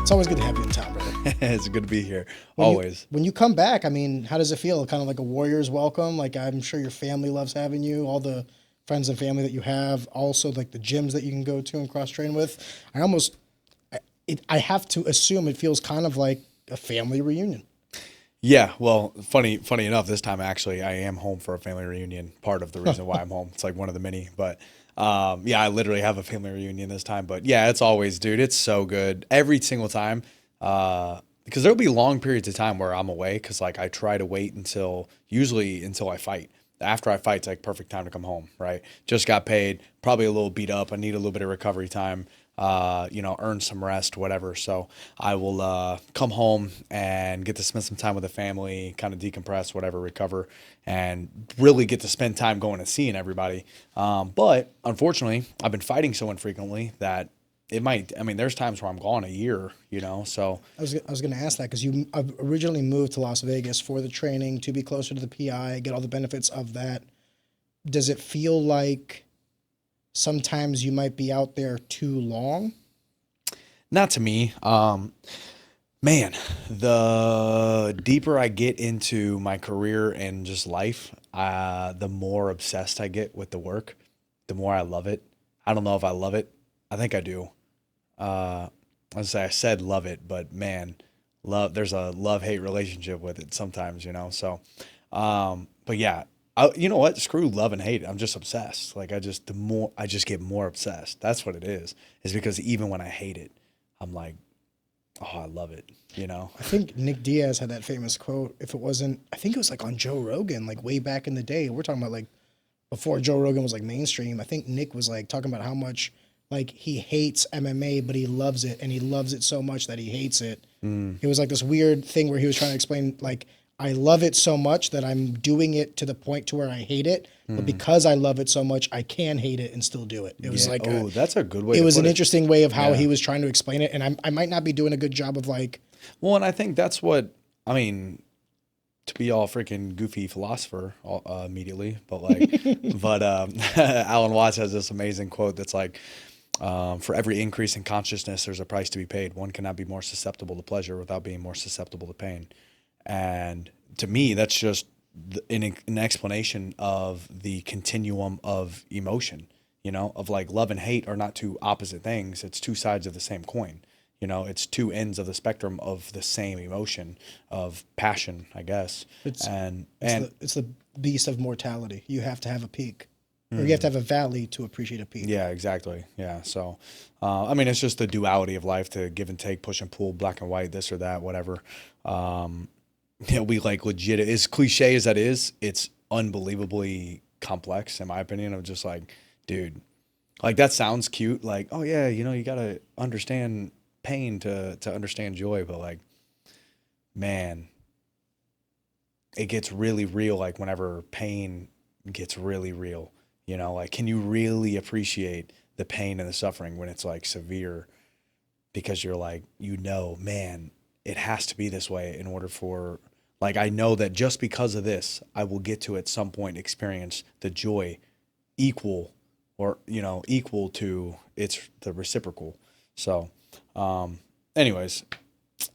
It's always good to have you in town, brother. It's good to be here. Always. When you come back, I mean, how does it feel? Kind of like a Warriors welcome. Like I'm sure your family loves having you. All the friends and family that you have. Also, like the gyms that you can go to and cross train with. I have to assume it feels kind of like a family reunion. Yeah, well, funny enough, this time actually I am home for a family reunion. Part of the reason why I'm home. It's like one of the many, but yeah, I literally have a family reunion this time. But yeah, it's always, dude, it's so good every single time. Because there'll be long periods of time where I'm away because like I try to wait usually until I fight. After I fight, it's like perfect time to come home, right? Just got paid, probably a little beat up. I need a little bit of recovery time, earn some rest, whatever. So I will come home and get to spend some time with the family, kind of decompress, whatever, recover, and really get to spend time going and seeing everybody. But unfortunately, I've been fighting so infrequently that there's times where I'm gone a year, so. I was going to ask that because you originally moved to Las Vegas for the training to be closer to the PI, get all the benefits of that. Does it feel like sometimes you might be out there too long? Not to me. Man, the deeper I get into my career and just life, the more obsessed I get with the work, the more I love it. I don't know if I love it. I think I do. I said love it, but man, there's a love-hate relationship with it sometimes, so, but yeah, you know what? Screw love and hate. I'm just obsessed. Like I just get more obsessed. That's what it is because even when I hate it, I'm like, oh, I love it, I think Nick Diaz had that famous quote. If it wasn't, I think it was like on Joe Rogan, like way back in the day. We're talking about like before Joe Rogan was like mainstream. I think Nick was like talking about how much like he hates MMA, but he loves it, and he loves it so much that he hates it. It was like this weird thing where he was trying to explain like, I love it so much that I'm doing it to the point to where I hate it, but because I love it so much, I can hate it and still do it. It was like, that's a good way. It to was put an it. interesting way of how Yeah. he was trying to explain it, and I might not be doing a good job of like. Well, and I think that's what I mean. To be all freaking goofy philosopher immediately, but Alan Watts has this amazing quote that's like, for every increase in consciousness, there's a price to be paid. One cannot be more susceptible to pleasure without being more susceptible to pain. And to me, that's just an explanation of the continuum of emotion, of like love and hate are not two opposite things. It's two sides of the same coin. It's two ends of the spectrum of the same emotion of passion, I guess. It's the beast of mortality. You have to have a peak, or you have to have a valley to appreciate a peak. Yeah, exactly. Yeah. So, it's just the duality of life, to give and take, push and pull, black and white, this or that, whatever. We like legit, as cliche as that is, it's unbelievably complex in my opinion, of just like, dude, like that sounds cute. Like, oh yeah, you got to understand pain to understand joy, but like, man, it gets really real. Like whenever pain gets really real, like, can you really appreciate the pain and the suffering when it's like severe, because you're like, man, it has to be this way in order for, like, I know that just because of this, I will get to at some point experience the joy equal to the reciprocal. So, anyways,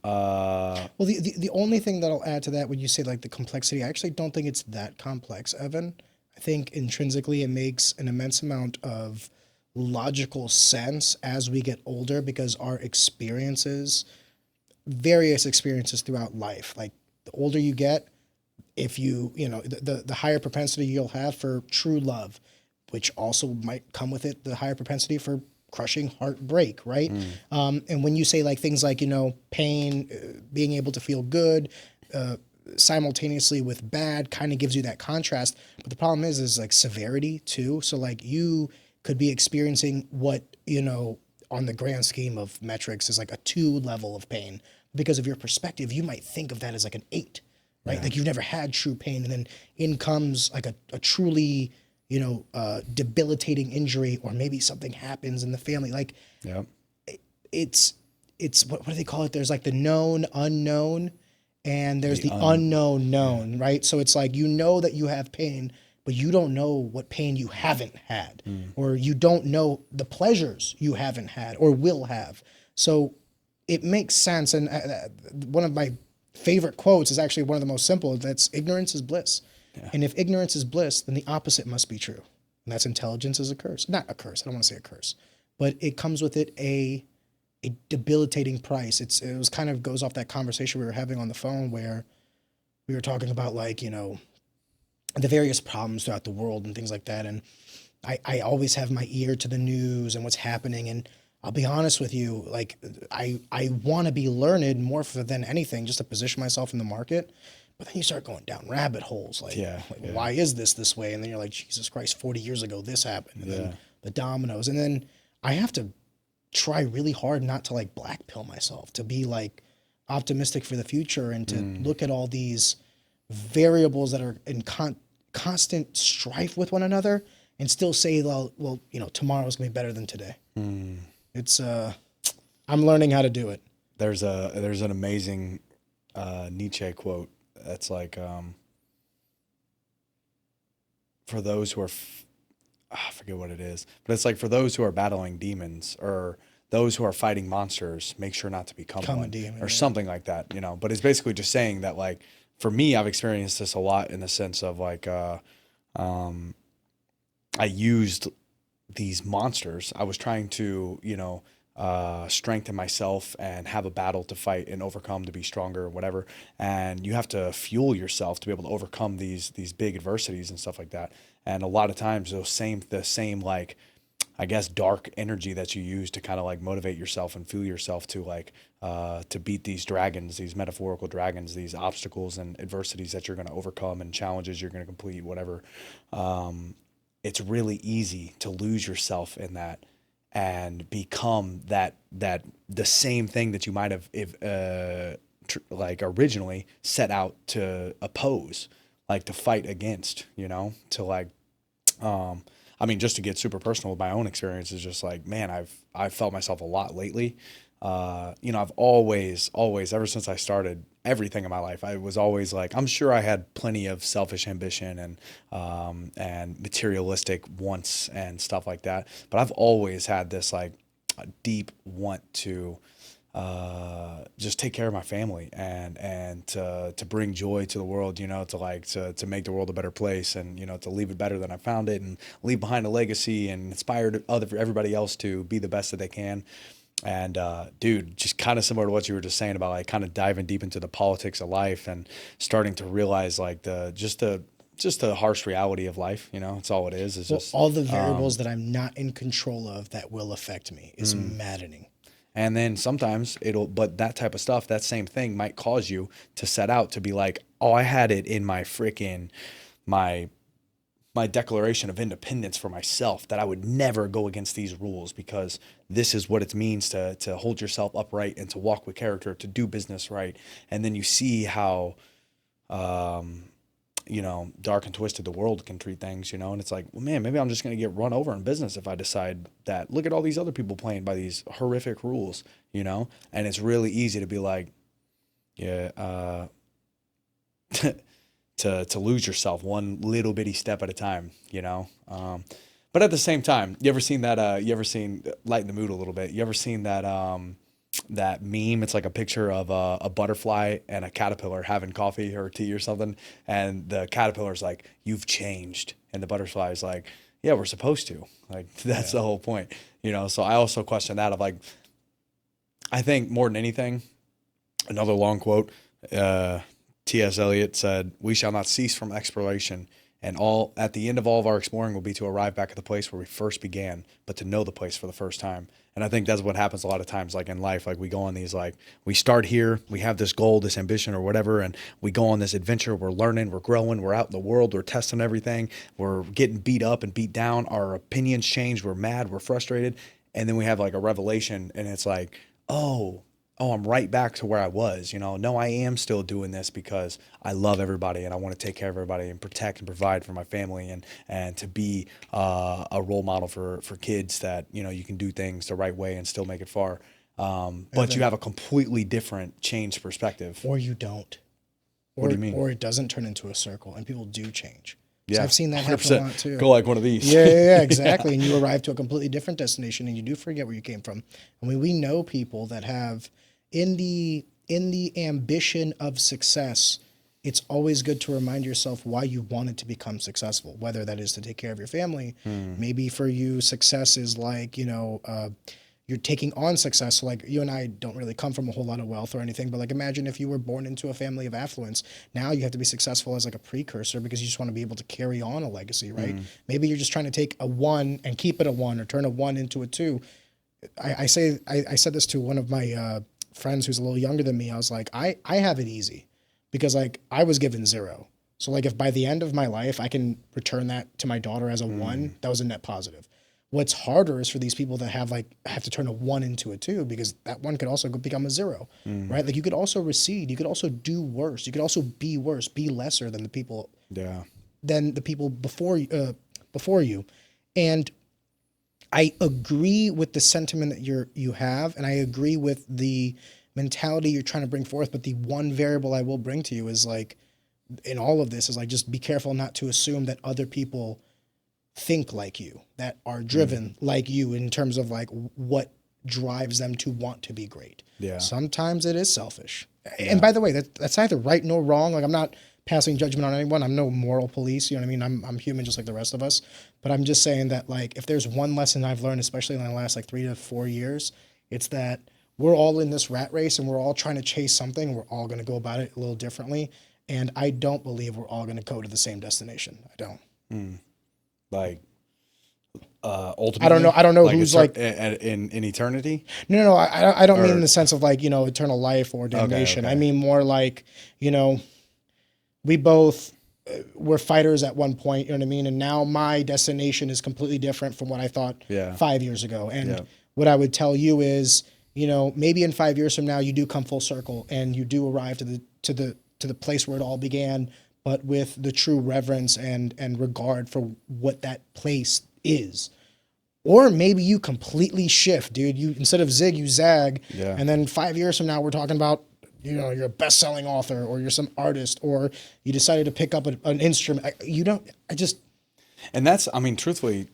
Well, the only thing that I'll add to that when you say like the complexity, I actually don't think it's that complex, Evan. I think intrinsically it makes an immense amount of logical sense as we get older because our experiences, various experiences throughout life, like the older you get, if the higher propensity you'll have for true love, which also might come with it the higher propensity for crushing heartbreak, right? And when you say like things like pain, being able to feel good, simultaneously with bad, kind of gives you that contrast. But the problem is like severity too. So like you could be experiencing what on the grand scheme of metrics is like a 2 level of pain. Because of your perspective, you might think of that as like an 8, right? Yeah. Like you've never had true pain, and then in comes like a truly debilitating injury, or maybe something happens in the family. Like, yeah, it's what do they call it? There's like the known unknown, and there's the unknown known, yeah. Right? So it's like that you have pain, but you don't know what pain you haven't had, or you don't know the pleasures you haven't had or will have. So it makes sense. And one of my favorite quotes is actually one of the most simple. That's ignorance is bliss. Yeah. And if ignorance is bliss, then the opposite must be true. And that's intelligence is a curse. Not a curse. I don't want to say a curse, but it comes with it a debilitating price. It was kind of goes off that conversation we were having on the phone where we were talking about like, you know, the various problems throughout the world and things like that. And I always have my ear to the news and what's happening. And I'll be honest with you, like I want to be learned more than anything, just to position myself in the market. But then you start going down rabbit holes, like why is this way? And then you're like, Jesus Christ, 40 years ago this happened. And then the dominoes. And then I have to try really hard not to like black pill myself, to be like optimistic for the future and to look at all these variables that are in constant strife with one another and still say, well, you know, tomorrow's gonna be better than today. It's I'm learning how to do it. There's an amazing Nietzsche quote that's like, for those who are I forget what it is, but it's like, for those who are battling demons or those who are fighting monsters, make sure not to become one, a demon, or something like that, you know. But it's basically just saying that, like, for me, I've experienced this a lot in the sense of like, I used these monsters. I was trying to, you know, strengthen myself and have a battle to fight and overcome, to be stronger or whatever. And you have to fuel yourself to be able to overcome these big adversities and stuff like that. And a lot of times the same like, I guess, dark energy that you use to kind of like motivate yourself and fuel yourself to like to beat these dragons, these metaphorical dragons, these obstacles and adversities that you're going to overcome and challenges you're going to complete, whatever. It's really easy to lose yourself in that and become that the same thing that you might have like originally set out to oppose, like to fight against, you know, to like, I mean, just to get super personal with my own experiences, just like, man, I've felt myself a lot lately. You know, I've always, ever since I started everything in my life, I was always like, I'm sure I had plenty of selfish ambition and materialistic wants and stuff like that. But I've always had this like a deep want to just take care of my family and to bring joy to the world, you know, to make the world a better place and, you know, to leave it better than I found it and leave behind a legacy and inspire everybody else to be the best that they can. And dude, just kind of similar to what you were just saying about like kind of diving deep into the politics of life and starting to realize like just the harsh reality of life, you know, it's all it is just all the variables that I'm not in control of that will affect me is maddening. And then sometimes but that type of stuff, that same thing might cause you to set out to be like, oh, I had it in my freaking, my declaration of independence for myself that I would never go against these rules because this is what it means to hold yourself upright and to walk with character, to do business right. And then you see how, you know, dark and twisted the world can treat things, you know, and it's like, well, man, maybe I'm just going to get run over in business if I decide that. Look at all these other people playing by these horrific rules, you know, and it's really easy to be like, yeah, to lose yourself one little bitty step at a time, you know. But at the same time, you ever seen lighten the mood a little bit? You ever seen that that meme? It's like a picture of a butterfly and a caterpillar having coffee or tea or something, and the caterpillar's like, "You've changed," and the butterfly's like, "Yeah, we're supposed to." Like that's the whole point, you know. So I also question that of like, I think more than anything, another long quote. T.S. Eliot said, "We shall not cease from exploration, and at the end of all of our exploring will be to arrive back at the place where we first began, but to know the place for the first time." And I think that's what happens a lot of times, like in life. Like we go on these, like we start here, we have this goal, this ambition or whatever, and we go on this adventure. We're learning, we're growing, we're out in the world, we're testing everything, we're getting beat up and beat down. Our opinions change, we're mad, we're frustrated, and then we have like a revelation, and it's like, oh, I'm right back to where I was, you know. No, I am still doing this because I love everybody and I want to take care of everybody and protect and provide for my family and to be a role model for kids that, you know, you can do things the right way and still make it far. But you have a completely different changed perspective. Or you don't. What do you mean? Or it doesn't turn into a circle and people do change. Yeah, I've seen that happen a lot too. Go like one of these. Yeah, exactly. And you arrive to a completely different destination and you do forget where you came from. I mean, we know people that have in the ambition of success, it's always good to remind yourself why you wanted to become successful, whether that is to take care of your family. Maybe for you, success is like, you're taking on success. So like you and I don't really come from a whole lot of wealth or anything, but like imagine if you were born into a family of affluence. Now you have to be successful as like a precursor because you just want to be able to carry on a legacy, right? Maybe you're just trying to take a 1 and keep it a 1 or turn a 1 into a 2. I said this to one of my friends who's a little younger than me. I was like, I have it easy because like I was given 0. So like if by the end of my life I can return that to my daughter as a 1, that was a net positive. What's harder is for these people that have to turn a 1 into a 2 because that 1 could also become a 0, right? Like you could also recede, you could also do worse, you could also be worse, be lesser than the people, before you, and I agree with the sentiment that you have, and I agree with the mentality you're trying to bring forth. But the one variable I will bring to you is like, in all of this, is like just be careful not to assume that other people think like you, that are driven like you in terms of like what drives them to want to be great. Yeah. Sometimes it is selfish. Yeah. And by the way, that's neither right nor wrong. Like I'm not passing judgment on anyone. I'm no moral police. You know what I mean? I'm human just like the rest of us. But I'm just saying that like if there's one lesson I've learned, especially in the last like 3 to 4 years, it's that we're all in this rat race and we're all trying to chase something. We're all going to go about it a little differently. And I don't believe we're all going to go to the same destination. I don't. Like, ultimately, I don't know like who's like in eternity. No. I don't mean in the sense of like, eternal life or damnation. Okay. I mean more like, we both were fighters at one point, you know what I mean? And now my destination is completely different from what I thought 5 years ago. And what I would tell you is, maybe in 5 years from now, you do come full circle and you do arrive to the place where it all began, but with the true reverence and regard for what that place is. Or maybe you completely shift, dude. You instead of zig, you zag. Yeah. And then 5 years from now, we're talking about, you're a best-selling author, or you're some artist, or you decided to pick up an instrument. And that's, I mean, truthfully,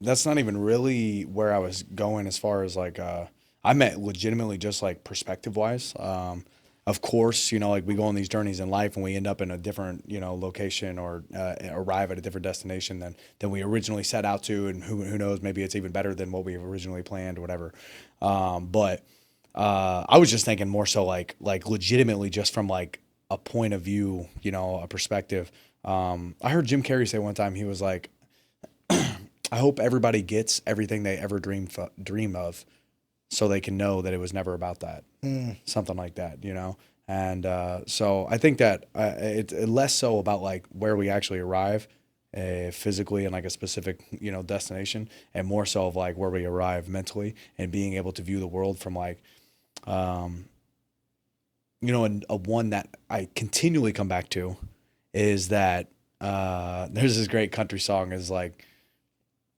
that's not even really where I was going as far as like, I meant legitimately just like perspective-wise. Of course, like we go on these journeys in life and we end up in a different, location or arrive at a different destination than we originally set out to. And who knows, maybe it's even better than what we originally planned or whatever. But I was just thinking more so like legitimately just from like a point of view, a perspective. I heard Jim Carrey say one time, he was like, I hope everybody gets everything they ever dream of, so they can know that it was never about that. Something like that, And so I think that it's less so about like where we actually arrive physically in like a specific, destination, and more so of like where we arrive mentally and being able to view the world from like, and a one that I continually come back to is that there's this great country song is like,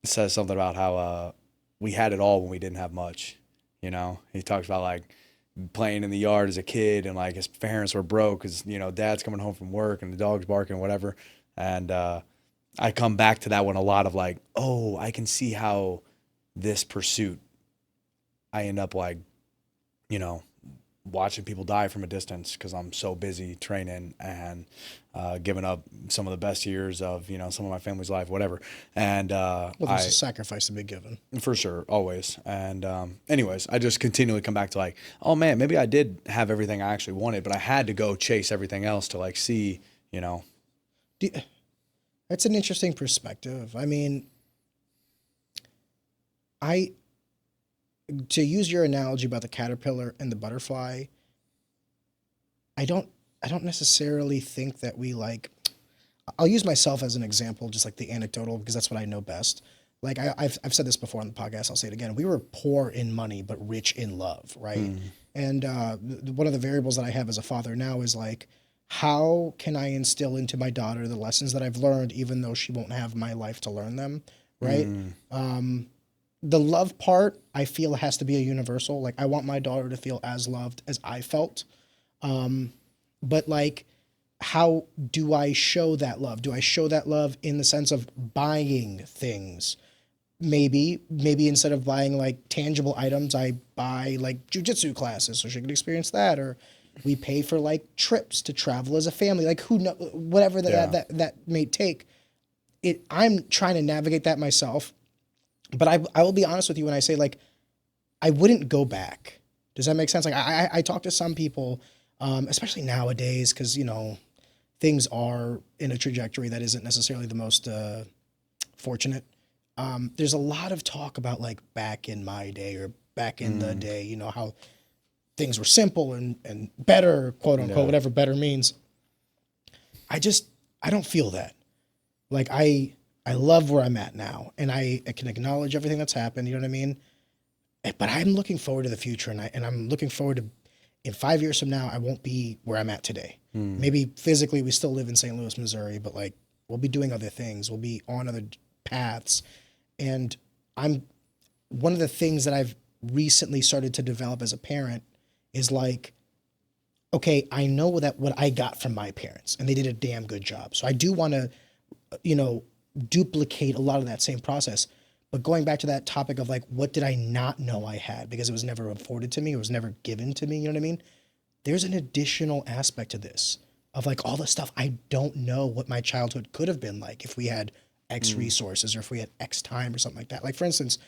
it says something about how we had it all when we didn't have much. He talks about like playing in the yard as a kid and like his parents were broke because, dad's coming home from work and the dog's barking or whatever. And I come back to that one a lot of like, oh, I can see how this pursuit, I end up like, watching people die from a distance because I'm so busy training and giving up some of the best years of, some of my family's life, whatever. And there's a sacrifice to be given. For sure, always. And anyways, I just continually come back to like, oh man, maybe I did have everything I actually wanted, but I had to go chase everything else to like see, That's an interesting perspective. I mean, to use your analogy about the caterpillar and the butterfly, I don't necessarily think that we like, I'll use myself as an example, just like the anecdotal, because that's what I know best. Like I've said this before on the podcast, I'll say it again. We were poor in money, but rich in love, right? And one of the variables that I have as a father now is like, how can I instill into my daughter the lessons that I've learned, even though she won't have my life to learn them, right? The love part, I feel, has to be a universal. Like, I want my daughter to feel as loved as I felt. But, like, how do I show that love? Do I show that love in the sense of buying things? maybe instead of buying like tangible items, I buy like jujitsu classes so she can experience that, or we pay for like trips to travel as a family, like who know, whatever that may take. I'm trying to navigate that myself, but I will be honest with you when I say like I wouldn't go back. Does that make sense? Like I talk to some people, especially nowadays, because things are in a trajectory that isn't necessarily the most fortunate. There's a lot of talk about like back in my day or back in the day, how things were simple and better, quote unquote, whatever better means. I don't feel that. Like I love where I'm at now, and I can acknowledge everything that's happened. You know what I mean? But I'm looking forward to the future, and I'm looking forward to, in 5 years from now, I won't be where I'm at today. Maybe physically we still live in St. Louis, Missouri, but like we'll be doing other things. We'll be on other paths. And one of the things that I've recently started to develop as a parent is like, okay, I know that what I got from my parents, and they did a damn good job. So I do want to, duplicate a lot of that same process. But going back to that topic of like, what did I not know I had because it was never afforded to me, it was never given to me, you know what I mean? There's an additional aspect to this of like all the stuff I don't know what my childhood could have been like if we had X resources or if we had X time or something like that. Like for instance,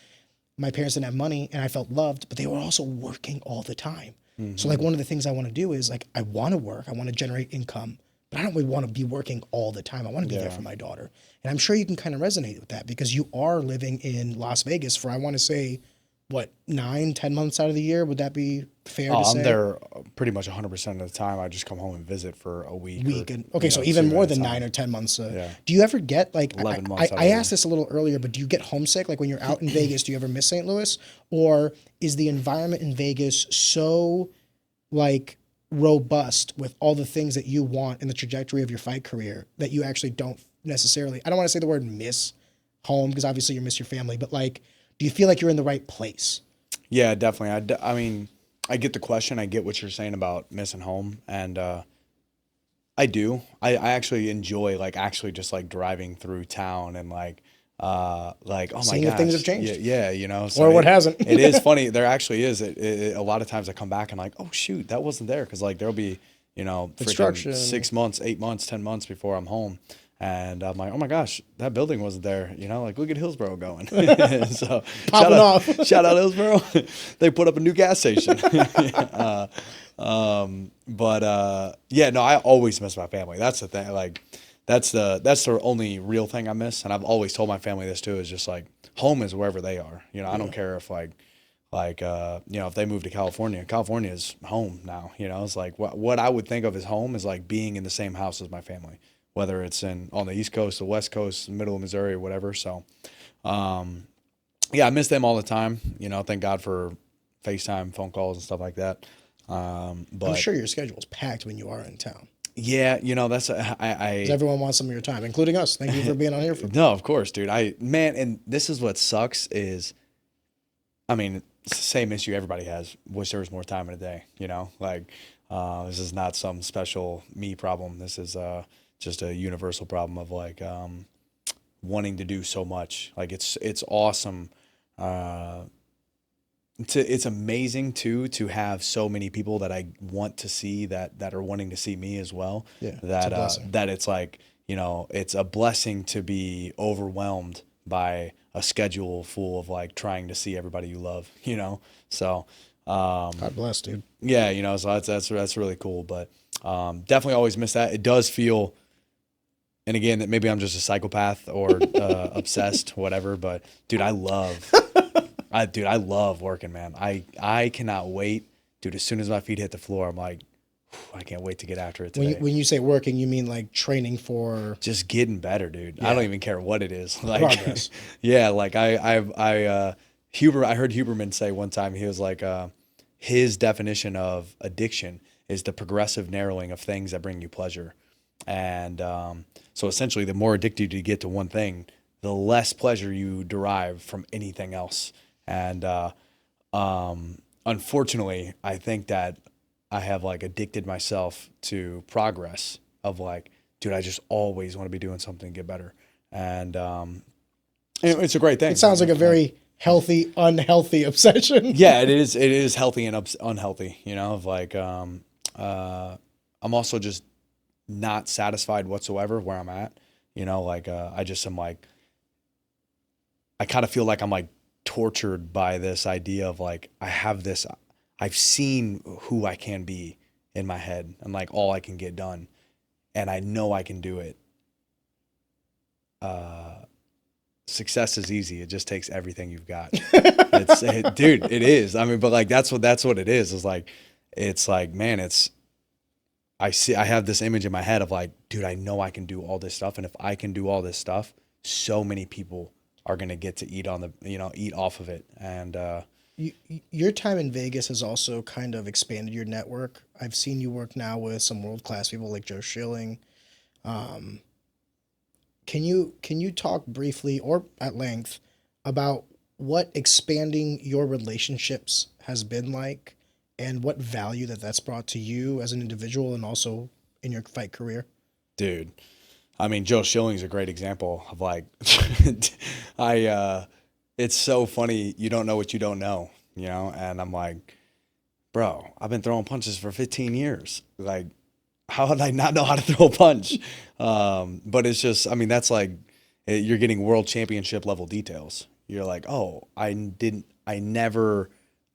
my parents didn't have money and I felt loved, but they were also working all the time. So like one of the things I want to do is like, I want to work, I want to generate income, but I don't really want to be working all the time. I want to be there for my daughter. And I'm sure you can kind of resonate with that because you are living in Las Vegas for, I want to say, what, 9-10 months out of the year? Would that be fair to say? I'm there pretty much 100% of the time. I just come home and visit for a week. So even more than 9 or 10 months. Do you ever get like, 11 months I asked this a little earlier, but do you get homesick? Like when you're out in Vegas, do you ever miss St. Louis? Or is the environment in Vegas so like robust with all the things that you want in the trajectory of your fight career that you actually don't necessarily, I don't want to say the word miss home because obviously you miss your family, but like, do you feel like you're in the right place? Yeah, definitely. I mean, I get the question. I get what you're saying about missing home. And I do. I actually enjoy like actually just like driving through town and like oh my Seeing gosh. if things have changed. Yeah. So or what hasn't. It is funny. There actually is. A lot of times I come back and like, oh shoot, that wasn't there. Cause like there'll be, freaking 6 months, 8 months, 10 months before I'm home. And I'm like, oh my gosh, that building wasn't there. Like look at Hillsboro going. So Popping off. Shout out Hillsboro. They put up a new gas station. I always miss my family. That's the thing. Like that's the only real thing I miss. And I've always told my family this too, is just like home is wherever they are. I don't care if if they move to California is home now. It's like what I would think of as home is like being in the same house as my family, whether it's on the East Coast, the West Coast, middle of Missouri, or whatever. So, I miss them all the time. Thank God for FaceTime, phone calls, and stuff like that. But I'm sure your schedule's packed when you are in town. Yeah, that's 'Cause everyone wants some of your time, including us. Thank you for being on here. No, of course, dude. And this is what sucks is, I mean, it's the same issue everybody has. Wish there was more time in a day. This is not some special me problem. This is just a universal problem of like wanting to do so much. Like it's awesome. It's amazing too to have so many people that I want to see that are wanting to see me as well. Yeah, that it's like it's a blessing to be overwhelmed by a schedule full of like trying to see everybody you love. So God bless, dude. Yeah, so that's really cool. But definitely always miss that. It does feel. And again, that maybe I'm just a psychopath or obsessed, whatever. But dude, I love working, man. I cannot wait, dude. As soon as my feet hit the floor, I'm like, I can't wait to get after it today. When you say working, you mean like training for just getting better, dude. Yeah. I don't even care what it is. Like, progress. Yeah, like I heard Huberman say one time, he was like, his definition of addiction is the progressive narrowing of things that bring you pleasure. And so essentially, the more addicted you get to one thing, the less pleasure you derive from anything else. And unfortunately, I think that I have like addicted myself to progress of like, dude, I just always want to be doing something to get better. And And it's a great thing. It sounds like a very healthy, unhealthy obsession. Yeah, it is. It is healthy and unhealthy. You know, of like, I'm also just not satisfied whatsoever where I'm at. You know, like, I just am like, I kind of feel like I'm like tortured by this idea of like, I've seen who I can be in my head and like all I can get done, and I know I can do it. Success is easy. It just takes everything you've got. Dude, it is. I mean, but like that's what it is. It's like, man, I have this image in my head of like, dude, I know I can do all this stuff, and if I can do all this stuff, so many people are gonna get to eat off of it. And your time in Vegas has also kind of expanded your network. I've seen you work now with some world-class people like Joe Schilling. Can you talk briefly or at length about what expanding your relationships has been like and what value that's brought to you as an individual and also in your fight career? Dude, I mean, Joe Schilling's a great example of like, it's so funny. You don't know what you don't know, you know? And I'm like, bro, I've been throwing punches for 15 years. Like, how would I not know how to throw a punch? But it's just, I mean, that's like, you're getting world championship level details. You're like, oh, I never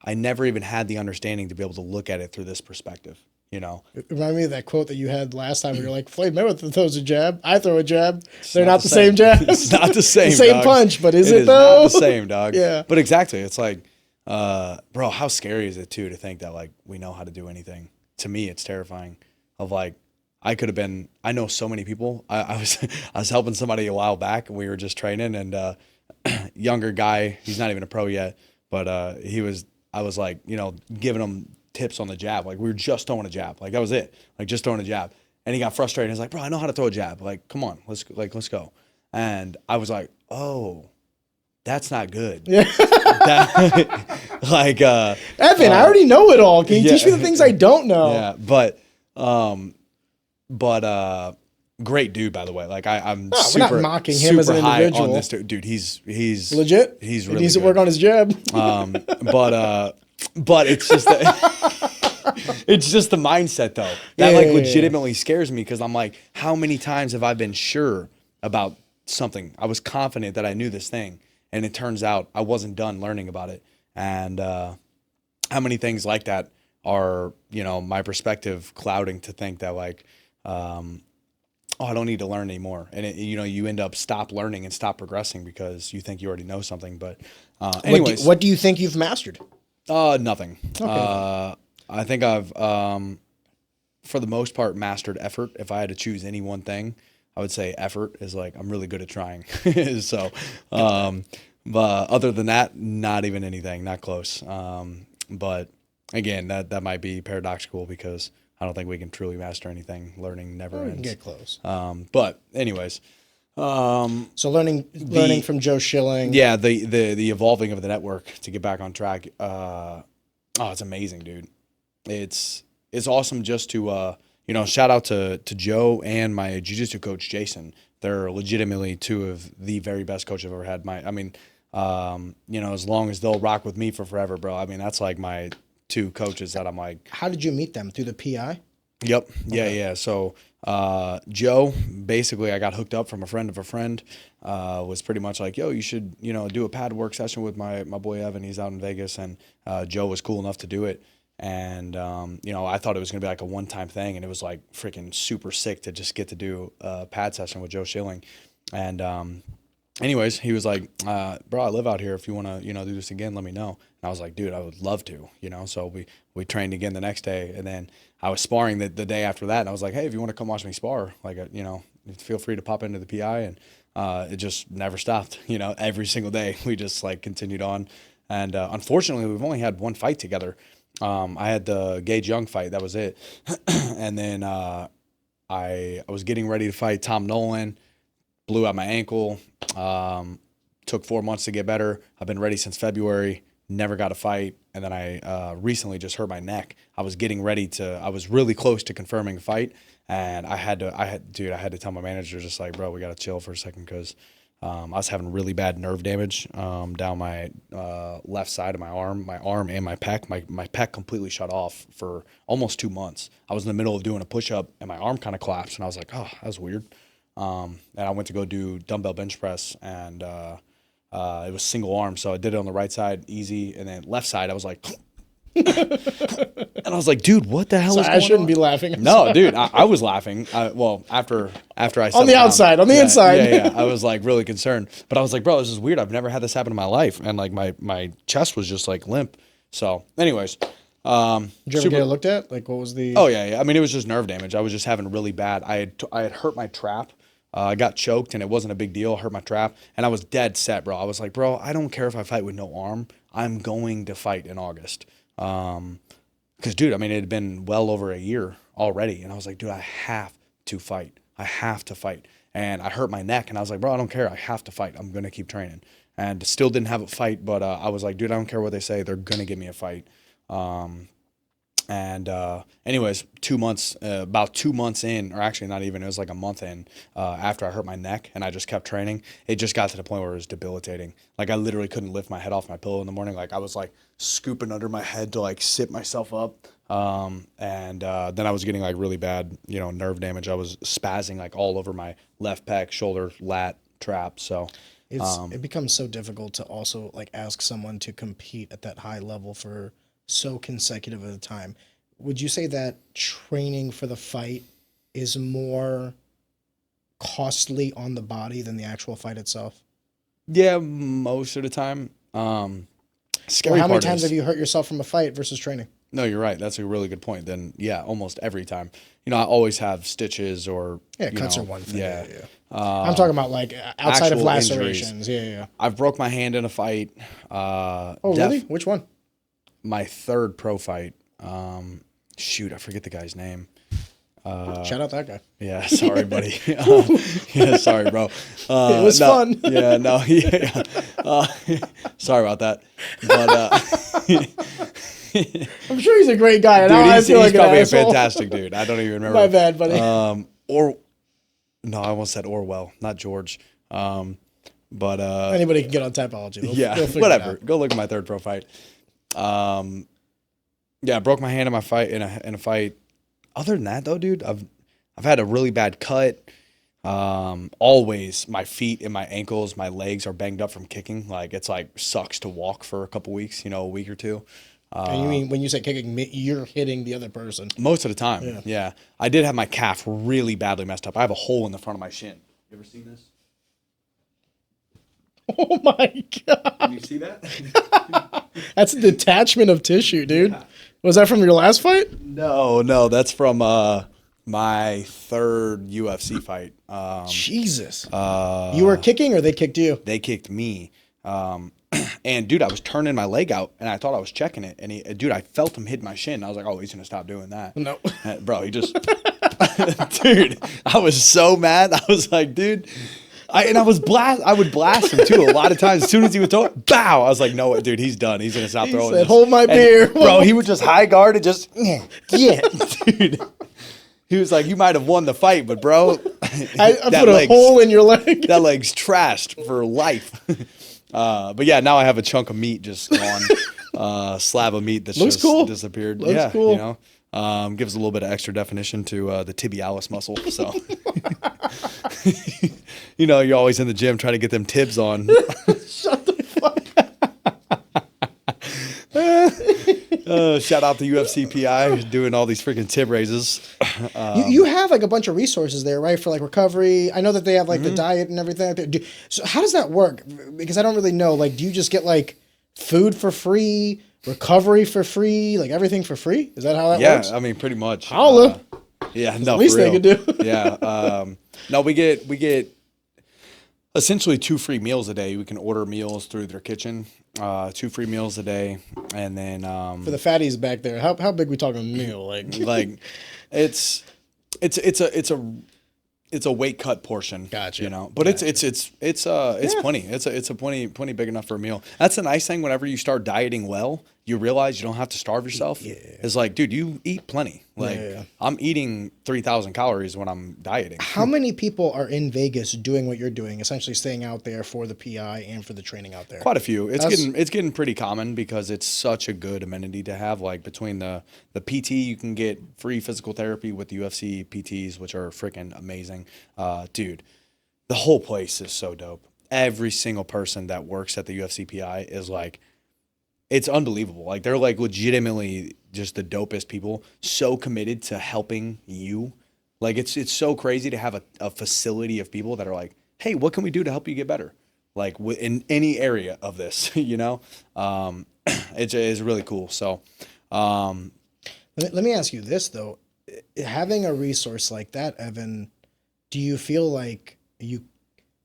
even had the understanding to be able to look at it through this perspective, you know? Remind me of that quote that you had last time where you're like, Floyd Mayweather throws a jab, I throw a jab. They're not the same jabs. It's not the same, the same dog. punch, but is it it though? Not the same, dog. Yeah. But exactly. It's like, bro, how scary is it too to think that like we know how to do anything? To me, it's terrifying. Of like, I know so many people. I was helping somebody a while back, and we were just training, and younger guy, he's not even a pro yet, but I was like, you know, giving him tips on the jab. Like, we were just throwing a jab. Like, that was it. Like, just throwing a jab. And he got frustrated. He's like, bro, I know how to throw a jab. Like, come on, let's go. And I was like, oh, that's not good. Yeah. Evan, I already know it all. Can you teach me the things I don't know? Yeah, but great dude, by the way. Like, I'm we're not mocking him as an individual. On this dude. He's legit. He's really he needs good. to work on his jab. But it's just it's just the mindset though that legitimately scares me, because I'm like, how many times have I been sure about something? I was confident that I knew this thing, and it turns out I wasn't done learning about it. And how many things like that are, you know, my perspective clouding to think that like, I don't need to learn anymore. And you know, you end up stop learning and stop progressing because you think you already know something. But anyways, what do you think you've mastered? Nothing. Okay. I think I've, for the most part, mastered effort. If I had to choose any one thing, I would say effort is like, I'm really good at trying. So, but other than that, not even anything, not close. But again, that might be paradoxical because I don't think we can truly master anything. Learning never ends. Get close. But anyways, so learning from Joe Schilling. Yeah, the evolving of the network to get back on track. It's amazing, dude. It's awesome just to you know, shout out to Joe and my jiu-jitsu coach Jason. They're legitimately two of the very best coaches I've ever had. You know, as long as they'll rock with me for forever, bro. I mean, that's like my two coaches that I'm like. How did you meet them? Through the PI? Yep. Yeah. So Joe, basically I got hooked up from a friend of a friend, was pretty much like, yo, you should, you know, do a pad work session with my boy Evan. He's out in Vegas, and Joe was cool enough to do it. And, you know, I thought it was going to be like a one-time thing, and it was like freaking super sick to just get to do a pad session with Joe Schilling. And anyways, he was like, bro, I live out here. If you want to, you know, do this again, let me know. And I was like, dude, I would love to, you know. So we trained again the next day, and then I was sparring the day after that, and I was like, hey, if you want to come watch me spar, like, you know, feel free to pop into the PI. And it just never stopped, you know. Every single day we just like continued on. And unfortunately, we've only had one fight together. I had the Gage Young fight, that was it. And then I was getting ready to fight Tom Nolan, blew out my ankle, took 4 months to get better. I've been ready since February, never got a fight. And then I recently just hurt my neck. I was really close to confirming a fight. And I had to tell my manager, just like, bro, we got to chill for a second, because I was having really bad nerve damage down my left side of my arm and my pec. My pec completely shut off for almost 2 months. I was in the middle of doing a push-up and my arm kind of collapsed, and I was like, oh, that was weird. And I went to go do dumbbell bench press, and it was single arm, so I did it on the right side, easy, and then left side, I was like, and I was like, dude, what the hell is going on? I shouldn't be laughing. No, dude, I was laughing. Well, after I on the settled down. outside, on the inside. Yeah, I was like really concerned, but I was like, bro, this is weird. I've never had this happen in my life, and like my chest was just like limp. So, anyways, Did you ever get it looked at? Like, what was the? Oh yeah. I mean, it was just nerve damage. I was just having really bad. I had hurt my trap. I got choked, and it wasn't a big deal. I hurt my trap, and I was dead set, bro. I was like, bro, I don't care if I fight with no arm. I'm going to fight in August. Because, dude, I mean, it had been well over a year already, and I was like, dude, I have to fight. I have to fight. And I hurt my neck, and I was like, bro, I don't care. I have to fight. I'm going to keep training. And still didn't have a fight, but I was like, dude, I don't care what they say. They're going to give me a fight. Anyways, 2 months, about 2 months in, or actually not even, it was like a month in, after I hurt my neck and I just kept training, it just got to the point where it was debilitating. Like, I literally couldn't lift my head off my pillow in the morning. Like, I was like scooping under my head to like sit myself up. Then I was getting like really bad, nerve damage. I was spazzing like all over my left pec, shoulder, lat, trap. So it becomes so difficult to also like ask someone to compete at that high level for so consecutive at a time. Would you say that training for the fight is more costly on the body than the actual fight itself? Yeah, most of the time. Scary how many part times is, have you hurt yourself from a fight versus training? No, you're right. That's a really good point. Then, yeah, almost every time. I always have stitches or cuts are one thing. Yeah. I'm talking about like outside of actual lacerations. injuries. Yeah. I've broke my hand in a fight. Really? Which one? My third pro fight. Shoot, I forget the guy's name. Shout out that guy. Yeah, sorry, buddy. Sorry, bro. It was fun. Yeah, no, yeah. Sorry about that. But I'm sure he's a great guy. And dude, he's like probably a fantastic dude. I don't even remember. My bad, buddy. No, I almost said Orwell, not George. Anybody can get on Typology. They'll whatever. Go look at my third pro fight. I broke my hand in my fight in a fight. Other than that, though, dude, I've had a really bad cut. Always my feet and my ankles, my legs are banged up from kicking. Like, it's like sucks to walk for a couple weeks, a week or two. And you mean when you say kicking, you're hitting the other person? Most of the time, yeah. I did have my calf really badly messed up. I have a hole in the front of my shin. You ever seen this? Oh my God. Can you see that? That's a detachment of tissue, dude. Yeah. Was that from your last fight? No, that's from my third UFC fight. Jesus. You were kicking or they kicked you? They kicked me. And dude, I was turning my leg out and I thought I was checking it. And I felt him hit my shin. I was like, oh, he's going to stop doing that. No. Bro, he just, dude, I was so mad. I was like, dude, I would blast him too a lot of times. As soon as he would throw it, bow. I was like, no, dude, he's done. He's going to stop throwing this. Hold my beer. Bro, he would just high guard and just, yeah, dude. He was like, you might have won the fight, but bro, I put a hole in your leg. That leg's trashed for life. But yeah, now I have a chunk of meat just on, slab of meat that's Looks just cool. disappeared. Looks cool. Gives a little bit of extra definition to the tibialis muscle. So, you're always in the gym trying to get them tibs on. Shut the fuck up. Shout out to UFC PI doing all these freaking tib raises. You have like a bunch of resources there, right? For like recovery. I know that they have like the diet and everything like that. So how does that work? Because I don't really know. Like, do you just get like food for free, recovery for free, like everything for free? Is that how that works? Yeah, I mean, pretty much. Holla. Yeah, no, the least they could do. Yeah. No, we get essentially 2 free meals a day. We can order meals through their kitchen. 2 free meals a day, and then for the fatties back there, how big we talking meal? Like it's a weight cut portion. Gotcha. But it's plenty. It's a plenty big enough for a meal. That's the nice thing. Whenever you start dieting well, you realize you don't have to starve yourself. Yeah. It's like, dude, you eat plenty. Like, Yeah. I'm eating 3,000 calories when I'm dieting. How many people are in Vegas doing what you're doing, essentially staying out there for the PI and for the training out there? Quite a few. It's getting pretty common because it's such a good amenity to have. Like, between the PT, you can get free physical therapy with the UFC PTs, which are freaking amazing. Dude, the whole place is so dope. Every single person that works at the UFC PI is like, it's unbelievable. Like, they're like legitimately just the dopest people, so committed to helping you. Like, it's so crazy to have a facility of people that are like, hey, what can we do to help you get better? Like, in any area of this, you know? It's really cool. So, Let me ask you this, though. Having a resource like that, Evan, do you feel like you,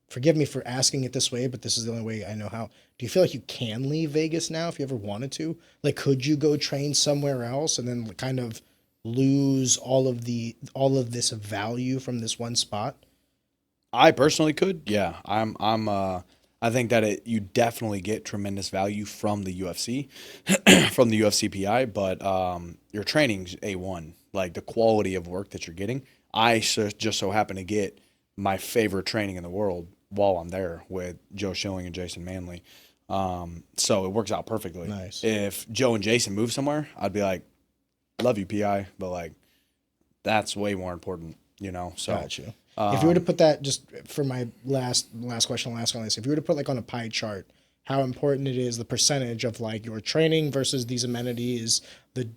forgive me for asking it this way, but this is the only way I know how. Do you feel like you can leave Vegas now if you ever wanted to? Like, could you go train somewhere else and then kind of lose all of this value from this one spot? I personally could. Yeah. I think that you definitely get tremendous value from the UFC, from the UFC PI, but your training's A1. Like, the quality of work that you're getting. I just so happen to get my favorite training in the world while I'm there with Joe Schilling and Jason Manley. So it works out perfectly. Nice. If Joe and Jason move somewhere, I'd be like, love you, PI, but like, that's way more important, you know? So Got you. If you were to put that, just for my last question, last on this, if you were to put like on a pie chart, how important it is, the percentage of like your training versus these amenities, the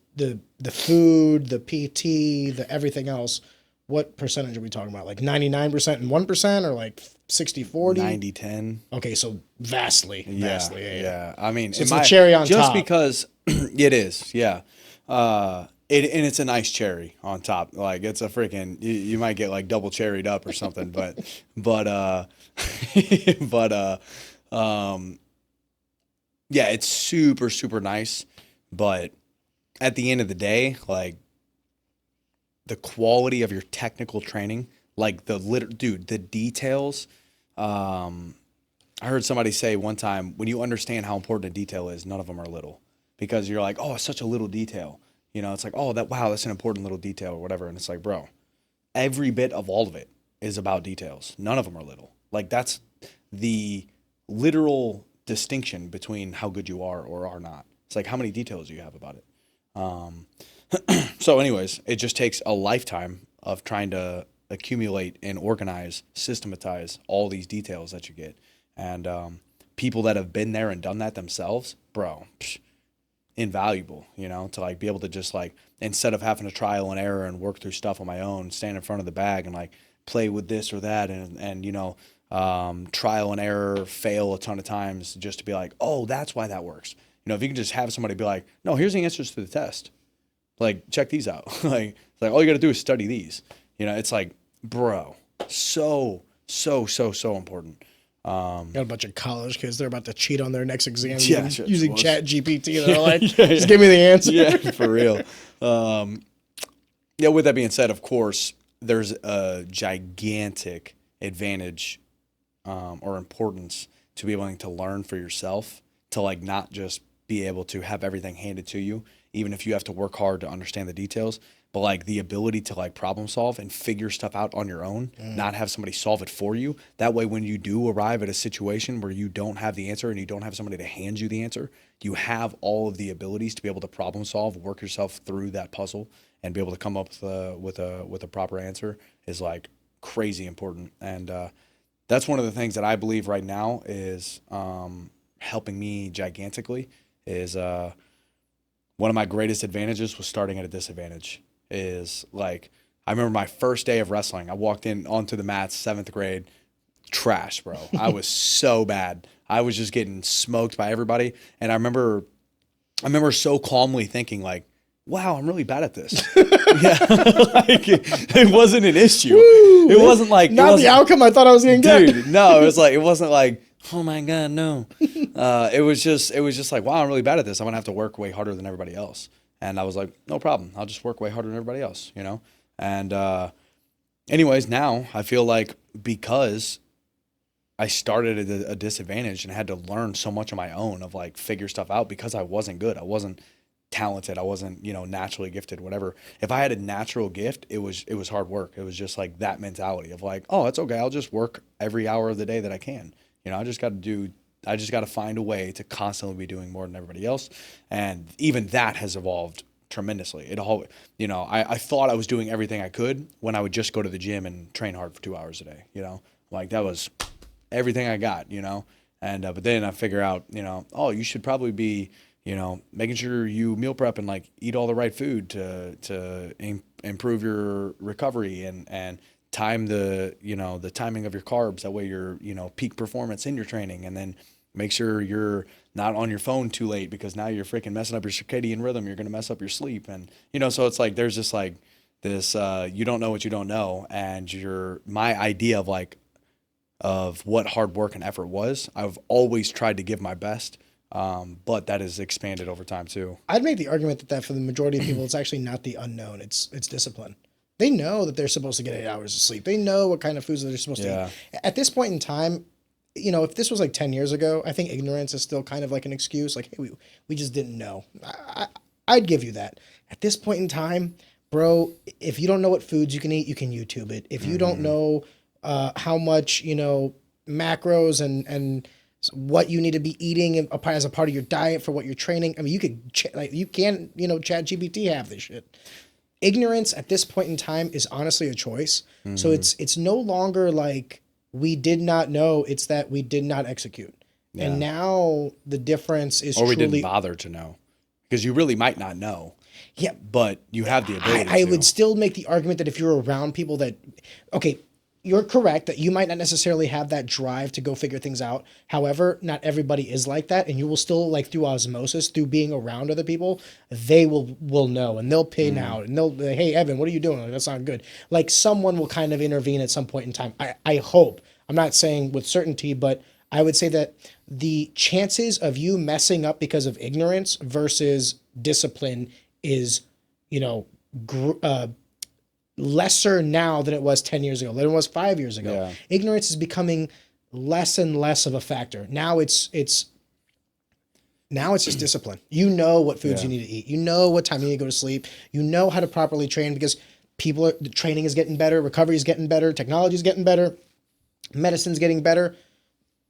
food, the PT, the everything else, what percentage are we talking about? Like 99% and 1%, or like 60-40? 90-10. Okay, so vastly. Yeah. I mean, So it's the cherry on just top. because it is, yeah. And it's a nice cherry on top. Like, it's a freaking, you might get like double cherried up or something, yeah, it's super, super nice. But at the end of the day, like, the quality of your technical training, like the details. I heard somebody say one time, when you understand how important a detail is, none of them are little, because you're like, oh, it's such a little detail. You know, it's like, oh, that's an important little detail or whatever. And it's like, bro, every bit of all of it is about details. None of them are little. Like, that's the literal distinction between how good you are or are not. It's like, how many details do you have about it? So anyways, it just takes a lifetime of trying to accumulate and organize, systematize all these details that you get. And people that have been there and done that themselves, bro, invaluable, you know, to like be able to just like, instead of having to trial and error and work through stuff on my own, stand in front of the bag and like play with this or that and you know, trial and error, fail a ton of times just to be like, oh, that's why that works. You know, if you can just have somebody be like, no, here's the answers to the test. Like, check these out. Like, it's like, all you got to do is study these. You know, it's like, bro, so important. Got a bunch of college kids, they're about to cheat on their next exam using Chat GPT. They're like, just give me the answer. Yeah, for real. Yeah, with that being said, of course, there's a gigantic advantage or importance to be willing to learn for yourself, to like not just be able to have everything handed to you, even if you have to work hard to understand the details, but like the ability to like problem solve and figure stuff out on your own, not have somebody solve it for you. That way, when you do arrive at a situation where you don't have the answer and you don't have somebody to hand you the answer, you have all of the abilities to be able to problem solve, work yourself through that puzzle, and be able to come up with a proper answer is like crazy important. And that's one of the things that I believe right now is helping me gigantically. Is one of my greatest advantages was starting at a disadvantage. Is like, I remember my first day of wrestling. I walked in onto the mats, 7th grade, trash, bro. I was so bad. I was just getting smoked by everybody. And I remember so calmly thinking like, wow, I'm really bad at this. Yeah, like, it wasn't an issue. Woo! It wasn't like not the outcome I thought I was going to get. Dude, no, it wasn't like, oh my God, no. It was just like, wow, I'm really bad at this. I'm gonna have to work way harder than everybody else. And I was like, no problem. I'll just work way harder than everybody else, you know? And anyways, now I feel like because I started at a disadvantage and had to learn so much on my own of like figure stuff out because I wasn't good. I wasn't talented. I wasn't, naturally gifted, whatever. If I had a natural gift, it was hard work. It was just like that mentality of like, oh, it's okay. I'll just work every hour of the day that I can. I just got to find a way to constantly be doing more than everybody else. And even that has evolved tremendously. It all, I thought I was doing everything I could when I would just go to the gym and train hard for 2 hours a day, like that was everything I got, and, but then I figure out, oh, you should probably be, making sure you meal prep and like eat all the right food to improve your recovery and time the timing of your carbs. That way you're, peak performance in your training, and then make sure you're not on your phone too late because now you're freaking messing up your circadian rhythm. You're going to mess up your sleep. And, so it's like, there's just like this, you don't know what you don't know. And my idea of what hard work and effort was, I've always tried to give my best. But that has expanded over time too. I'd make the argument that for the majority of people, it's actually not the unknown. It's discipline. They know that they're supposed to get 8 hours of sleep. They know what kind of foods that they're supposed to eat. At this point in time, if this was like 10 years ago, I think ignorance is still kind of like an excuse. Like, hey, we just didn't know. I'd give you that. At this point in time, bro, if you don't know what foods you can eat, you can YouTube it. If you don't know how much, macros and what you need to be eating as a part of your diet for what you're training. I mean, you can Chat GPT have this shit. Ignorance at this point in time is honestly a choice. Mm-hmm. So it's no longer like we did not know. It's that we did not execute. Yeah. And now the difference is we didn't bother to know, because you really might not know. Yeah. But you have the ability I would still make the argument that if you're around people that, okay, you're correct that you might not necessarily have that drive to go figure things out. However, not everybody is like that, and you will still, like, through osmosis, through being around other people, they will know, and they'll pin out, and they'll, hey, Evan, what are you doing? Like, that's not good. Like, someone will kind of intervene at some point in time. I hope. I'm not saying with certainty, but I would say that the chances of you messing up because of ignorance versus discipline is, lesser now than it was 10 years ago, than it was 5 years ago. Yeah. Ignorance is becoming less and less of a factor. Now it's just discipline. You know what foods you need to eat. You know what time you need to go to sleep. You know how to properly train, because the training is getting better, recovery is getting better, technology is getting better, medicine's getting better.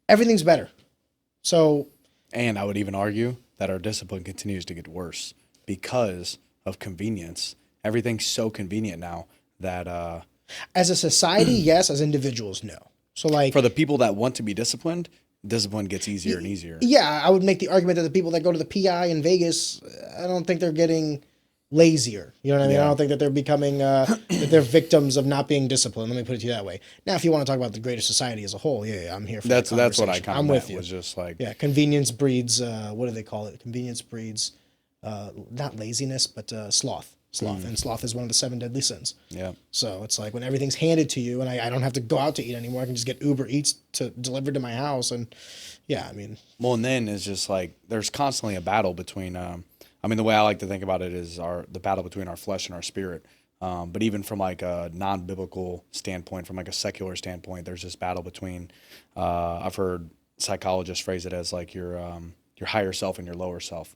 Everything's better. So, and I would even argue that our discipline continues to get worse because of convenience. Everything's so convenient now that as a society, yes. As individuals, no. So, like, for the people that want to be discipline gets easier and easier. Yeah, I would make the argument that the people that go to the PI in Vegas, I don't think they're getting lazier. You know what I mean? Yeah. I don't think that they're becoming that they're victims of not being disciplined. Let me put it to you that way. Now, if you want to talk about the greater society as a whole, I'm here for that. That's what I kind of with you. Was just like, convenience breeds. What do they call it? Convenience breeds not laziness, but sloth. And sloth is one of the 7 deadly sins. Yeah. So it's like when everything's handed to you, and I don't have to go out to eat anymore. I can just get Uber Eats delivered to my house, and I mean. Well, and then it's just like there's constantly a battle between. The way I like to think about it is the battle between our flesh and our spirit. But even from like a non-biblical standpoint, from like a secular standpoint, there's this battle between. I've heard psychologists phrase it as like your higher self and your lower self.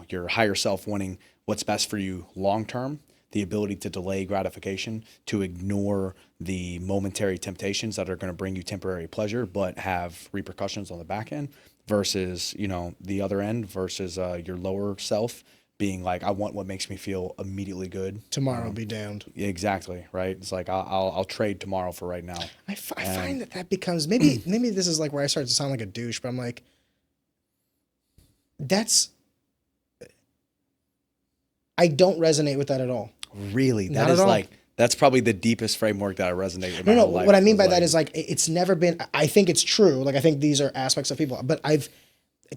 Your higher self wanting what's best for you long term, the ability to delay gratification, to ignore the momentary temptations that are going to bring you temporary pleasure but have repercussions on the back end, versus the other end, versus your lower self being like, I want what makes me feel immediately good. Tomorrow be damned. Exactly, right? It's like I'll trade tomorrow for right now. I find that becomes maybe this is like where I start to sound like a douche, but I'm like, I don't resonate with that at all. Really? That is like, that's probably the deepest framework that I resonate with. No, what I mean by that is like, it's never been, I think it's true. Like, I think these are aspects of people, but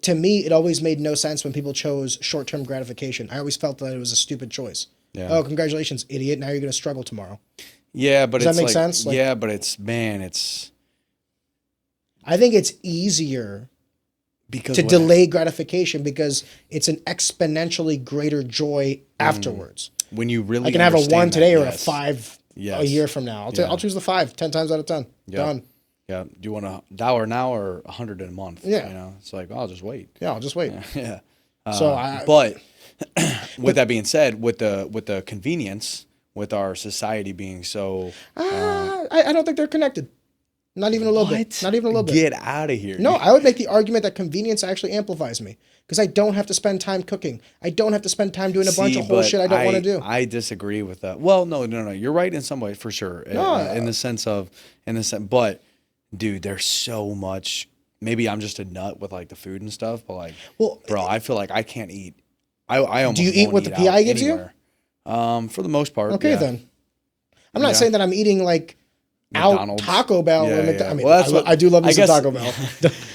to me, it always made no sense when people chose short-term gratification. I always felt that it was a stupid choice. Yeah. Oh, congratulations, idiot. Now you're going to struggle tomorrow. Yeah, but does that make sense? Like, yeah, but I think it's easier to delay gratification because it's an exponentially greater joy afterwards. When you really I can have a 1 today or a 5 a year from now. I'll choose the 5 10 times out of 10. Yeah. Done. Yeah. Do you want $1 now or 100 in a month? Yeah. You know, it's like, oh, I'll just wait. Yeah, I'll just wait. Yeah. So but with that being said, with the convenience, with our society being so, I don't think they're connected. Not even a little bit. Not even a little bit. Get out of here. No, I would make the argument that convenience actually amplifies me because I don't have to spend time cooking. I don't have to spend time doing a bunch of whole shit I don't want to do. I disagree with that. Well, no. You're right in some way for sure. In the sense, but dude, there's so much. Maybe I'm just a nut with like the food and stuff, but like, well, bro, I feel like I can't eat. I almost do you eat what the PI gives anywhere. You? For the most part. Okay, yeah. then. I'm not saying that I'm eating like McDonald's. out Taco Bell. Yeah, or yeah. I mean, Well, I do love me some Taco Bell.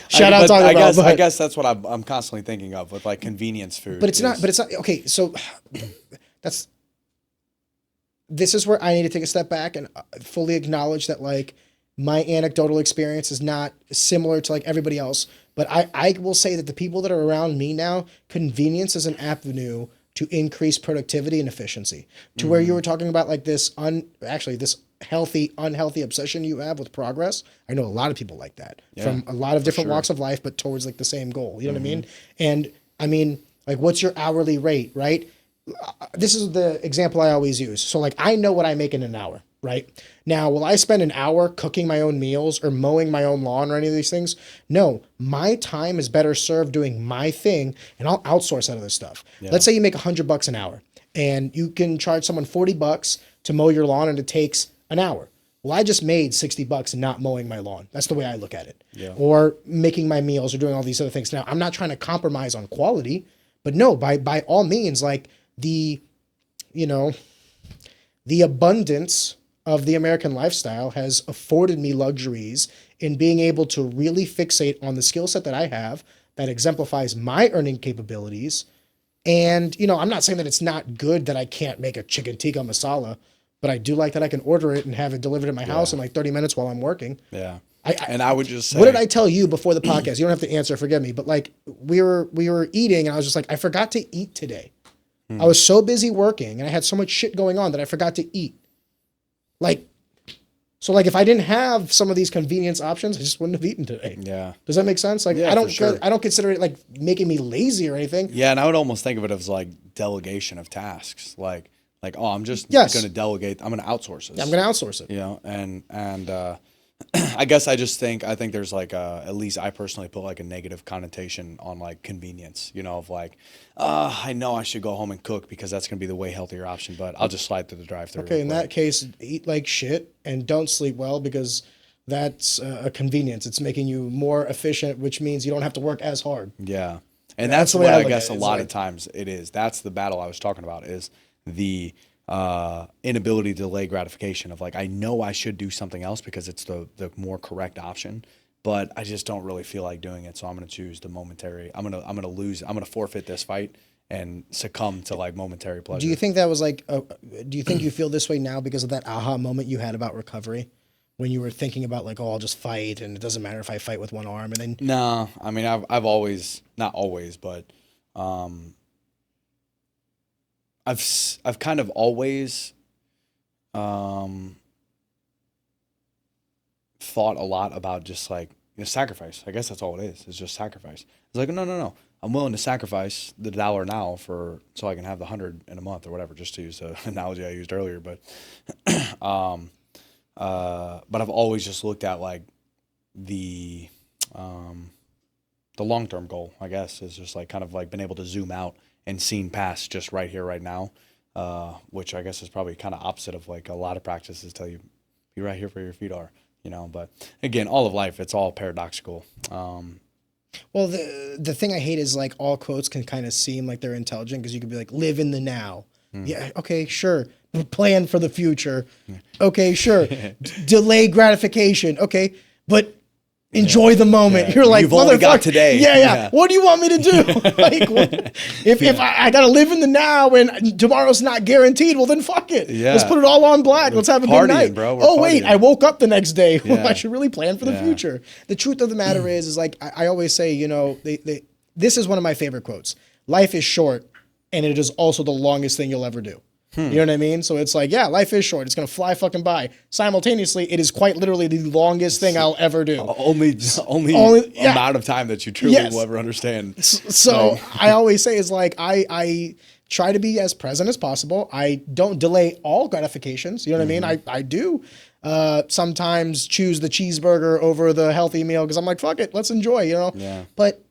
Shout out Taco Bell. I guess that's what I'm constantly thinking of with like convenience food. But it's not. Okay. So this is where I need to take a step back and fully acknowledge that like my anecdotal experience is not similar to like everybody else. But I will say that the people that are around me now, convenience is an avenue to increase productivity and efficiency. To where you were talking about like this healthy, unhealthy obsession you have with progress. I know a lot of people like that from a lot of different walks of life, but towards like the same goal. You know what I mean? And I mean, like, what's your hourly rate, right? This is the example I always use. So like, I know what I make in an hour, right? Now, will I spend an hour cooking my own meals or mowing my own lawn or any of these things? No, my time is better served doing my thing, and I'll outsource that other stuff. Yeah. Let's say you make $100 an hour and you can charge someone $40 to mow your lawn and it takes an hour. Well, I just made $60 not mowing my lawn. That's the way I look at it. Yeah. Or making my meals or doing all these other things. Now, I'm not trying to compromise on quality, but no, by all means, like the abundance of the American lifestyle has afforded me luxuries in being able to really fixate on the skill set that I have that exemplifies my earning capabilities. And, I'm not saying that it's not good that I can't make a chicken tikka masala, but I do like that I can order it and have it delivered at my house in like 30 minutes while I'm working. Yeah. I would just say, what did I tell you before the podcast? You don't have to answer, forgive me. But like we were eating and I was just like, I forgot to eat today. I was so busy working and I had so much shit going on that I forgot to eat. So if I didn't have some of these convenience options, I just wouldn't have eaten today. Yeah. Does that make sense? Like, yeah, I don't consider it like making me lazy or anything. Yeah. And I would almost think of it as like delegation of tasks. Like, oh, I'm just going to delegate. I'm going to outsource this. Yeah, I'm going to outsource it. And I guess I think there's like at least I personally put like a negative connotation on like convenience, of like, I know I should go home and cook because that's going to be the way healthier option, but I'll just slide through the drive-thru. Okay, in that case, eat like shit and don't sleep well because that's a convenience. It's making you more efficient, which means you don't have to work as hard. Yeah. And that's what I guess a lot of times it is. That's the battle I was talking about is the inability to delay gratification of like, I know I should do something else because it's the more correct option, but I just don't really feel like doing it. So I'm going to choose the momentary. I'm going to lose. I'm going to forfeit this fight and succumb to like momentary pleasure. Do you think that was like, do you think you feel this way now because of that aha moment you had about recovery when you were thinking about like, oh, I'll just fight and it doesn't matter if I fight with one arm and then. No, I mean, I've always, not always, but, I've kind of always thought a lot about just like sacrifice. I guess that's all it is. It's just sacrifice. It's like no. I'm willing to sacrifice the $1 now so I can have the 100 in a month or whatever. Just to use the analogy I used earlier, but I've always just looked at like the long-term goal. I guess is just like kind of like been able to zoom out and seen past just right here, right now, which I guess is probably kind of opposite of like a lot of practices tell you, be right here where your feet are, but again, all of life, it's all paradoxical. Well, the thing I hate is like all quotes can kind of seem like they're intelligent because you could be like, live in the now. Yeah. Okay, sure. Plan for the future. Okay, sure. Delay gratification. Okay. But enjoy the moment. Yeah. You're like, you've only got today. Yeah. What do you want me to do? Like, if I got to live in the now and tomorrow's not guaranteed, well, then fuck it. Yeah. Let's put it all on black. Let's have a good night. Bro. Wait, I woke up the next day. Well, I should really plan for the future. The truth of the matter is like, I always say, this is one of my favorite quotes. Life is short and it is also the longest thing you'll ever do. You know what I mean? So it's like, yeah, life is short. It's going to fly fucking by. Simultaneously, it is quite literally the longest thing I'll ever do. Only yeah. amount of time that you truly will ever understand. So I always say is like, I try to be as present as possible. I don't delay all gratifications. You know what I mean? I do sometimes choose the cheeseburger over the healthy meal because I'm like, fuck it, let's enjoy, you know? Yeah. But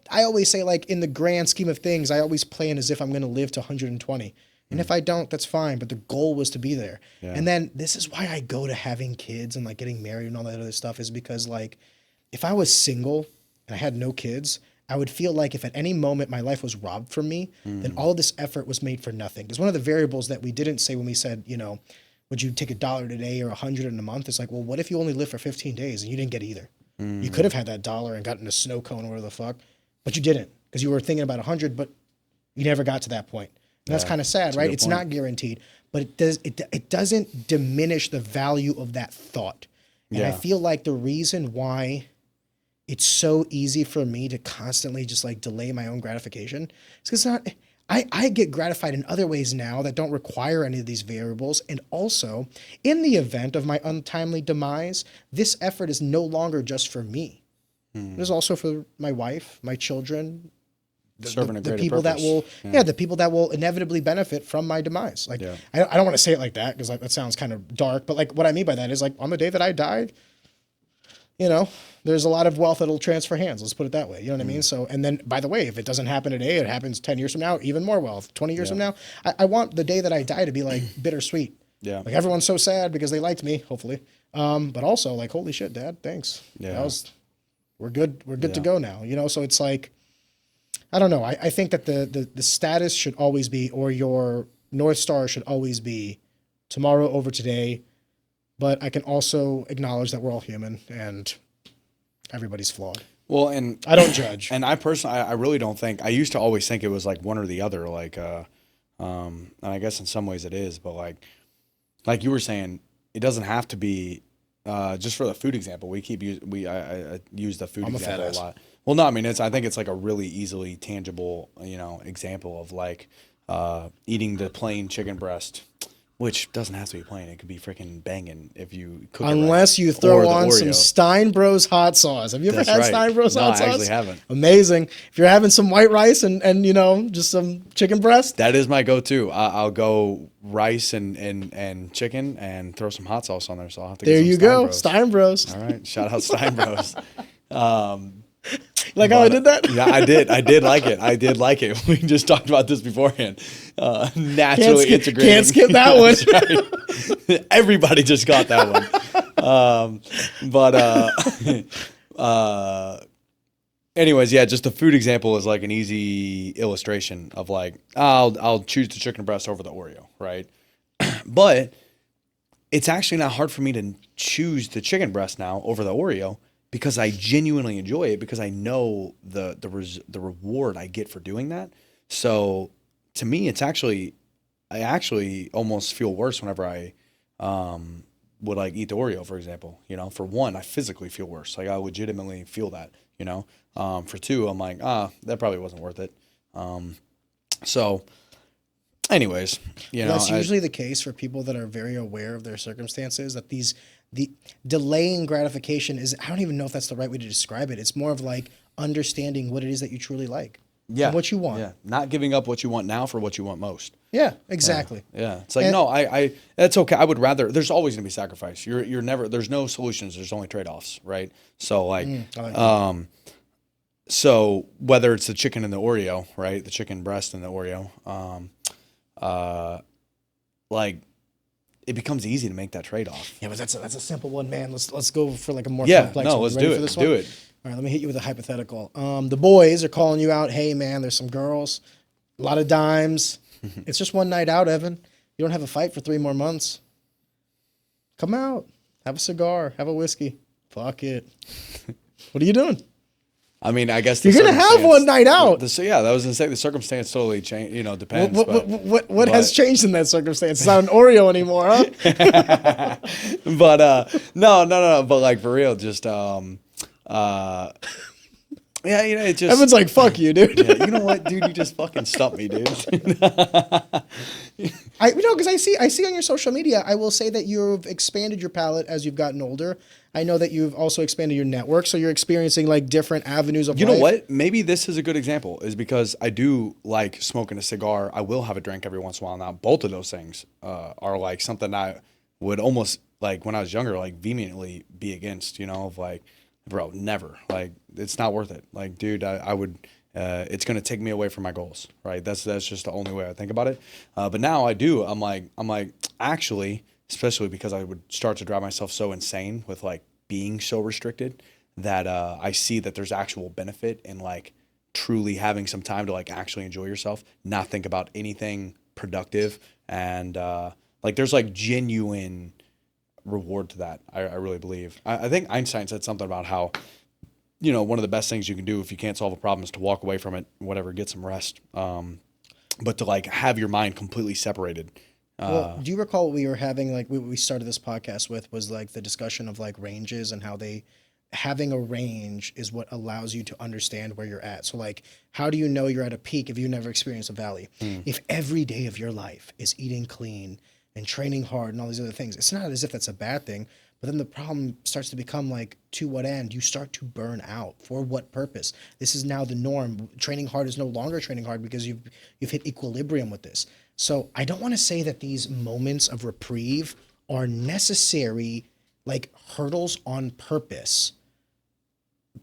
I always say, like, in the grand scheme of things, I always plan as if I'm going to live to 120. And if I don't, that's fine. But the goal was to be there. Yeah. And then this is why I go to having kids and like getting married and all that other stuff, is because like if I was single and I had no kids, I would feel like if at any moment my life was robbed from me, then all of this effort was made for nothing. Because one of the variables that we didn't say when we said, you know, would you take $1 today or 100 in a month? It's like, well, what if you only live for 15 days and you didn't get either? You could have had that $1 and gotten a snow cone or whatever the fuck, but you didn't because you were thinking about 100, but you never got to that point. And that's kind of sad, right? It's not guaranteed, but it doesn't diminish the value of that thought. And I feel like the reason why it's so easy for me to constantly just like delay my own gratification is because I get gratified in other ways now that don't require any of these variables. And also, in the event of my untimely demise, this effort is no longer just for me. It is also for my wife, my children, the people that will, the people that will inevitably benefit from my demise. Like, I don't want to say it like that because like, that sounds kind of dark, but like what I mean by that is like on the day that I die, you know, there's a lot of wealth that'll transfer hands. Let's put it that way. You know what I mean? So, and then by the way, if it doesn't happen today, it happens 10 years from now, even more wealth, 20 years from now. I want the day that I die to be like bittersweet. Yeah. Like everyone's so sad because they liked me, hopefully. But also like, holy shit, Dad, thanks. Yeah. We're good to go now. You know, so it's like, I don't know. I think that the status should always be, or your North Star should always be tomorrow over today. But I can also acknowledge that we're all human and everybody's flawed. Well, and I don't judge. And I personally, I really don't think, I used to always think it was like one or the other. Like, and I guess in some ways it is, but like you were saying, it doesn't have to be, just for the food example, I use the food example a lot. Well, no, I mean, I think it's like a really easily tangible, you know, example of like eating the plain chicken breast, which doesn't have to be plain. It could be freaking banging if you cook it right. Unless you throw on some Stein Bros hot sauce. Have you ever had Stein Bros hot sauce? No, I actually haven't. Amazing. If you're having some white rice and you know, just some chicken breast. That is my go-to. I'll go rice and chicken and throw some hot sauce on there. So I'll have to get some Stein Bros. Stein Bros. All right. Shout out Stein Bros. Like how I did that? Yeah, I did. I did like it. We just talked about this beforehand. Naturally integrating. Can't skip that one. Right. Everybody just got that one. Anyways, yeah, just the food example is like an easy illustration of like, I'll choose the chicken breast over the Oreo, right? But it's actually not hard for me to choose the chicken breast now over the Oreo, because I genuinely enjoy it, because I know the reward I get for doing that. So to me, I actually almost feel worse whenever I would like eat the Oreo, for example. You know, for one, I physically feel worse. Like I legitimately feel that, you know. For two, I'm like, that probably wasn't worth it. So anyways, you know. That's usually the case for people that are very aware of their circumstances, that the delaying gratification is, I don't even know if that's the right way to describe it. It's more of like understanding what it is that you truly like. Yeah. What you want. Yeah. Not giving up what you want now for what you want most. Yeah, exactly. Yeah. It's like, I that's okay. I would rather, there's always going to be sacrifice. You're never, there's no solutions. There's only trade-offs, right? So like, so whether it's the chicken and the Oreo, right? The chicken breast and the Oreo, like, it becomes easy to make that trade-off. Yeah, but that's a simple one, man. Let's go for like a more complex one. No, let's do it. Do it. All right, let me hit you with a hypothetical. The boys are calling you out. Hey, man, there's some girls, a lot of dimes. It's just one night out, Evan. You don't have a fight for 3 more months. Come out, have a cigar, have a whiskey. Fuck it. What are you doing? I mean, I guess you're gonna have one night out. Yeah, that was gonna say the circumstance totally change. You know, depends. What has changed in that circumstance? It's not an Oreo anymore, huh? But no. But like for real, just Yeah, you know, it just Evan's like, fuck you, dude. yeah, you know what, dude, you just fucking stumped me, dude. Because I see on your social media, I will say that you've expanded your palette as you've gotten older. I know that you've also expanded your network, so you're experiencing like different avenues of You life. know what? Maybe this is a good example, is because I do like smoking a cigar. I will have a drink every once in a while now. Both of those things are like something I would almost, like when I was younger, like vehemently be against, you know, of like, bro, never. Like, it's not worth it. Like, dude, I would, it's going to take me away from my goals, right? That's just the only way I think about it. But now I do. I'm like, actually, especially because I would start to drive myself so insane with like being so restricted, that I see that there's actual benefit in like truly having some time to like actually enjoy yourself, not think about anything productive. And like there's like genuine reward to that. I really believe. I think Einstein said something about how, you know, one of the best things you can do if you can't solve a problem is to walk away from it, whatever, get some rest. But to like have your mind completely separated. Well, do you recall what we were having, like we started this podcast with, was like the discussion of like ranges and how having a range is what allows you to understand where you're at. So like, how do you know you're at a peak if you never experienced a valley? If every day of your life is eating clean and training hard and all these other things, it's not as if that's a bad thing, but then the problem starts to become like, to what end? You start to burn out. For what purpose? This is now the norm. Training hard is no longer training hard because you've hit equilibrium with this. So I don't want to say that these moments of reprieve are necessary, like hurdles on purpose,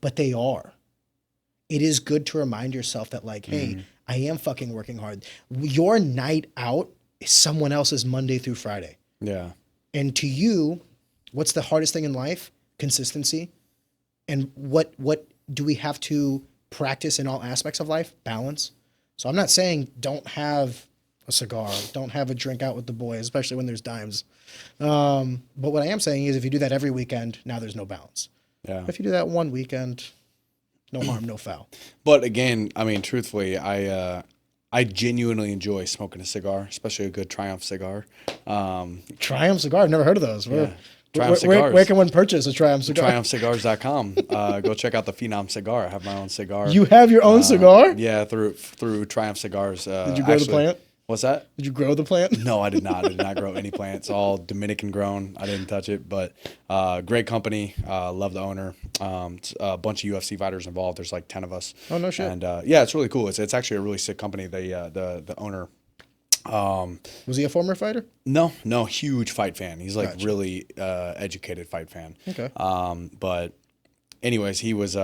but they are. It is good to remind yourself that like, hey, I am fucking working hard. Your night out is someone else's Monday through Friday. Yeah. And to you, what's the hardest thing in life? Consistency. And what do we have to practice in all aspects of life? Balance. So I'm not saying don't have a cigar, don't have a drink out with the boys, especially when there's dimes. But what I am saying is if you do that every weekend, now there's no balance. Yeah. If you do that one weekend, no harm, no foul. But again, I mean, truthfully, I genuinely enjoy smoking a cigar, especially a good Triumph cigar. Triumph cigar, I've never heard of those. Triumph cigars. Where can one purchase a Triumph cigar? TriumphCigars.com. Go check out the Phenom cigar. I have my own cigar. You have your own cigar? Yeah, through Triumph Cigars. Did you grow the plant? What's that? Did you grow the plant? No, I did not. I did not grow any plants. All Dominican grown. I didn't touch it, but great company. Love the owner. It's a bunch of UFC fighters involved. There's like 10 of us. Oh, no shit. And yeah, it's really cool. It's actually a really sick company. The owner. Was he a former fighter? No, huge fight fan. He's like Gotcha. really educated fight fan. Okay. But anyways, he was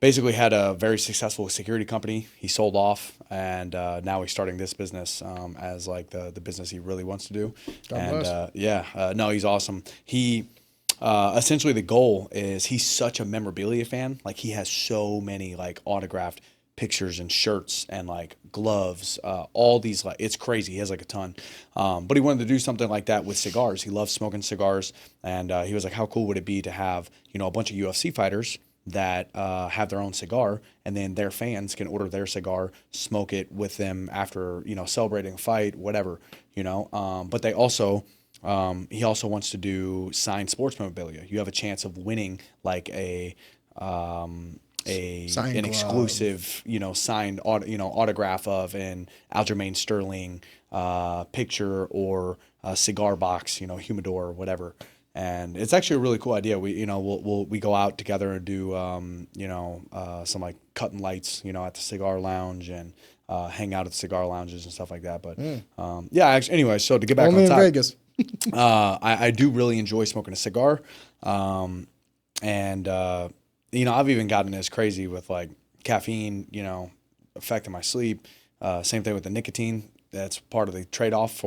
basically had a very successful security company. He sold off, and now he's starting this business as like the business he really wants to do. God bless. No, he's awesome. He essentially the goal is he's such a memorabilia fan. Like he has so many like autographed pictures and shirts and like gloves, all these, like it's crazy. He has like a ton, but he wanted to do something like that with cigars. He loves smoking cigars, and he was like, how cool would it be to have, you know, a bunch of UFC fighters that have their own cigar, and then their fans can order their cigar, smoke it with them after, you know, celebrating a fight, whatever, you know. But they also he also wants to do signed sports memorabilia. You have a chance of winning like an exclusive, you know, signed, autograph of an Aljamain Sterling picture, or a cigar box, you know, humidor or whatever. And it's actually a really cool idea. We, you know, we go out together and do, some like cutting lights, you know, at the cigar lounge, and hang out at the cigar lounges and stuff like that. But yeah, actually, anyway, so to get back Only on in top, Vegas. I do really enjoy smoking a cigar, and you know, I've even gotten as crazy with like caffeine, you know, affecting my sleep. Same thing with the nicotine. That's part of the trade-off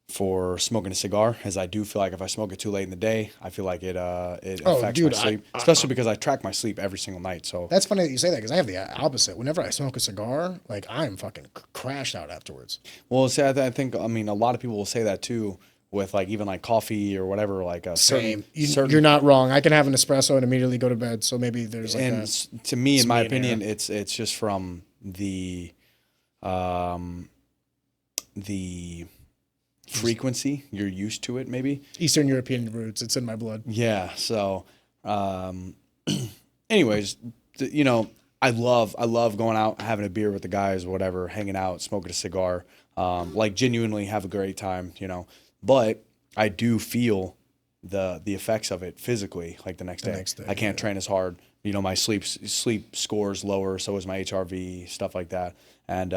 for smoking a cigar, as I do feel like if I smoke it too late in the day, I feel like it affects my sleep, especially because I track my sleep every single night. So That's funny that you say that, because I have the opposite. Whenever I smoke a cigar, like I'm fucking crashed out afterwards. well, see, I think, I mean, a lot of people will say that too with like even like coffee or whatever, like a Same. certain You're not wrong. I can have an espresso and immediately go to bed. So maybe there's like and a, to me, in my me an opinion, it's just from the frequency you're used to it, maybe. Eastern European roots. It's in my blood. Yeah. So, anyways, you know, I love going out, having a beer with the guys, whatever, hanging out, smoking a cigar, like genuinely have a great time, you know. But I do feel the effects of it physically, like the next day. I can't train as hard. You know, my sleep scores lower, so is my HRV, stuff like that. And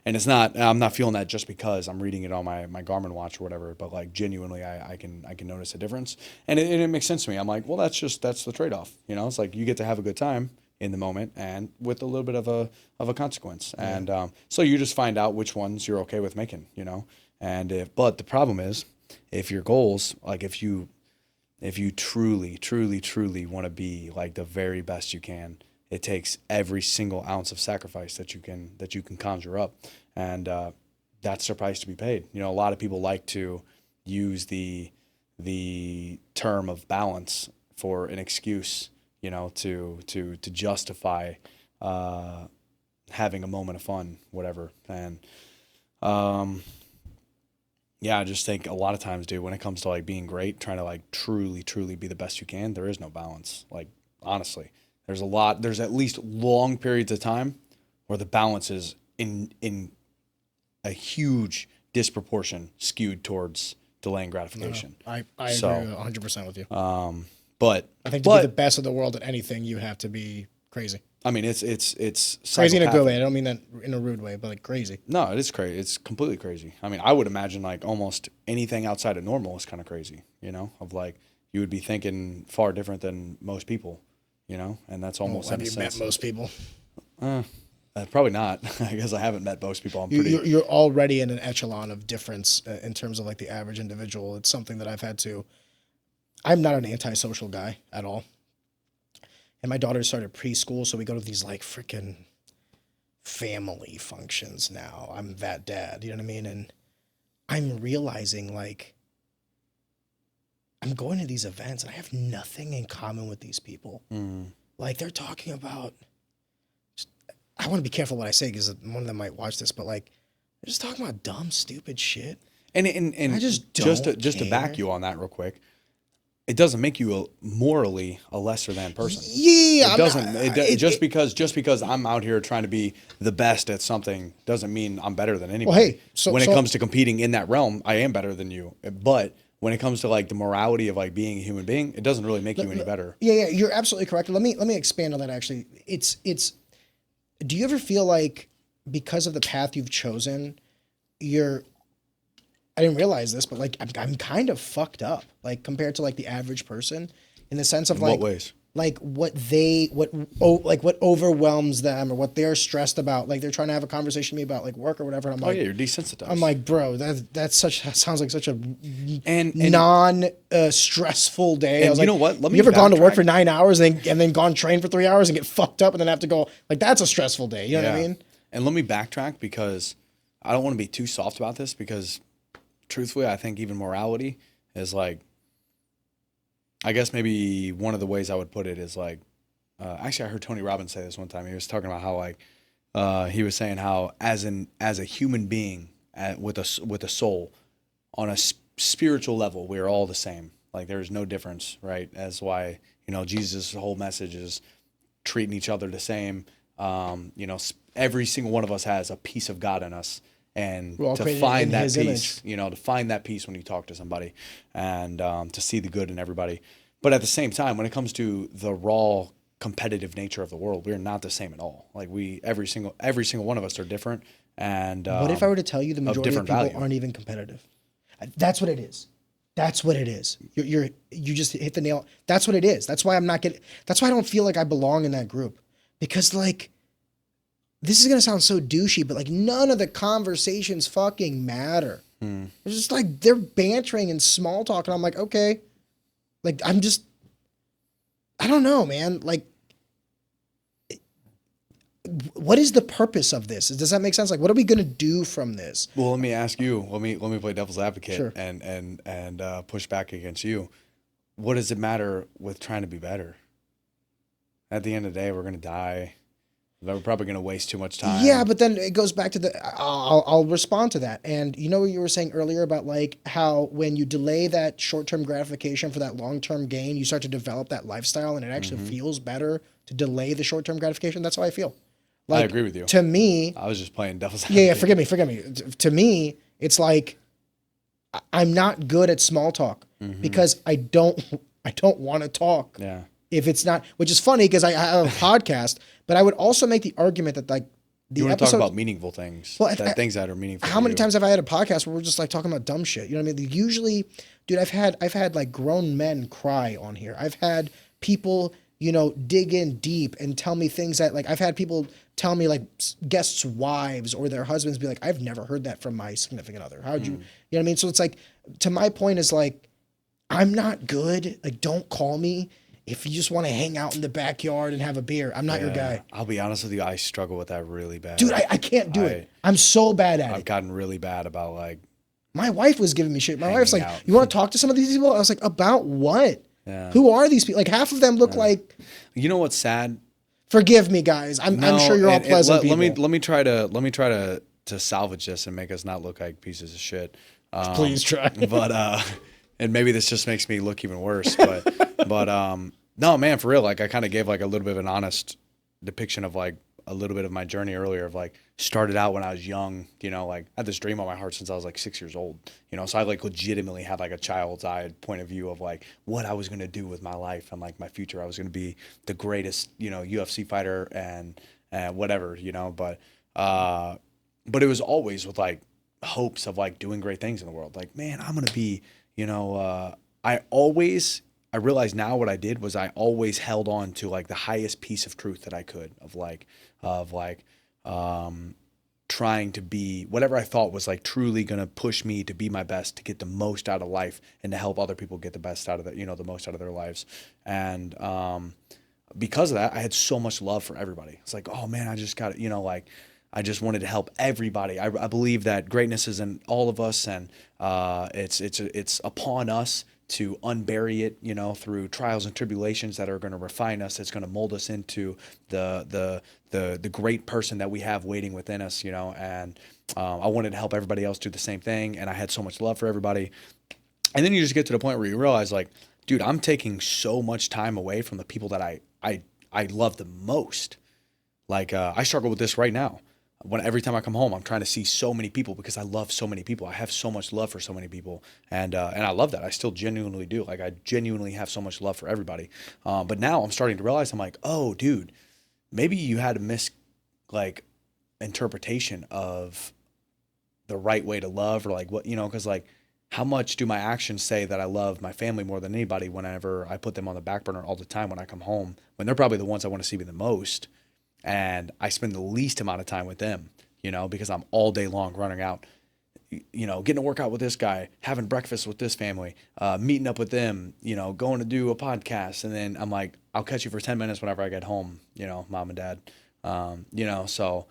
it's not, I'm not feeling that just because I'm reading it on my Garmin watch or whatever, but like genuinely I can notice a difference. And it makes sense to me. I'm like, well, that's the trade-off. You know, it's like you get to have a good time in the moment and with a little bit of a consequence. Yeah. And so you just find out which ones you're okay with making, you know. But the problem is, if your goals, like if you truly want to be like the very best you can, it takes every single ounce of sacrifice that you can conjure up, and that's the price to be paid. You know, a lot of people like to use the term of balance for an excuse, you know, to justify having a moment of fun, whatever. And yeah, I just think a lot of times, dude, when it comes to like being great, trying to like truly be the best you can, there is no balance. Like, honestly, there's at least long periods of time where the balance is in a huge disproportion skewed towards delaying gratification. No, I agree 100% with you. But I think to be the best of the world at anything, you have to be crazy. I mean, it's crazy in a good way. I don't mean that in a rude way, but like crazy. No, it is crazy. It's completely crazy. I mean, I would imagine like almost anything outside of normal is kind of crazy, you know, of like you would be thinking far different than most people, you know, and that's almost have you met most people? Probably not. I guess I haven't met most people. You're already in an echelon of difference in terms of like the average individual. It's something that I've had to. I'm not an antisocial guy at all. And my daughter started preschool, so we go to these like freaking family functions now. I'm that dad, you know what I mean? And I'm realizing like I'm going to these events and I have nothing in common with these people. Mm. Like they're talking about, I want to be careful what I say because one of them might watch this, but like they're just talking about dumb, stupid shit. And I just to back you on that real quick. It doesn't make you morally a lesser than person. Yeah, it doesn't. Just because I'm out here trying to be the best at something doesn't mean I'm better than anybody. Well, hey, when it comes to competing in that realm, I am better than you. But when it comes to like the morality of like being a human being, it doesn't really make you any better. Yeah, you're absolutely correct. Let me expand on that. Actually, it's. Do you ever feel like because of the path you've chosen, I didn't realize this, but like I'm kind of fucked up, like compared to like the average person, in the sense of like what ways? Like what overwhelms them or what they're stressed about. Like they're trying to have a conversation with me about like work or whatever. And I'm like, yeah, you're desensitized. I'm like, bro, that sounds like such a non stressful day. And I was you like, know what? You ever gone to work for 9 hours and then gone train for 3 hours and get fucked up and then have to go like that's a stressful day. You know what I mean? And let me backtrack because I don't want to be too soft about this because truthfully, I think even morality is like, I guess maybe one of the ways I would put it is like, actually I heard Tony Robbins say this one time. He was talking about how like, he was saying how as a human being with a soul on a spiritual level, we're all the same. Like there's no difference, right? That's why, you know, Jesus' whole message is treating each other the same. You know, every single one of us has a piece of God in us. And to find that peace, you know, to find that peace when you talk to somebody and to see the good in everybody. But at the same time, when it comes to the raw competitive nature of the world, we're not the same at all. Like every single one of us are different. And what if I were to tell you the majority of people aren't even competitive? That's what it is. That's what it is. You just hit the nail. That's what it is. That's why that's why I don't feel like I belong in that group because like, this is going to sound so douchey, but like none of the conversations fucking matter. It's just like they're bantering and small talk. And I'm like, okay, like I don't know, man. Like, what is the purpose of this? Does that make sense? Like, what are we going to do from this? Well, let me ask you, let me play devil's advocate sure. and push back against you. What does it matter with trying to be better? At the end of the day, we're going to die. We're probably going to waste too much time. Yeah, but then it goes back to I'll respond to that. And you know what you were saying earlier about like how when you delay that short-term gratification for that long-term gain, you start to develop that lifestyle and it actually feels better to delay the short-term gratification. That's how I feel. Like, I agree with you. To me, I was just playing devil's yeah, advocate. forgive me. To me, it's like I'm not good at small talk because I don't want to talk. Yeah. If it's not, which is funny because I have a podcast, but I would also make the argument that like You want to talk about meaningful things, things that are meaningful. How many times have I had a podcast where we're just like talking about dumb shit? You know what I mean? Usually, dude, I've had like grown men cry on here. I've had people, you know, dig in deep and tell me things that like I've had people tell me like guests' wives or their husbands be like, I've never heard that from my significant other. How'd you know what I mean? So it's like, to my point is like, I'm not good. Like, don't call me. If you just want to hang out in the backyard and have a beer, I'm not your guy. I'll be honest with you. I struggle with that really bad. Dude, I can't do it. I'm so bad at it. I've gotten really bad about like. My wife was giving me shit. My wife's like, out. you want to talk to some of these people? I was like, about what? Yeah. Who are these people? Like half of them look like. You know what's sad? Forgive me, guys. I'm sure you're all pleasant people. Let me try to salvage this and make us not look like pieces of shit. Please try. But and maybe this just makes me look even worse. But no, man, for real. Like I kind of gave like a little bit of an honest depiction of like a little bit of my journey earlier of like started out when I was young, you know, like I had this dream on my heart since I was like 6 years old, you know, so I like legitimately had like a child's eye point of view of like what I was going to do with my life and like my future. I was going to be the greatest, you know, UFC fighter and whatever, you know, but it was always with like hopes of like doing great things in the world. Like, man, I'm going to be, you know, I realize now what I did was I always held on to like the highest piece of truth that I could of trying to be whatever I thought was like truly going to push me to be my best, to get the most out of life and to help other people get the best out of the, you know, the most out of their lives. And because of that, I had so much love for everybody. It's like, oh man, I just got, you know, like I just wanted to help everybody. I believe that greatness is in all of us, and it's upon us to unbury it, you know, through trials and tribulations that are going to refine us. It's going to mold us into the great person that we have waiting within us, you know. And I wanted to help everybody else do the same thing, and I had so much love for everybody. And then you just get to the point where you realize, like, dude, I'm taking so much time away from the people that I love the most. Like, I struggle with this right now. Every time I come home, I'm trying to see so many people because I love so many people. I have so much love for so many people, and I love that. I still genuinely do. Like I genuinely have so much love for everybody. But now I'm starting to realize I'm like, oh, dude, maybe you had a interpretation of the right way to love, or like what, you know, because like how much do my actions say that I love my family more than anybody whenever I put them on the back burner all the time when I come home, when they're probably the ones I want to see me the most. And I spend the least amount of time with them, you know, because I'm all day long running out, you know, getting to work out with this guy, having breakfast with this family, meeting up with them, you know, going to do a podcast. And then I'm like, I'll catch you for 10 minutes whenever I get home, you know, mom and dad, you know. So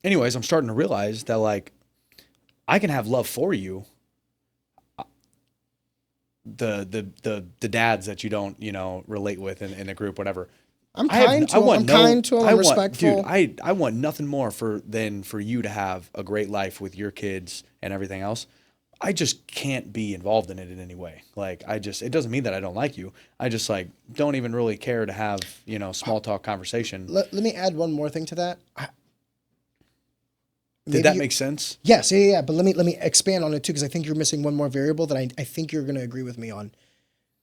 anyways, I'm starting to realize that like I can have love for you. The dads that you don't, you know, relate with in a group, whatever. I'm kind to him. I'm respectful. Dude, I want nothing more than for you to have a great life with your kids and everything else. I just can't be involved in it in any way. Like it doesn't mean that I don't like you. I just like don't even really care to have, you know, small talk conversation. Let me add one more thing to that. Did that make sense? Yes, yeah. But let me expand on it too, because I think you're missing one more variable that I think you're going to agree with me on.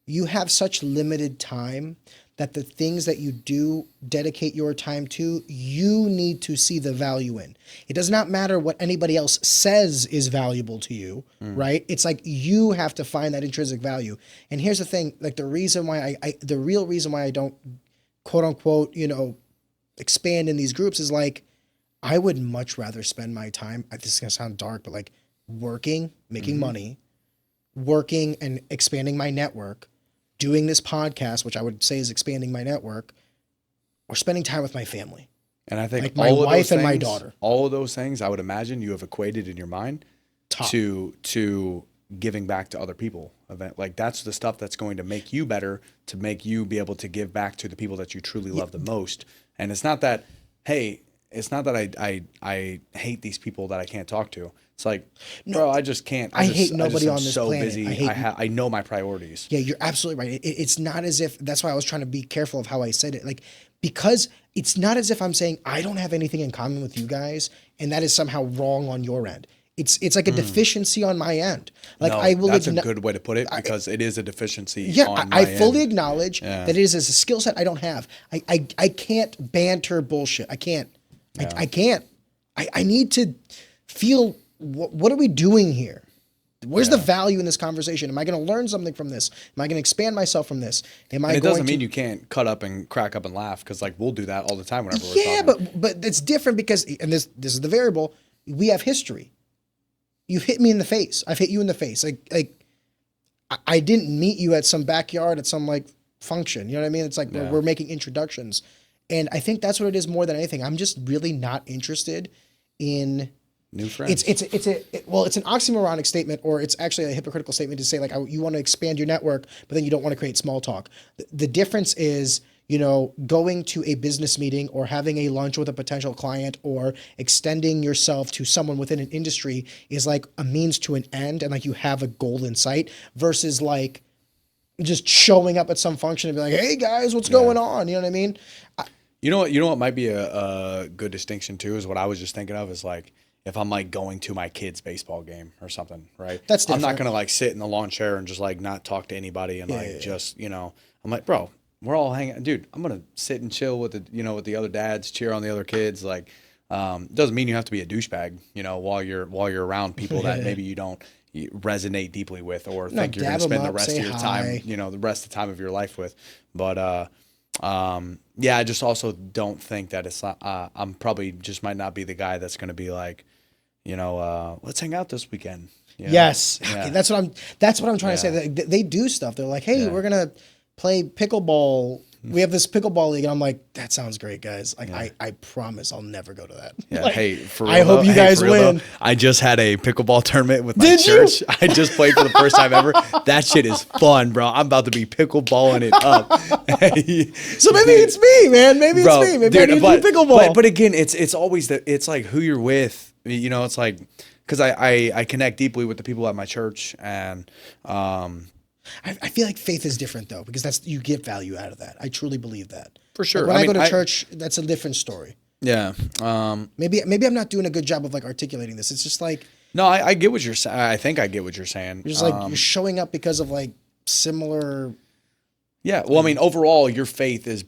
You have such limited time that the things that you do dedicate your time to, you need to see the value in. It does not matter what anybody else says is valuable to you, right? It's like you have to find that intrinsic value. And here's the thing, like the reason why the real reason why I don't, quote unquote, you know, expand in these groups is like, I would much rather spend my time, this is gonna sound dark, but like working, making money, working and expanding my network, doing this podcast, which I would say is expanding my network, or spending time with my family. And I think like my wife and my daughter. All of those things, I would imagine you have equated in your mind to giving back to other people. Like that's the stuff that's going to make you better, to make you be able to give back to the people that you truly love the most. And it's not that, hey, it's not that I hate these people that I can't talk to. It's like, bro, I just can't. I hate nobody on this so planet. busy. I know my priorities. Yeah, you're absolutely right. It's not as if, that's why I was trying to be careful of how I said it. Like, because it's not as if I'm saying I don't have anything in common with you guys and that is somehow wrong on your end. It's like a deficiency on my end. Like, No, I will. That's a good way to put it, because it is a deficiency. Yeah, on my I fully end. acknowledge that it is a skill set I don't have. I can't banter bullshit. I can't. I can't. I need to feel, what are we doing here? Where's the value in this conversation? Am I going to learn something from this? Am I going to expand myself from this? Am I? And it going doesn't mean to, you can't cut up and crack up and laugh, because like we'll do that all the time whenever we're yeah, talking. but it's different because, and this is the variable. We have history. You've hit me in the face. I've hit you in the face. Like I didn't meet you at some backyard at some like function. You know what I mean? It's like we're making introductions, and I think that's what it is more than anything. I'm just really not interested in new friends. It's an oxymoronic statement, or it's actually a hypocritical statement to say like you want to expand your network, but then you don't want to create small talk. The difference is, going to a business meeting or having a lunch with a potential client or extending yourself to someone within an industry is like a means to an end, and like you have a goal in sight, versus like just showing up at some function and be like, hey guys, what's going on? You know what I mean? You know what might be a good distinction too, is what I was just thinking of, is like, if I'm like going to my kid's baseball game or something, right? That's different. I'm not going to like sit in the lawn chair and just like not talk to anybody and just, I'm like, bro, we're all hanging, dude, I'm going to sit and chill with with the other dads, cheer on the other kids. Like, doesn't mean you have to be a douchebag, while you're around people that maybe you don't resonate deeply with, or think you're going to spend the rest of your time, the rest of the time of your life with. But, I just also don't think that it's, I'm probably just might not be the guy that's going to be like, let's hang out this weekend. Yes. Yeah. That's what I'm trying to say. They do stuff. They're like, hey, we're going to play pickleball. We have this pickleball league. And I'm like, that sounds great, guys. Like, I promise I'll never go to that. Yeah. Like, Hey, for real, I hope you guys win. Though, I just had a pickleball tournament with my Did church. you? I just played for the first time ever. That shit is fun, bro. I'm about to be pickleballing it up. So maybe it's me, man. Maybe it's me. Maybe I need to do pickleball. But again, it's always it's like who you're with. It's like, because I connect deeply with the people at my church, and I feel like faith is different though, because you get value out of that. I truly believe that. For sure. Like when I go to church, that's a different story. Yeah. Maybe I'm not doing a good job of like articulating this. It's just like, no, I get what you're saying. I think I get what you're saying. You're just like, you're showing up because of like similar. Yeah. Well, I mean, overall, your faith is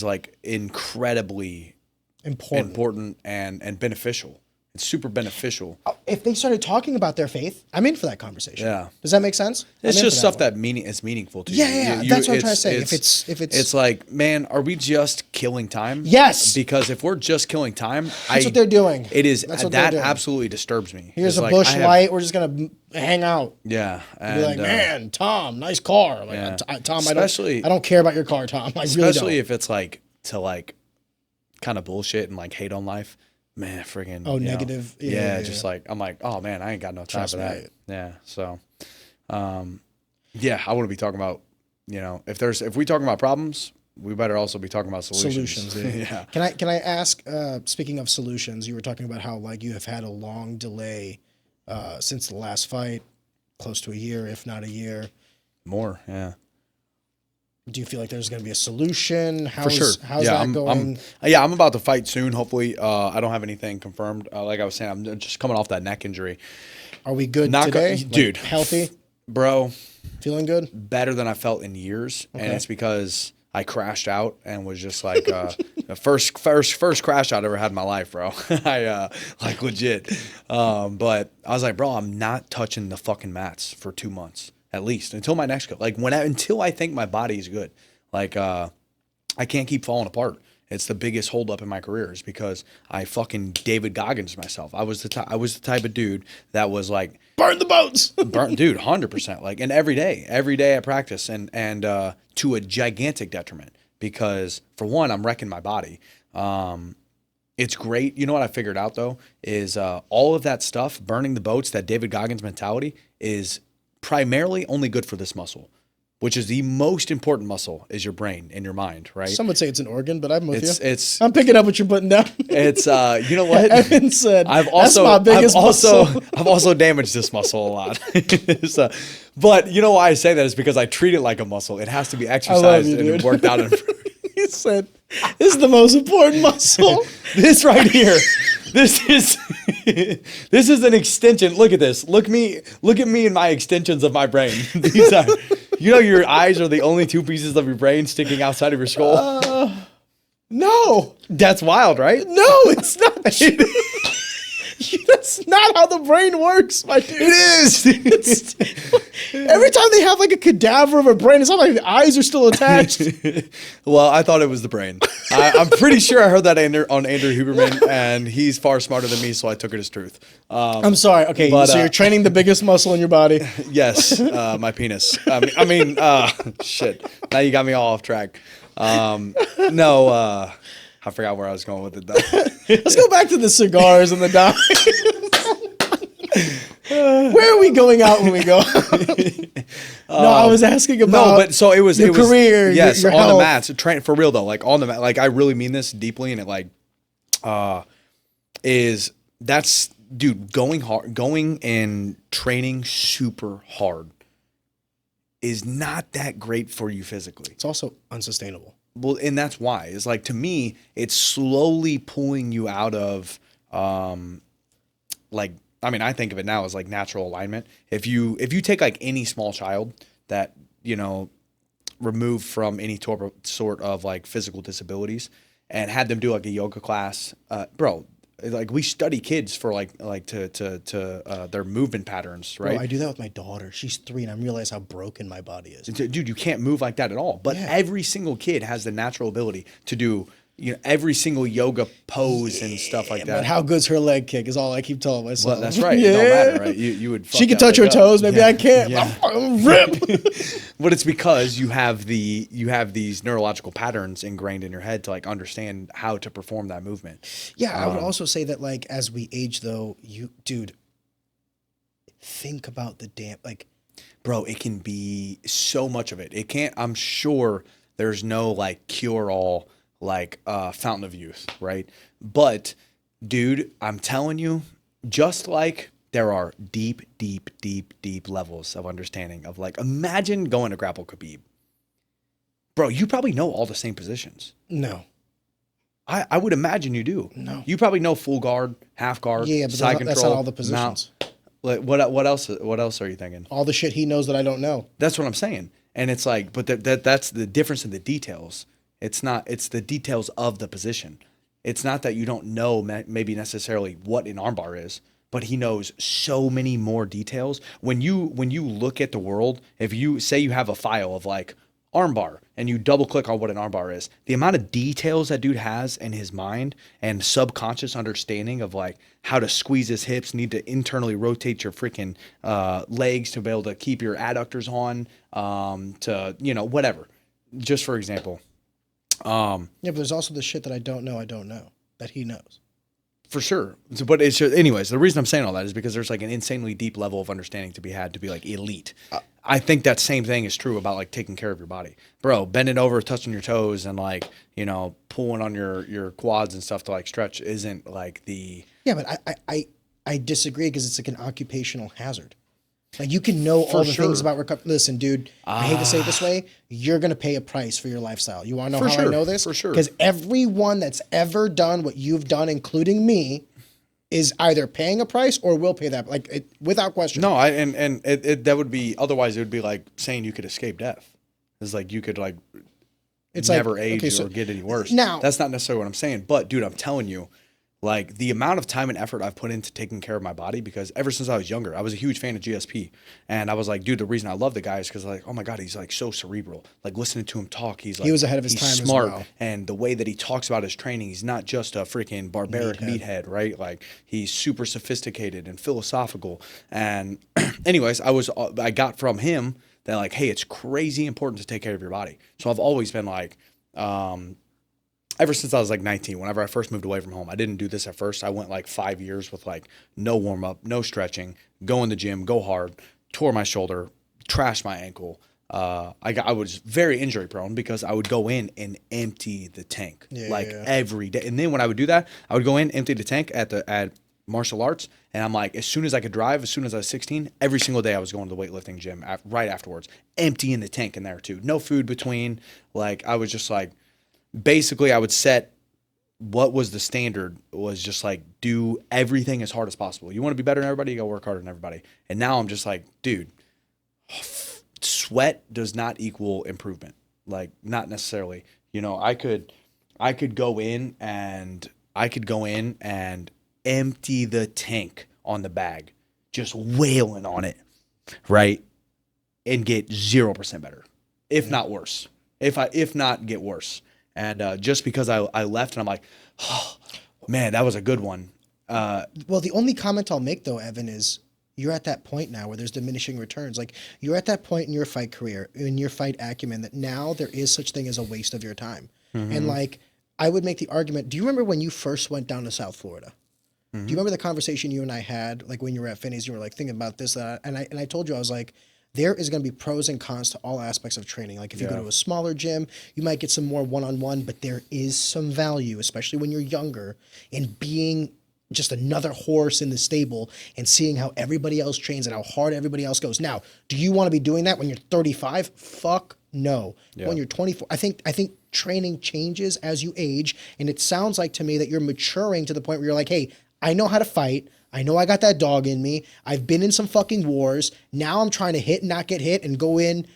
like incredibly important and beneficial. It's super beneficial. If they started talking about their faith, I'm in for that conversation. Yeah. Does that make sense? It's just stuff that is meaningful to you. Yeah. That's what I'm trying to say. If it's like, man, are we just killing time? Yes. Because if we're just killing time, that's what they're doing. It is. That absolutely disturbs me. Here's a bush light. We're just gonna hang out. Yeah. And be like, man, Tom, nice car. Like, Tom, I don't care about your car, Tom. I really don't. Especially if it's like to like kind of bullshit and like hate on life. Man, friggin'. Oh, negative. Yeah, just like, I'm like, oh man, I ain't got no time for that. Yeah. So, I want to be talking about, if we talking about problems, we better also be talking about solutions. Yeah. Can I ask, speaking of solutions, you were talking about how like you have had a long delay, since the last fight, close to a year, if not a year. More. Yeah. Do you feel like there's going to be a solution? For sure. How's that going? I'm about to fight soon. Hopefully, I don't have anything confirmed. Like I was saying, I'm just coming off that neck injury. Are we good today? Dude. Healthy? Bro. Feeling good? Better than I felt in years. Okay. And it's because I crashed out and was just like, the first crash I'd ever had in my life, bro. I like legit. But I was like, bro, I'm not touching the fucking mats for 2 months. At least until my next go, like until I think my body is good, like I can't keep falling apart. It's the biggest holdup in my career is because I fucking David Goggins myself. I was the type of dude that was like burn the boats, dude, 100%. Like, and every day I practice and to a gigantic detriment because for one, I'm wrecking my body. It's great. You know what I figured out though is all of that stuff, burning the boats, that David Goggins mentality is primarily only good for this muscle, which is the most important muscle is your brain and your mind, right? Some would say it's an organ, but I'm with you. It's I'm picking up what you're putting down. It's you know what? Evan said, that's my biggest muscle. I've also damaged this muscle a lot. So, but you know why I say that is because I treat it like a muscle. It has to be exercised and worked out. He said, this is the most important muscle. This right here. This is an extension. Look at this. Look at me and my extensions of my brain. These are, you know, your eyes are the only two pieces of your brain sticking outside of your skull. No. That's wild, right? No, it's not. That's not how the brain works, my dude. It is. Every time they have like a cadaver of a brain, it's not like the eyes are still attached. Well, I thought it was the brain. I'm pretty sure I heard that on Andrew Huberman, and he's far smarter than me, so I took it as truth. I'm sorry. Okay, but, so you're training the biggest muscle in your body. Yes, my penis. Shit. Now you got me all off track. No, I forgot where I was going with it, though. Let's go back to the cigars and the dive. Where are we going out when we go? No, I was asking about no, but so it was your career. Yes, your on health. the mats. Train for real though, like on the mat. Like I really mean this deeply, and it like is that's dude going hard, going and training super hard is not that great for you physically. It's also unsustainable. Well, and that's why. It's like, to me, it's slowly pulling you out of, I think of it now as like natural alignment. If you take like any small child that, you know, removed from any sort of like physical disabilities and had them do like a yoga class, bro, like we study kids for to their movement patterns, right? Bro, I do that with my daughter. She's 3, and I realize how broken my body is. Dude, you can't move like that at all. But every single kid has the natural ability to do, you know, every single yoga pose and stuff like that. But how good's her leg kick is all I keep telling myself. Well, that's right. It don't matter, right? You would. She can touch her toes. Maybe I can't. Yeah. Rip. But it's because you have these neurological patterns ingrained in your head to like understand how to perform that movement. Yeah, I would also say that like as we age, though, dude, think about the damn like, bro. It can be so much of it. It can't. I'm sure there's no like cure all. Like fountain of youth, right? But dude, I'm telling you, just like there are deep levels of understanding of like, imagine going to grapple Khabib. Bro, you probably know all the same positions. No. I would imagine you do. No. You probably know full guard, half guard, but side control. That's not all the positions. Like, what else are you thinking? All the shit he knows that I don't know. That's what I'm saying. And it's like, but that's the difference in the details. It's the details of the position. It's not that you don't know maybe necessarily what an armbar is, but he knows so many more details. When you look at the world, if you say you have a file of like armbar and you double click on what an armbar is, the amount of details that dude has in his mind and subconscious understanding of like how to squeeze his hips, need to internally rotate your freaking legs to be able to keep your adductors on, to, you know, whatever. Just for example. Yeah, but there's also the shit that I don't know that he knows. For sure. But it's just, anyways, the reason I'm saying all that is because there's like an insanely deep level of understanding to be had to be like elite. I think that same thing is true about like taking care of your body. Bro, bending over, touching your toes and like, you know, pulling on your quads and stuff to like stretch isn't like the... Yeah, but I disagree because it's like an occupational hazard. Like you can know all the things about recovery. Listen, dude, I hate to say it this way. You're going to pay a price for your lifestyle. You want to know how I know this? For sure. Because everyone that's ever done what you've done, including me, is either paying a price or will pay that, like without question. No, that would be, otherwise it would be like saying you could escape death. It's like you could like it's never like, age or get any worse. Now, that's not necessarily what I'm saying. But dude, I'm telling you, like the amount of time and effort I've put into taking care of my body, because ever since I was younger, I was a huge fan of GSP. And I was like, dude, the reason I love the guy is because like, oh my God, he's like so cerebral. Like listening to him talk, he was ahead of his time, smart. As well. And the way that he talks about his training, he's not just a freaking barbaric meathead, right? Like he's super sophisticated and philosophical. And anyways, I got from him that like, hey, it's crazy important to take care of your body. So I've always been like, ever since I was like 19, whenever I first moved away from home, I didn't do this at first. I went like 5 years with like no warm up, no stretching, go in the gym, go hard, tore my shoulder, trashed my ankle. I was very injury prone because I would go in and empty the tank every day. And then when I would do that, I would go in, empty the tank at martial arts. And I'm like, as soon as I could drive, as soon as I was 16, every single day I was going to the weightlifting gym right afterwards, emptying the tank in there too. No food between. Like, I was just like, basically I would set what was the standard was just like, do everything as hard as possible. You want to be better than everybody, you got to work harder than everybody. And now I'm just like, dude, sweat does not equal improvement. Like, not necessarily. You know, I could go in and empty the tank on the bag, just wailing on it, right? And get 0% better, if not worse. If not get worse. And just because I left and I'm like, oh, man, that was a good one. Well, the only comment I'll make though, Evan, is you're at that point now where there's diminishing returns. Like, you're at that point in your fight career, in your fight acumen, that now there is such thing as a waste of your time. Mm-hmm. And like, I would make the argument, do you remember when you first went down to South Florida? Mm-hmm. Do you remember the conversation you and I had, like when you were at Finney's, you were like thinking about this, that, and I told you, I was like, there is going to be pros and cons to all aspects of training. Like, if you go to a smaller gym, you might get some more one-on-one, but there is some value, especially when you're younger, in being just another horse in the stable and seeing how everybody else trains and how hard everybody else goes. Now, do you want to be doing that when you're 35? Fuck no. Yeah. When you're 24, I think training changes as you age, and it sounds like to me that you're maturing to the point where you're like, hey, I know how to fight. I know I got that dog in me. I've been in some fucking wars. Now I'm trying to hit and not get hit and go in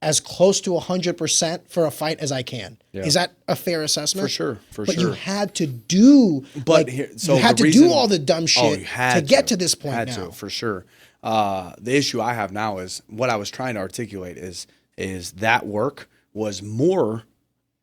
as close to 100% for a fight as I can. Yeah. Is that a fair assessment? For sure. But you had to do, you had to do all the dumb shit to get to this point now. For sure. The issue I have now is what I was trying to articulate is that work was more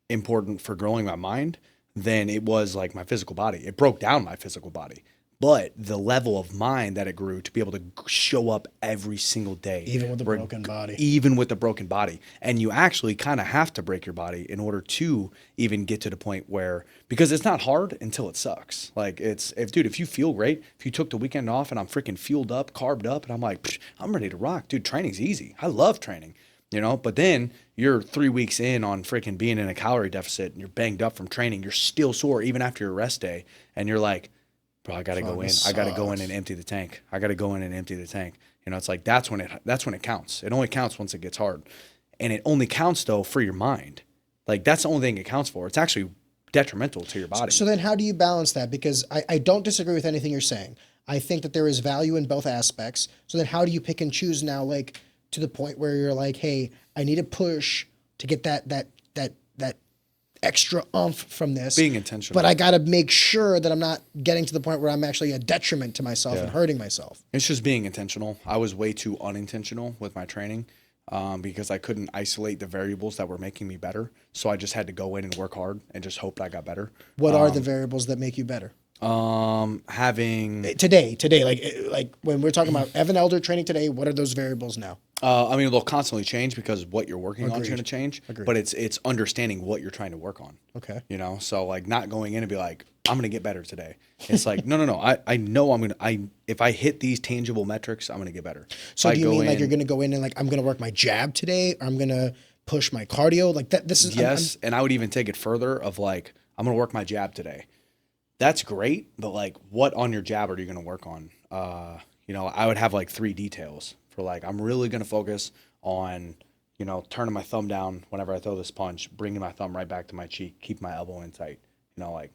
important for growing my mind than it was like my physical body. It broke down my physical body. But the level of mind that it grew to be able to show up every single day. Even with the broken body. Even with the broken body. And you actually kind of have to break your body in order to even get to the point where, because it's not hard until it sucks. Like, if you feel great, if you took the weekend off and I'm freaking fueled up, carbed up, and I'm like, I'm ready to rock. Dude, training's easy. I love training. You know, but then you're 3 weeks in on freaking being in a calorie deficit and you're banged up from training. You're still sore even after your rest day. And you're like, bro, I got to go in. I got to go in and empty the tank. You know, it's like that's when it counts. It only counts once it gets hard. And it only counts, though, for your mind. Like, that's the only thing it counts for. It's actually detrimental to your body. So then how do you balance that? Because I don't disagree with anything you're saying. I think that there is value in both aspects. So then how do you pick and choose now, like, to the point where you're like, hey, I need a push to get that extra oomph from this. Being intentional. But I got to make sure that I'm not getting to the point where I'm actually a detriment to myself and hurting myself. It's just being intentional. I was way too unintentional with my training because I couldn't isolate the variables that were making me better. So I just had to go in and work hard and just hope that I got better. What are the variables that make you better? Having today, like when we're talking about Evan Elder training today, what are those variables now? I mean, they'll constantly change because what you're working on is going to change. Agreed. But it's understanding what you're trying to work on. Okay. You know, so like not going in and be like, I'm going to get better today. It's like, no. I know if I hit these tangible metrics, I'm going to get better. So do you mean like you're going to go in and like, I'm going to work my jab today, or I'm going to push my cardio? Like that, this is. Yes. And I would even take it further of like, I'm going to work my jab today. That's great. But like, what on your jab are you going to work on? You know, I would have like 3 details. For like, I'm really going to focus on, you know, turning my thumb down whenever I throw this punch, bringing my thumb right back to my cheek, keep my elbow in tight. You know, like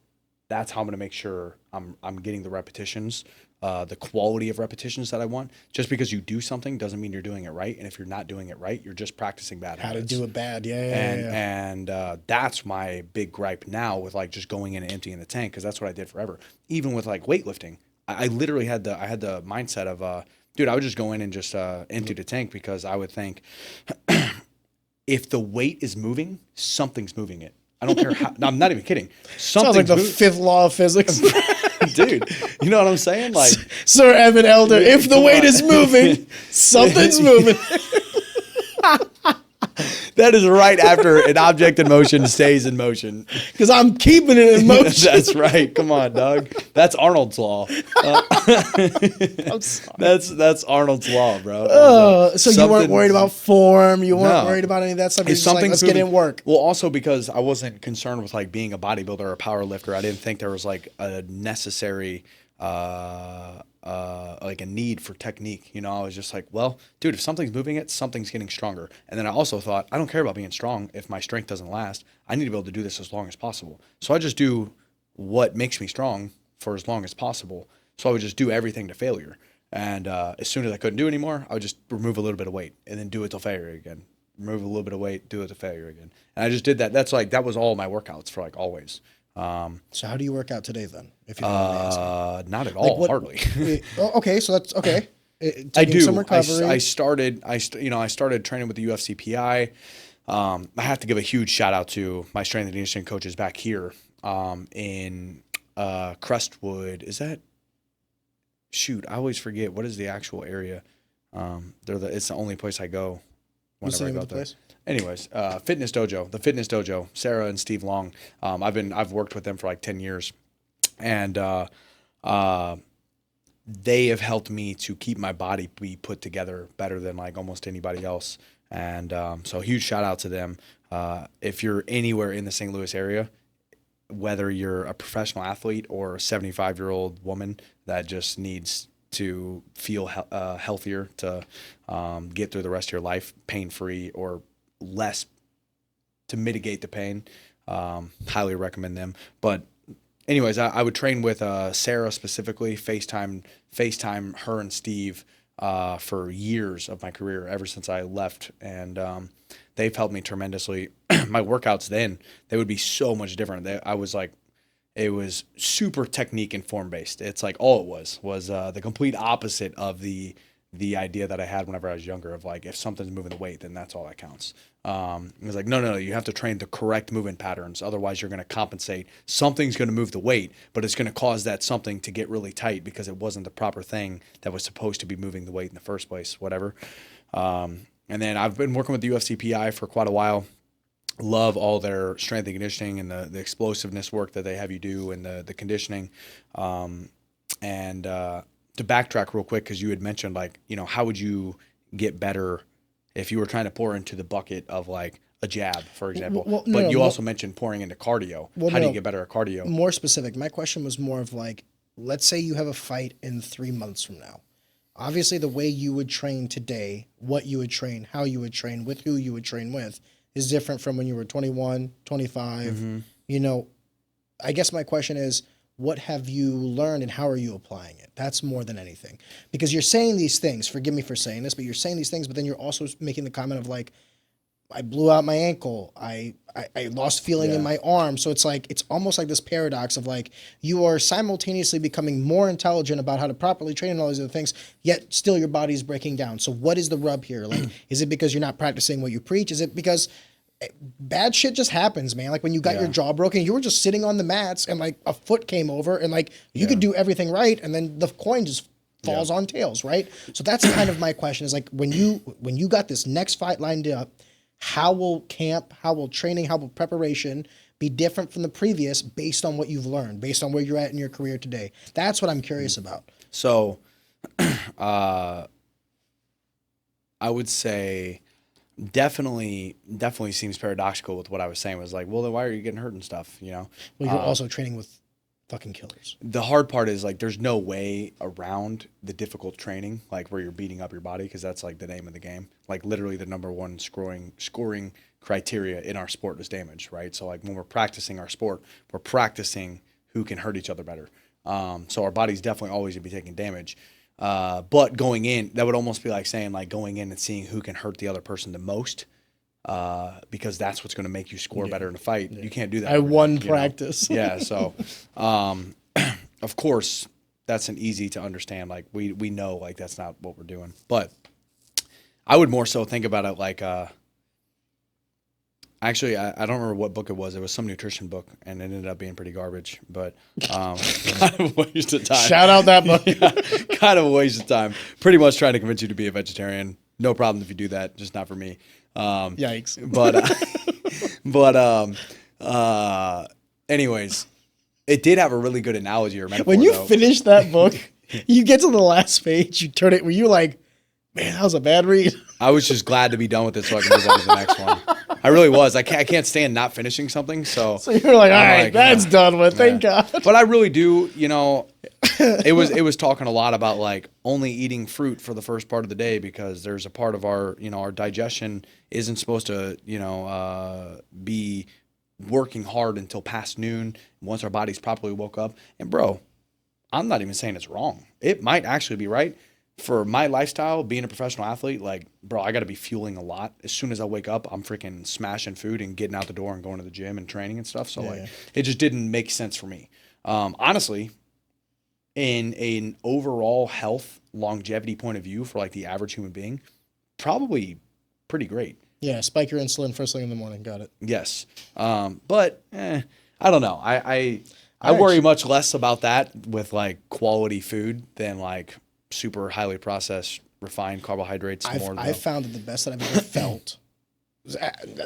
that's how I'm going to make sure I'm getting the repetitions, the quality of repetitions that I want. Just because you do something doesn't mean you're doing it right. And if you're not doing it right, you're just practicing bad habits. How to do it bad. And that's my big gripe now with like just going in and emptying the tank, because that's what I did forever. Even with like weightlifting, I literally had the mindset of, dude, I would just go in and just empty the tank because I would think if the weight is moving, something's moving it. I don't care how. No, I'm not even kidding. Sounds like the 5th law of physics. Dude, you know what I'm saying? Like, Sir Evan Elder, if the weight is moving, something's moving. That is right after an object in motion stays in motion. Because I'm keeping it in motion. That's right. Come on, Doug. That's Arnold's law. I'm sorry. That's Arnold's law, bro. So you weren't worried about form. You weren't worried about any of that stuff. You're If just like, let's get in work. Well, also because I wasn't concerned with like being a bodybuilder or a power lifter. I didn't think there was like a necessary like a need for technique. You know, I was just like, well, dude, if something's moving it, something's getting stronger. And then I also thought, I don't care about being strong if my strength doesn't last. I need to be able to do this as long as possible. So I just do what makes me strong for as long as possible. So I would just do everything to failure. And as soon as I couldn't do anymore, I would just remove a little bit of weight and then do it till failure again. Remove a little bit of weight, do it to failure again. And I just did that. That was all my workouts for like always. So how do you work out today then? If you don't mind me asking? Not at all, hardly. Okay, so that's okay. I do. Some recovery. I started training with the UFC PI. I have to give a huge shout out to my strength and conditioning coaches back here in Crestwood. Is that? Shoot, I always forget. What is the actual area? It's the only place I go whenever I go there. Anyways, Fitness Dojo, the Fitness Dojo, Sarah and Steve Long. I've worked with them for like 10 years, and they have helped me to keep my body be put together better than like almost anybody else. And so huge shout out to them. If you're anywhere in the St. Louis area, whether you're a professional athlete or a 75-year-old woman that just needs to feel healthier to get through the rest of your life pain-free or less to mitigate the pain, highly recommend them. But anyways, I would train with Sarah specifically, FaceTime her and Steve for years of my career, ever since I left. And they've helped me tremendously. My workouts then, they would be so much different. It was super technique and form based. It's like all it was the complete opposite of the idea that I had whenever I was younger of like, if something's moving the weight, then that's all that counts. It was like, no, you have to train the correct movement patterns. Otherwise you're going to compensate. Something's going to move the weight, but it's going to cause that something to get really tight because it wasn't the proper thing that was supposed to be moving the weight in the first place, whatever. And then I've been working with the UFC PI for quite a while. Love all their strength and conditioning and the explosiveness work that they have you do and the conditioning. And to backtrack real quick, because you had mentioned like, how would you get better if you were trying to pour into the bucket of like a jab, for example. But you also mentioned pouring into cardio. How do you get better at cardio? More specific. My question was more of like, let's say you have a fight in 3 months from now. Obviously, the way you would train today, what you would train, how you would train, with who you would train with, is different from when you were 21, 25. Mm-hmm. I guess my question is, what have you learned and how are you applying it? That's more than anything. Because you're saying these things, forgive me for saying this, but you're saying these things, but then you're also making the comment of like, I blew out my ankle. I lost feeling in my arm. So it's like, it's almost like this paradox of like, you are simultaneously becoming more intelligent about how to properly train and all these other things, yet still your body is breaking down. So what is the rub here? Like, is it because you're not practicing what you preach? Is it because bad shit just happens, man? Like when you got your jaw broken, you were just sitting on the mats and like a foot came over and like you could do everything right. And then the coin just falls on tails, right? So that's kind of my question is like, when you got this next fight lined up, how will camp, how will training, how will preparation be different from the previous based on what you've learned, based on where you're at in your career today? That's what I'm curious about. So I would say definitely seems paradoxical with what I was saying. Was like, well, then why are you getting hurt and stuff, Well, you're also training with fucking killers. The hard part is like there's no way around the difficult training, like where you're beating up your body, because that's like the name of the game. Like literally the number one scoring criteria in our sport is damage, right? So like when we're practicing our sport, we're practicing who can hurt each other better. So our body's definitely always gonna be taking damage. But going in, that would almost be like saying like going in and seeing who can hurt the other person the most. Because that's what's going to make you score better in a fight. You can't do that. I won practice. Yeah. So, of course, that's an easy to understand. Like we know like that's not what we're doing. But I would more so think about it like, actually, I don't remember what book it was. It was some nutrition book, and it ended up being pretty garbage. But kind of a waste of time. Shout out that book. Kind of a waste of time. Pretty much trying to convince you to be a vegetarian. No problem if you do that, just not for me. Yikes. Anyways, it did have a really good analogy or metaphor. When you though. finish that book, you get to the last page, you turn it, were you like, man, that was a bad read? I was just glad to be done with it so I can move on to the next one. I really was. I can't stand not finishing something. So you're like, all right, that's done with. Thank God. But I really do, it was talking a lot about like only eating fruit for the first part of the day because there's a part of our, our digestion isn't supposed to, be working hard until past noon once our body's properly woke up. And bro, I'm not even saying it's wrong. It might actually be right. For my lifestyle, being a professional athlete, like, bro, I got to be fueling a lot. As soon as I wake up, I'm freaking smashing food and getting out the door and going to the gym and training and stuff. So, it just didn't make sense for me. Honestly, in an overall health longevity point of view for, like, the average human being, probably pretty great. Yeah, spike your insulin first thing in the morning. Got it. Yes. But, I don't know. I worry much less about that with, like, quality food than, like, super highly processed, refined carbohydrates. I found that the best that I've ever felt.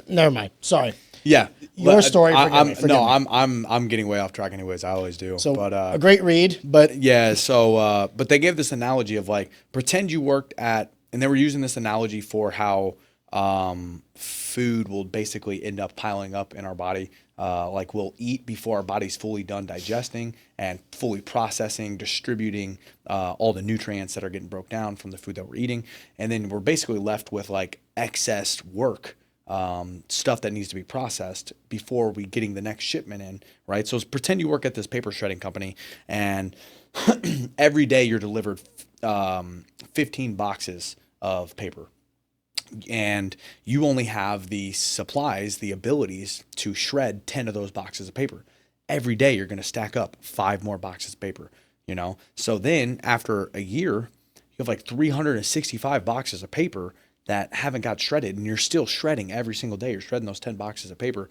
Never mind. Sorry. Yeah, your story. I'm getting way off track, anyways. I always do. So, but a great read, but yeah. So, but they gave this analogy of like pretend you worked at, and they were using this analogy for how food will basically end up piling up in our body. Like we'll eat before our body's fully done digesting and fully processing, distributing all the nutrients that are getting broke down from the food that we're eating. And then we're basically left with like excess work, stuff that needs to be processed before we getting the next shipment in, right? So pretend you work at this paper shredding company and every day you're delivered 15 boxes of paper. And you only have the supplies, the abilities to shred 10 of those boxes of paper. Every day you're going to stack up 5 more boxes of paper, So then after a year, you have like 365 boxes of paper that haven't got shredded, and you're still shredding every single day. You're shredding those 10 boxes of paper.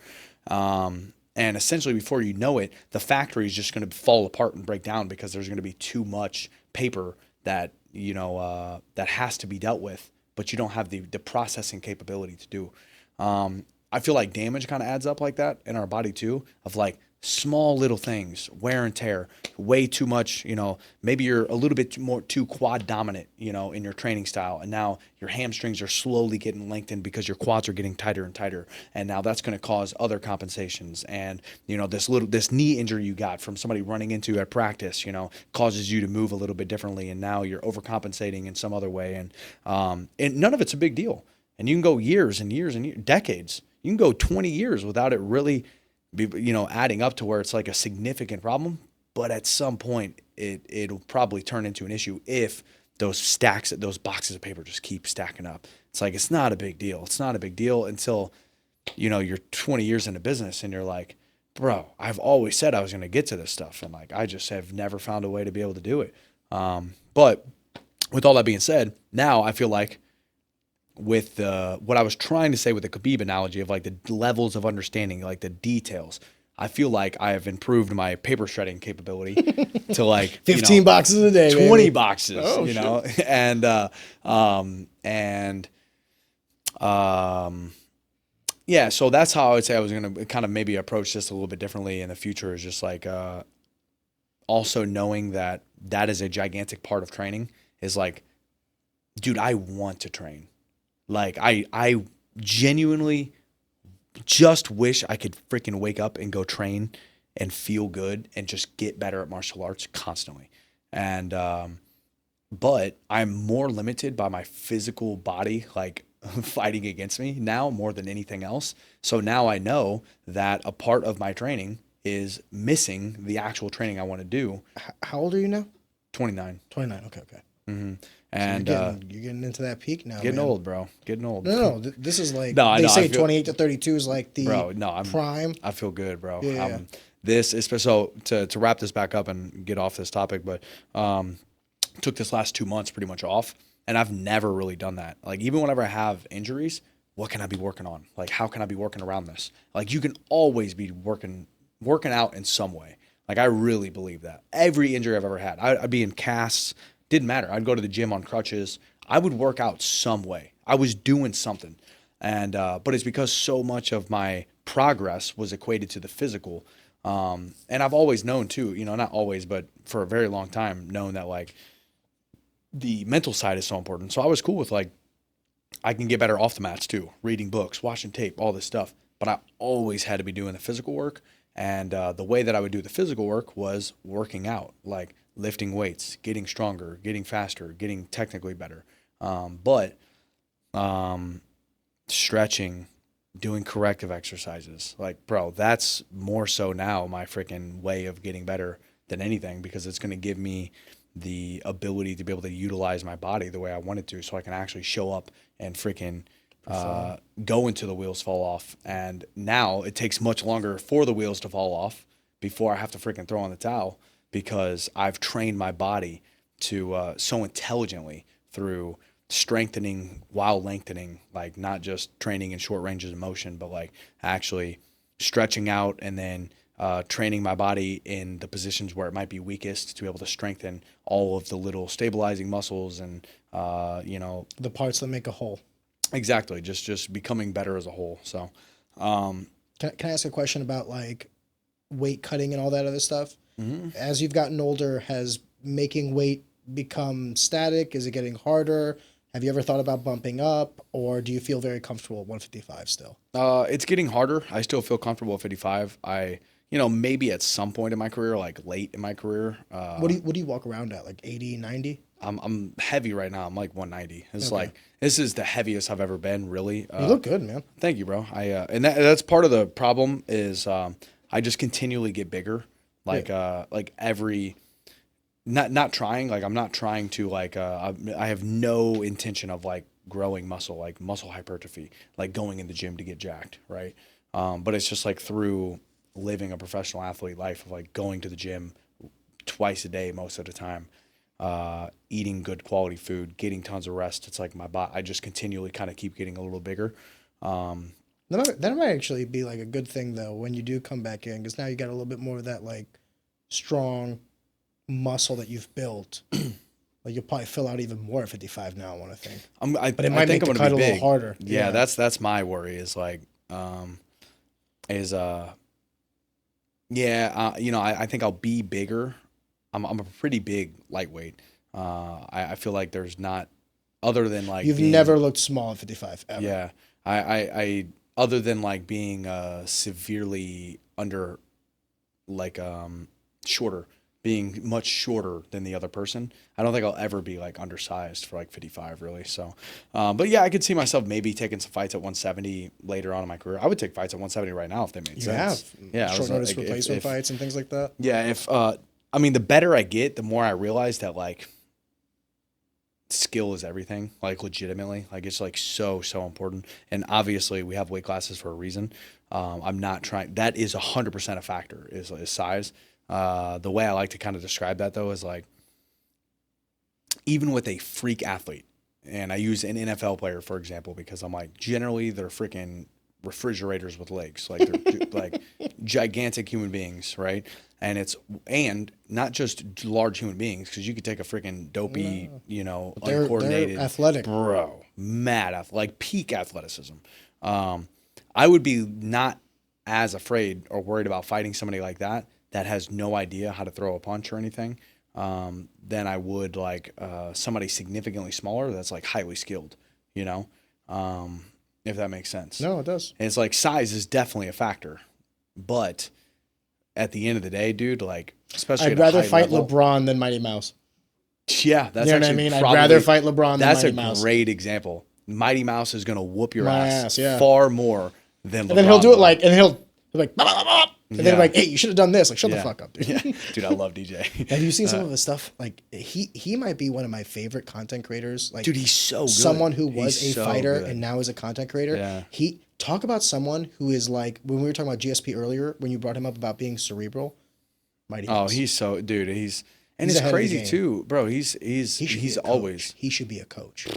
And essentially before you know it, the factory is just going to fall apart and break down because there's going to be too much paper that, that has to be dealt with, but you don't have the processing capability to do. I feel like damage kind of adds up like that in our body too, of like small little things, wear and tear, way too much, maybe you're a little bit more too quad dominant, in your training style. And now your hamstrings are slowly getting lengthened because your quads are getting tighter and tighter. And now that's going to cause other compensations. And, this knee injury you got from somebody running into at practice, causes you to move a little bit differently. And now you're overcompensating in some other way. And none of it's a big deal. And you can go years and years and years, decades. You can go 20 years without it really be, adding up to where it's like a significant problem. But at some point, it'll probably turn into an issue if those boxes of paper just keep stacking up. It's like, it's not a big deal. It's not a big deal until, you're 20 years into business and you're like, bro, I've always said I was going to get to this stuff. And like, I just have never found a way to be able to do it. But with all that being said, now I feel like with what I was trying to say with the Khabib analogy of like the levels of understanding, like the details, I feel like I have improved my paper shredding capability to like 15 boxes a day, 20 baby. boxes, yeah. So that's how I would say I was going to kind of maybe approach this a little bit differently in the future, is just like also knowing that is a gigantic part of training, is like, dude, I want to train. Like I genuinely just wish I could freaking wake up and go train and feel good and just get better at martial arts constantly. And, but I'm more limited by my physical body, like fighting against me now more than anything else. So now I know that a part of my training is missing the actual training I want to do. How old are you now? 29. 29. Okay. Mm-hmm. And you're getting into that peak now. Getting man. old, bro. Getting old. No. This is like they say 28 to 32 is like the prime. I feel good, bro. Yeah. This is so to wrap this back up and get off this topic, but took this last 2 months pretty much off, and I've never really done that. Like even whenever I have injuries, what can I be working on? Like how can I be working around this? Like you can always be working out in some way. Like I really believe that. Every injury I've ever had, I'd be in casts. Didn't matter. I'd go to the gym on crutches. I would work out some way. I was doing something. And but it's because so much of my progress was equated to the physical. And I've always known too, you know, not always, but for a very long time, known that like the mental side is so important. So I was cool with like, I can get better off the mats too, reading books, watching tape, all this stuff. But I always had to be doing the physical work. And the way that I would do the physical work was working out, like lifting weights, getting stronger, getting faster, getting technically better. But stretching, doing corrective exercises, like, bro, that's more so now my freaking way of getting better than anything, because it's going to give me the ability to be able to utilize my body the way I want it to, so I can actually show up and freaking go until the wheels fall off. And now it takes much longer for the wheels to fall off before I have to freaking throw on the towel, because I've trained my body to so intelligently through strengthening while lengthening, like not just training in short ranges of motion, but like actually stretching out and then training my body in the positions where it might be weakest to be able to strengthen all of the little stabilizing muscles and, you know, The parts that make a whole. exactly. Just becoming better as a whole. So, Can I ask a question about like weight cutting and all that other stuff? As you've gotten older, has making weight become static? Is it getting harder? Have you ever thought about bumping up, or do you feel very comfortable at 155 still? it's getting harder. I still feel comfortable at 55. You know, maybe at some point in my career, like late in my career, What do you walk around at, like 80, 90? I'm heavy right now. I'm like 190. It's Okay. like, this is the heaviest I've ever been, really. You look good, man. Thank you, bro. And that's part of the problem is I just continually get bigger. Like every not trying, like I'm not trying to like I have no intention of like growing muscle, like muscle hypertrophy, like going in the gym to get jacked, right? But it's just like through living a professional athlete life of like going to the gym twice a day most of the time, eating good quality food, getting tons of rest. It's like my body, I just continually kind of keep getting a little bigger. That might actually be like a good thing though when you do come back in, because now you got a little bit more of that like strong muscle that you've built. Like you'll probably fill out even more at 55 now, I want to think. But it might make the cut a little harder. Yeah, that's my worry is like, you know, I think I'll be bigger. I'm a pretty big lightweight. I feel like there's not, other than like You've never looked small at 55 ever. Yeah, I other than like being severely under, like shorter, being much shorter than the other person, I don't think I'll ever be like undersized for like 55 really. So, but yeah, I could see myself maybe taking some fights at 170 later on in my career. I would take fights at 170 right now if they made sense. Yeah, short notice replacement fights and things like that. Yeah, I mean, the better I get, the more I realize that like skill is everything, like legitimately, like it's like so important. And obviously we have weight classes for a reason. I'm not trying, that is 100% a factor is size. The way I like to kind of describe that though is like, even with a freak athlete, and I use an NFL player for example, because I'm like, generally they're freaking refrigerators with legs, like they're like gigantic human beings, right? And not just large human beings, because you could take a freaking dopey, you know, uncoordinated, they're athletic, bro, like peak athleticism. I would be not as afraid or worried about fighting somebody like that has no idea how to throw a punch or anything, than I would like somebody significantly smaller that's like highly skilled, you know, if that makes sense. No, it does. And it's like size is definitely a factor, but at the end of the day, dude, like especially I'd rather fight LeBron than Mighty Mouse. Yeah, that's you know what I mean. I'd rather fight LeBron than Mighty Mouse. That's a great example. Mighty Mouse is gonna whoop your My ass yeah. far more than LeBron. And then he'll do it like, and he'll like, blah, blah, blah, and then like, hey, you should have done this. Like, shut the fuck up, dude. Yeah. Dude, I love DJ. Have you seen some of his stuff? Like, he might be one of my favorite content creators. Like, dude, he's so good. Someone who was he's a fighter and now is a content creator. Yeah. He talk about someone who is like, when we were talking about GSP earlier, when you brought him up about being cerebral. Mighty Mouse. He's so, dude. He's it's crazy too, bro. He's always. He should be a coach.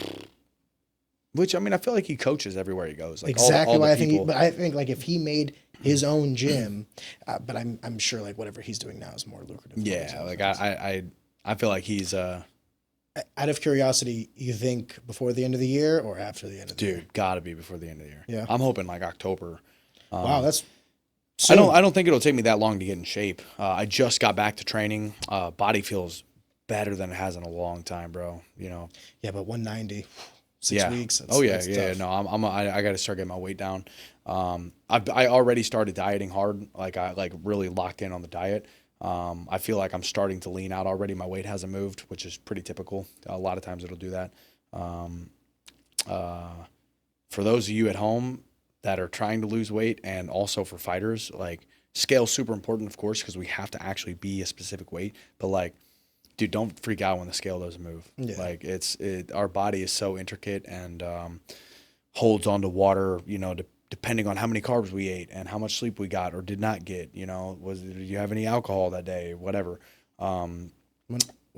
Which I mean, I feel like he coaches everywhere he goes. Like exactly all why the people. but I think like if he made his own gym, but I'm sure like whatever he's doing now is more lucrative. Yeah, like I feel like he's Out of curiosity, you think before the end of the year or after the end of the year? Dude, gotta be before the end of the year. Yeah. I'm hoping like October. Wow, that's I soon. don't think it'll take me that long to get in shape. I just got back to training. Body feels better than it has in a long time, bro. You know. Yeah, but 190, 6 weeks. That's That's tough. No, I got to start getting my weight down. I already started dieting hard. Like I like really locked in on the diet. I feel like I'm starting to lean out already. My weight hasn't moved, which is pretty typical. A lot of times it'll do that. For those of you at home that are trying to lose weight, and also for fighters, like scale's super important, of course, because we have to actually be a specific weight. But like, dude, don't freak out when the scale doesn't move. Yeah. Like our body is so intricate and holds on to water, you know, depending on how many carbs we ate and how much sleep we got or did not get, you know, did you have any alcohol that day, whatever. When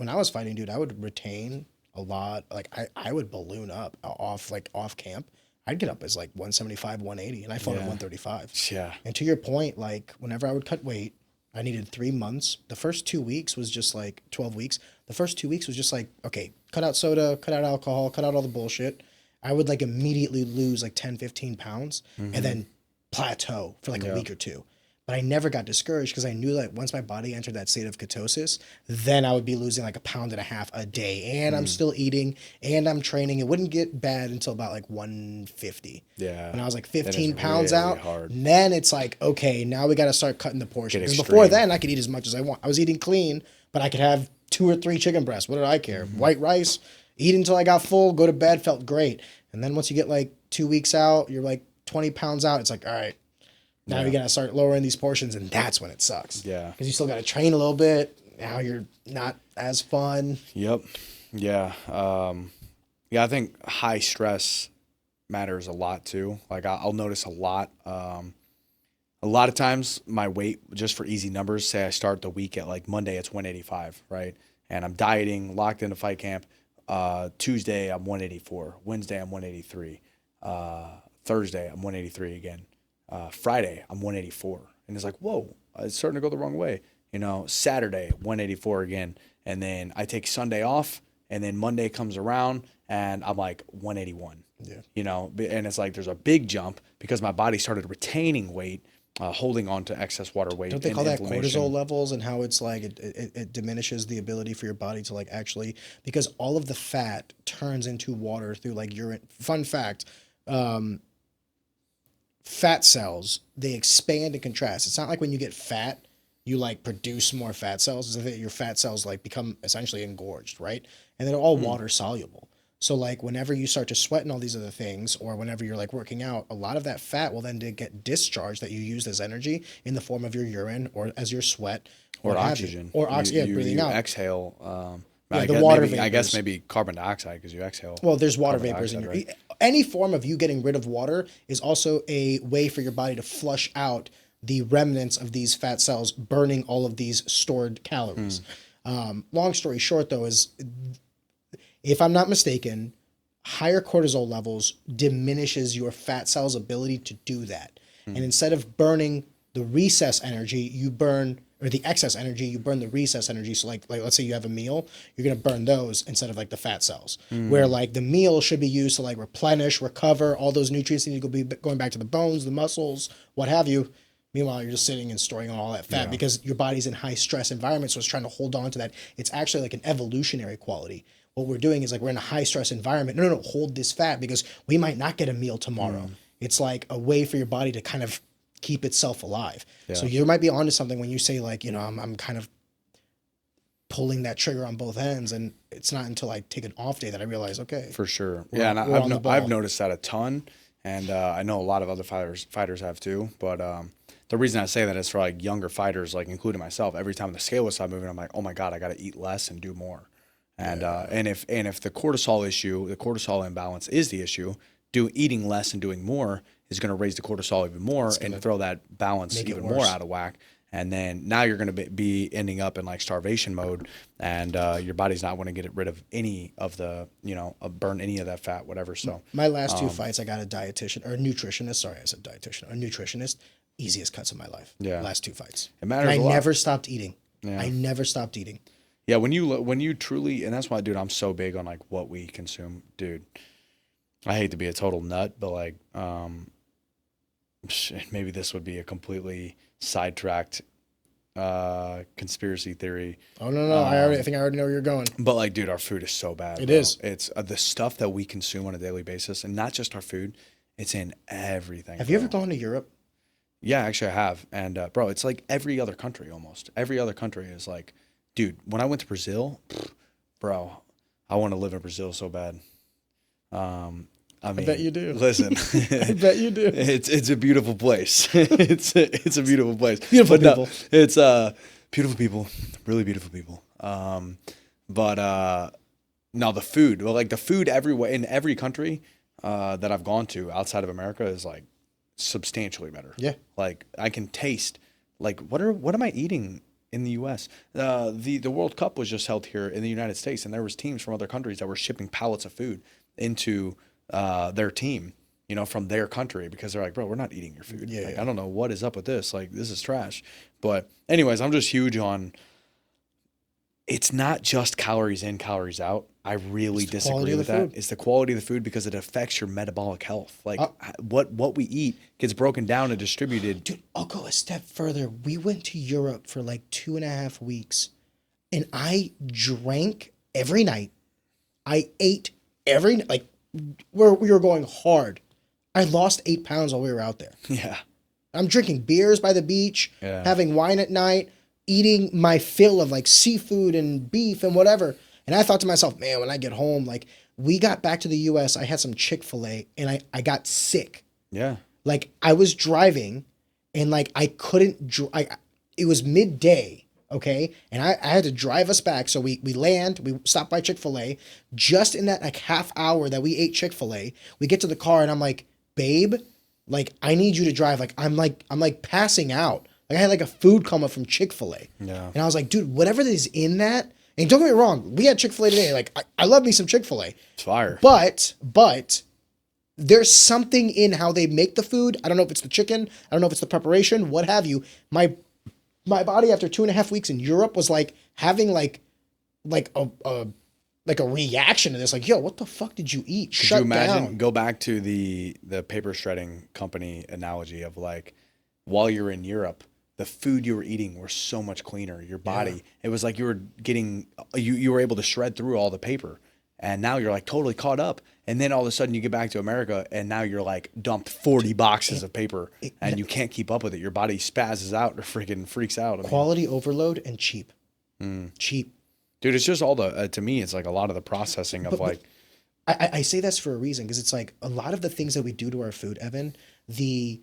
I was fighting, dude, I would retain a lot. Like I would balloon up off camp. I'd get up as like 175, 180, and I fought at 135. Yeah. And to your point, like whenever I would cut weight, I needed 3 months. The first 2 weeks was just like 12 weeks. The first 2 weeks was just like, okay, cut out soda, cut out alcohol, cut out all the bullshit. I would like immediately lose like 10, 15 pounds and then plateau for like a week or two. But I never got discouraged because I knew that once my body entered that state of ketosis, then I would be losing like 1.5 pounds a day. And I'm still eating and I'm training. It wouldn't get bad until about like 150. Yeah. When I was like 15 pounds really out, hard. then it's like, okay, now we got to start cutting the portion. Get Because extreme. before then, I could eat as much as I want. I was eating clean, but I could have 2 or 3 chicken breasts. What did I care? White rice, eat until I got full, go to bed, felt great. And then once you get like 2 weeks out, you're like 20 pounds out. It's like, all right, now you got to start lowering these portions. And that's when it sucks. Yeah. Because you still got to train a little bit. Now you're not as fun. Yep. Yeah. Yeah, I think high stress matters a lot too. Like I'll notice a lot of times my weight, just for easy numbers, say I start the week at like Monday, it's 185, right? And I'm dieting, locked into fight camp. Tuesday, I'm 184. Wednesday, I'm 183. Thursday, I'm 183 again. Friday, I'm 184. And it's like, whoa, it's starting to go the wrong way. You know, Saturday, 184 again. And then I take Sunday off, and then Monday comes around, and I'm like 181. Yeah. You know, and it's like there's a big jump because my body started retaining weight, holding on to excess water weight. Don't they and call that inflammation. cortisol levels and how it's like it diminishes the ability for your body to like actually, because all of the fat turns into water through like urine. Fun fact, fat cells, they expand and contrast. It's not like when you get fat, you like produce more fat cells. It's that your fat cells like become essentially engorged, right? And they're all water soluble. So like whenever you start to sweat and all these other things, or whenever you're like working out, a lot of that fat will then get discharged that you use as energy in the form of your urine or as your sweat Or what have you. oxygen. Or oxygen, yeah, breathing you out. exhale. Yeah, I the guess water I guess vapors. maybe carbon dioxide because you exhale. Well, there's water carbon vapors in dioxide, your right? any form of you getting rid of water is also a way for your body to flush out the remnants of these fat cells, burning all of these stored calories. Long story short, though, is if I'm not mistaken, higher cortisol levels diminishes your fat cells' ability to do that. And instead of burning the recess energy, you burn, or the excess energy, you burn the recess energy. So like let's say you have a meal, you're going to burn those instead of like the fat cells. Where like the meal should be used to like replenish, recover all those nutrients that need to be going back to the bones, the muscles, what have you. Meanwhile, you're just sitting and storing all that fat because your body's in high stress environment. So it's trying to hold on to that. It's actually like an evolutionary quality. What we're doing is like we're in a high stress environment. No, hold this fat because we might not get a meal tomorrow. It's like a way for your body to kind of keep itself alive. So you might be onto something when you say like, you know, I'm kind of pulling that trigger on both ends, and it's not until I take an off day that I realize, okay, For sure. We're- Yeah, and we're on the ball. I've noticed that a ton, and I know a lot of other fighters have too. But the reason I say that is for like younger fighters, like including myself. Every time the scale would stop moving, I'm like, oh my god, I got to eat less and do more. And if the cortisol issue, the cortisol imbalance is the issue, eating less and doing more is going to raise the cortisol even more and throw that balance even more out of whack. And then now you're going to be ending up in like starvation mode, and your body's not going to get rid of any of the, burn any of that fat, whatever. So my last 2 fights, I got a dietitian or a nutritionist. Sorry, I said dietitian. A nutritionist. Easiest cuts of my life. Yeah. Last 2 fights. It matters And a I lot. never stopped eating. Yeah. I never stopped eating. Yeah, when you truly, and that's why, dude, I'm so big on like what we consume, dude. I hate to be a total nut, but like, maybe this would be a completely sidetracked conspiracy theory. Oh no, I think I already know where you're going. But like, dude, our food is so bad. It is. It's the stuff that we consume on a daily basis, and not just our food. It's in everything. Have you ever gone to Europe? Yeah, actually, I have. And bro, it's like every other country almost. Every other country is like, dude. When I went to Brazil, bro, I want to live in Brazil so bad. I mean, I bet you do. Listen, I bet you do. It's a beautiful place. it's a beautiful place. Beautiful but people. No, it's beautiful people, really beautiful people. But no, the food. Well, like the food everywhere in every country that I've gone to outside of America is like substantially better. Yeah. Like I can taste like what am I eating in the U.S. The World Cup was just held here in the United States, and there was teams from other countries that were shipping pallets of food into their team, you know, from their country, because they're like, bro, we're not eating your food. Yeah, like, yeah. I don't know what is up with this. Like, this is trash. But anyways, I'm just huge on, it's not just calories in, calories out. I really disagree with that. It's the quality of the food, because it affects your metabolic health. Like what we eat gets broken down and distributed. Dude, I'll go a step further. We went to Europe for like 2.5 weeks, and I drank every night. I ate every night. Like, we were going hard. I lost 8 pounds while we were out there. Yeah. I'm drinking beers by the beach, Yeah. having wine at night, eating my fill of like seafood and beef and whatever. And I thought to myself, man, when I get home, like, we got back to the US, I had some Chick-fil-A, and I got sick. Yeah. Like, I was driving, and like I couldn't it was midday, okay? And I had to drive us back. So we land, we stop by Chick-fil-A. Just in that like half hour that we ate Chick-fil-A, we get to the car, and I'm like, babe, like, I need you to drive. Like, I'm like passing out. Like, I had like a food coma from Chick-fil-A. Yeah. And I was like, dude, whatever is in that, and don't get me wrong, we had Chick-fil-A today. Like, I love me some Chick-fil-A. It's fire. But there's something in how they make the food. I don't know if it's the chicken. I don't know if it's the preparation, what have you. My body after 2.5 weeks in Europe was like having like a reaction to this. Like, yo, what the fuck did you eat? Could you imagine, go back to the paper shredding company analogy of like, while you're in Europe, the food you were eating were so much cleaner. Your body, it was like you were getting, you were able to shred through all the paper. And now you're like totally caught up. And then all of a sudden you get back to America, and now you're like dumped 40 boxes of paper, and you can't keep up with it. Your body spazzes out or freaking freaks out. Quality overload and cheap. Cheap. Dude, it's just all the, to me, it's like a lot of the processing of like. I say that's for a reason, because it's like a lot of the things that we do to our food, Evan, the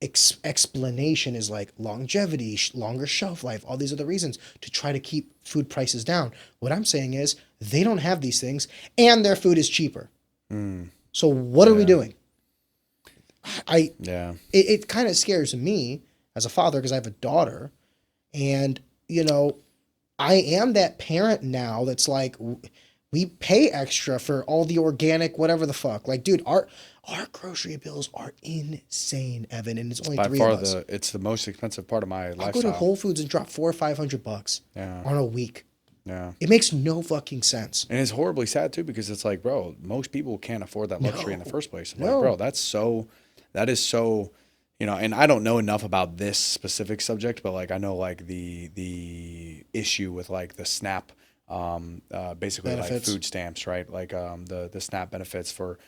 explanation is like longevity, longer shelf life, all these other reasons to try to keep food prices down. What I'm saying is they don't have these things, and their food is cheaper. So what are we doing? It kind of scares me as a father, because I have a daughter, and you know, I am that parent now that's like, we pay extra for all the organic whatever the fuck. Like, dude, our grocery bills are insane, Evan, and it's only by three far of us. it's the most expensive part of my lifestyle. I'll go to Whole Foods and drop $400 or $500 on a week. Yeah. It makes no fucking sense. And it's horribly sad too, because it's like, bro, most people can't afford that luxury in the first place. I'm No. like, bro, that is so, you know, and I don't know enough about this specific subject, but like I know like the issue with like the SNAP, basically benefits. like food stamps, right? Like the SNAP benefits for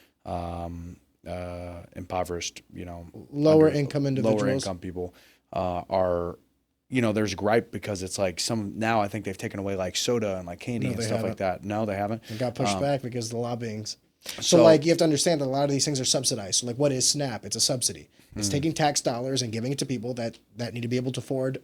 impoverished, you know, Lower income individuals. lower income people are, you know, there's gripe because it's like now I think they've taken away like soda and like candy and stuff like that. No, they haven't. It got pushed back because of the lobbyings. So like, you have to understand that a lot of these things are subsidized. So like, what is SNAP? It's a subsidy. It's taking tax dollars and giving it to people that need to be able to afford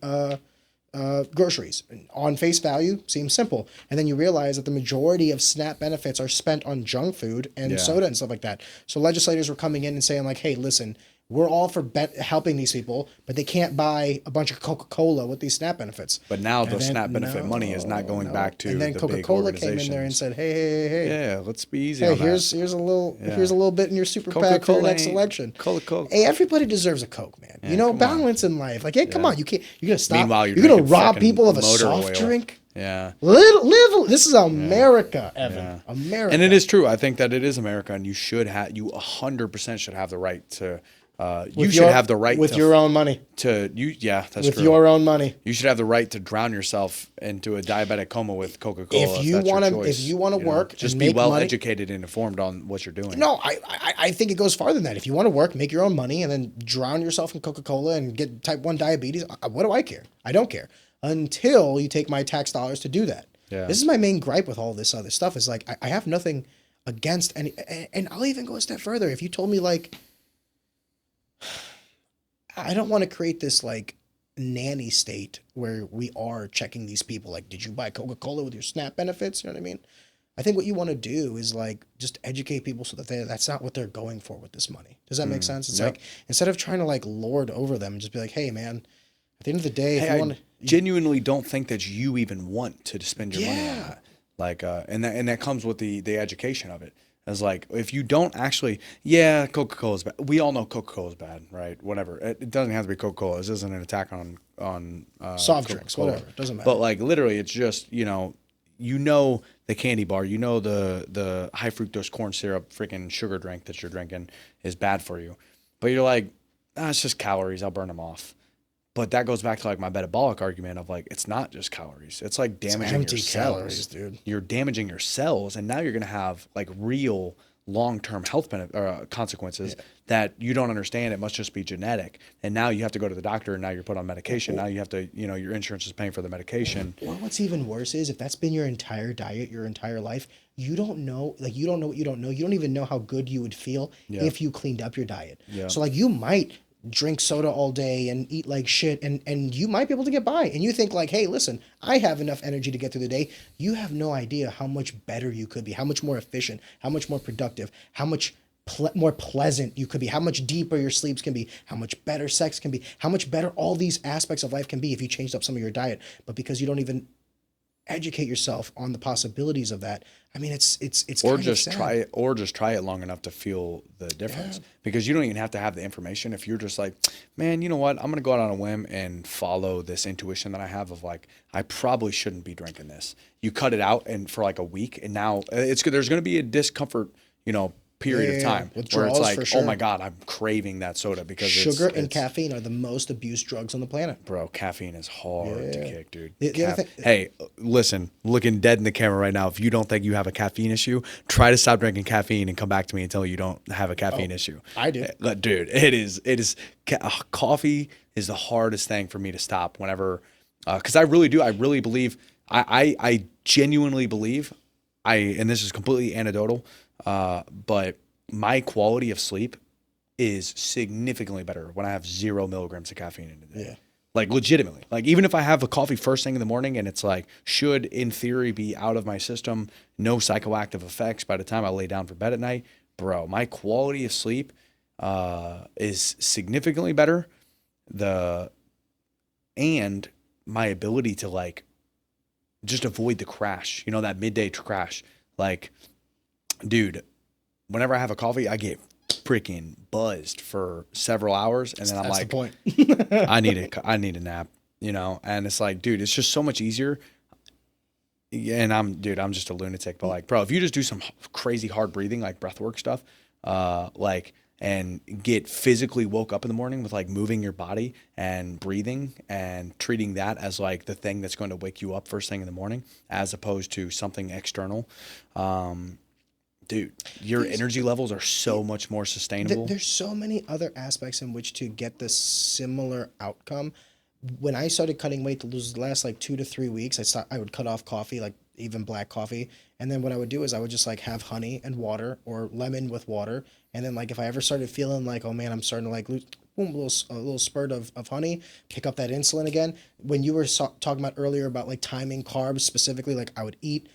groceries. On face value, seems simple. And then you realize that the majority of SNAP benefits are spent on junk food and soda and stuff like that. So legislators were coming in and saying like, hey, listen, we're all for helping these people, but they can't buy a bunch of Coca-Cola with these SNAP benefits. But now the SNAP benefit money is not going back to and then the Coca-Cola big came in there and said, hey. Yeah, let's be easy Hey, on here's that. a little bit in your super PAC for your next election. Coca-Cola. Hey, everybody deserves a Coke, man. Yeah, you know, come balance in life. Like, hey, come on, you're gonna stop. Meanwhile, you're gonna drinking rob fucking people of a motor soft oil. drink. Yeah. Live. This is America, Evan. Yeah. America. And it is true. I think that it is America, and you 100% should have the right to. You should have the right with your own money. Yeah, that's with true. your own money. You should have the right to drown yourself into a diabetic coma with Coca-Cola. If you want to work, just and be make well money, educated and informed on what you're doing. No, I think it goes farther than that. If you want to work, make your own money, and then drown yourself in Coca-Cola and get type 1 diabetes, what do I care? I don't care until you take my tax dollars to do that. Yeah. This is my main gripe with all this other stuff. Is like I have nothing against any, and I'll even go a step further. If you told me like, I don't want to create this like nanny state where we are checking these people. Like, did you buy Coca-Cola with your SNAP benefits? You know what I mean? I think what you want to do is like just educate people so that that's not what they're going for with this money. Does that make sense? It's like, instead of trying to like lord over them, just be like, hey man, at the end of the day, if you want to, genuinely don't think that you even want to spend your money on that. Like, and that comes with the education of it. As like, if you don't actually, Coca-Cola is bad. We all know Coca-Cola is bad, right? Whatever. It doesn't have to be Coca-Cola. This isn't an attack on soft drinks, whatever. It doesn't matter. But like, literally, it's just, the candy bar, the high fructose corn syrup freaking sugar drink that you're drinking is bad for you. But you're like, it's just calories. I'll burn them off. But that goes back to like my metabolic argument of like, it's not just calories. It's like damaging your cells. Calories, dude. You're damaging your cells, and now you're going to have like real long-term health consequences that you don't understand. It must just be genetic. And now you have to go to the doctor, and now you're put on medication. Now you have to, your insurance is paying for the medication. Or what's even worse is if that's been your entire diet, your entire life, you don't know what you don't know. You don't even know how good you would feel if you cleaned up your diet. Yeah. So like you might drink soda all day and eat like shit, and you might be able to get by, and you think like, hey, listen, I have enough energy to get through the day. You have no idea how much better you could be, how much more efficient, how much more productive, how much more pleasant you could be, how much deeper your sleeps can be, how much better sex can be, how much better all these aspects of life can be if you changed up some of your diet. But because you don't even educate yourself on the possibilities of that, I mean, it's or just try it long enough to feel the difference, because you don't even have to have the information. If you're just like, man, you know what, I'm gonna go out on a whim and follow this intuition that I have of like, I probably shouldn't be drinking this. You cut it out, and for like a week, and now it's good. There's gonna be a discomfort, period of time where it's like, oh my God, I'm craving that soda because sugar and caffeine are the most abused drugs on the planet. Bro, caffeine is hard to kick, dude. Hey, listen, looking dead in the camera right now, if you don't think you have a caffeine issue, try to stop drinking caffeine and come back to me and tell you don't have a caffeine issue. I do. Dude, it is coffee is the hardest thing for me to stop whenever, because I really do. I really believe, I genuinely believe, and this is completely anecdotal, but my quality of sleep is significantly better when I have 0 milligrams of caffeine in a day. Yeah. Like legitimately. Like even if I have a coffee first thing in the morning and it's like, should in theory be out of my system, no psychoactive effects by the time I lay down for bed at night, bro, my quality of sleep is significantly better. And my ability to like just avoid the crash, that midday crash. Like, dude, whenever I have a coffee, I get freaking buzzed for several hours, and then I'm like, the point. I need a nap, and it's like, dude, it's just so much easier. And I'm just a lunatic, but like, bro, if you just do some crazy hard breathing, like breathwork stuff, and get physically woke up in the morning with like moving your body and breathing and treating that as like the thing that's going to wake you up first thing in the morning, as opposed to something external. Dude, your energy levels are so much more sustainable. There's so many other aspects in which to get the similar outcome. When I started cutting weight to lose the last like 2 to 3 weeks, I would cut off coffee, like even black coffee. And then what I would do is I would just like have honey and water, or lemon with water. And then like if I ever started feeling like, oh man, I'm starting to like lose, boom, a little spurt of honey, pick up that insulin again. When you were talking about earlier about like timing carbs specifically, like I would eat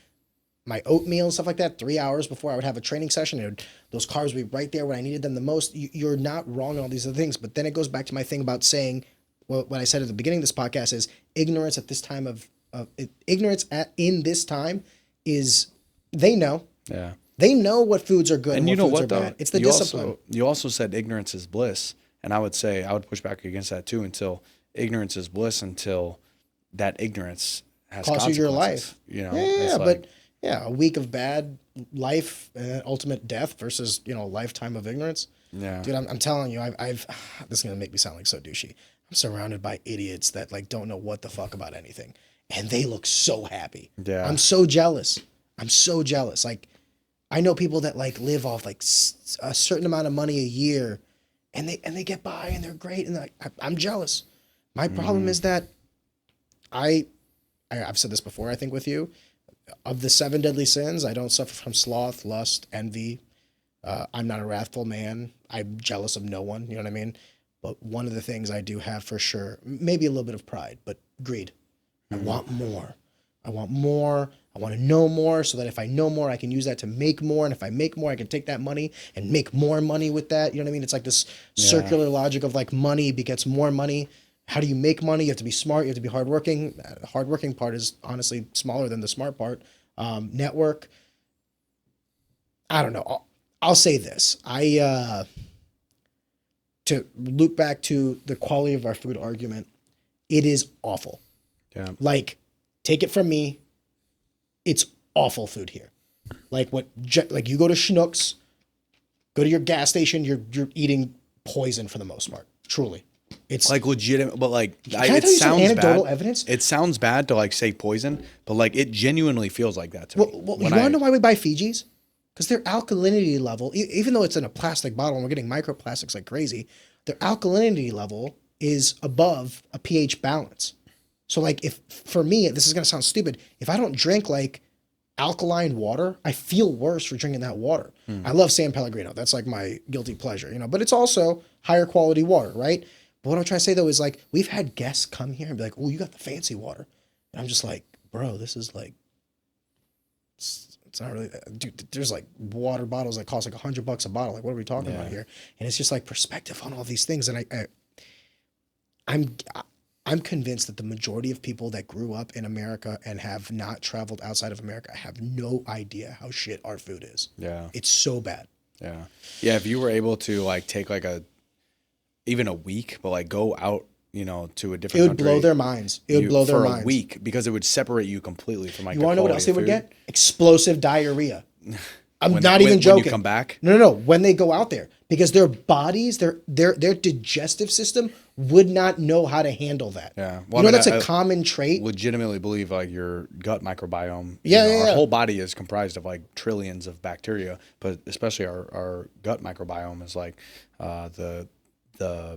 my oatmeal and stuff like that 3 hours before I would have a training session. Those carbs would be right there when I needed them the most. You're not wrong on all these other things. But then it goes back to my thing about saying, well, what I said at the beginning of this podcast is ignorance at this time in this time is, they know. Yeah. They know what foods are good and what you know foods what, are though? bad. It's the discipline. You also said ignorance is bliss. And I would say, I would push back against that too, until ignorance is bliss, until that ignorance has cost you your consequences, life. you know. Yeah, It's like, but yeah, a week of bad life and ultimate death versus a lifetime of ignorance. yeah, Dude, I'm telling you, I've this is gonna make me sound like so douchey. I'm surrounded by idiots that like don't know what the fuck about anything, and they look so happy. yeah, I'm so jealous. I'm so jealous. Like, I know people that like live off like a certain amount of money a year, and they get by and they're great, and like, I'm jealous. My problem is that I've said this before, I think, with you. Of the 7 deadly sins, I don't suffer from sloth, lust, envy. I'm not a wrathful man. I'm jealous of no one. You know what I mean? But one of the things I do have for sure, maybe a little bit of pride, but greed. I want more. I want more. I want to know more so that if I know more, I can use that to make more. And if I make more, I can take that money and make more money with that. You know what I mean? It's like this circular logic of like money begets more money. How do you make money? You have to be smart. You have to be hardworking. The hardworking part is honestly smaller than the smart part. Network. I don't know. I'll say this. To loop back to the quality of our food argument, it is awful. yeah, Like, take it from me, it's awful food here. Like like you go to Schnucks, go to your gas station, you're eating poison for the most part. Truly, it's like legitimate, but like Can I tell you some anecdotal evidence? It sounds bad to like say poison, but like it genuinely feels like that to me. Well, you want to know why we buy Fijis? Because their alkalinity level, even though it's in a plastic bottle and we're getting microplastics like crazy, their alkalinity level is above a pH balance. So like if, for me, this is going to sound stupid, if I don't drink like alkaline water, I feel worse for drinking that water. I love San Pellegrino. That's like my guilty pleasure, but it's also higher quality water, right? But what I'm trying to say though is like, we've had guests come here and be like, oh, you got the fancy water. And I'm just like, bro, this is like, it's not really, dude, there's like water bottles that cost like $100 a bottle. Like, what are we talking about here? And it's just like perspective on all these things. And I'm convinced that the majority of people that grew up in America and have not traveled outside of America have no idea how shit our food is. Yeah. It's so bad. Yeah. Yeah. If you were able to like take like even a week, but like go out, to a different It would country, blow their minds. It would blow their minds. For a week, because it would separate you completely from like You the want to know what quality else they of would food. get? Explosive diarrhea. I'm When not they- even when joking. you come back? No. When they go out there, because their bodies, their digestive system would not know how to handle that. Yeah. That's a common trait. Legitimately believe like your gut microbiome. Yeah. Our whole body is comprised of like trillions of bacteria, but especially our gut microbiome is like the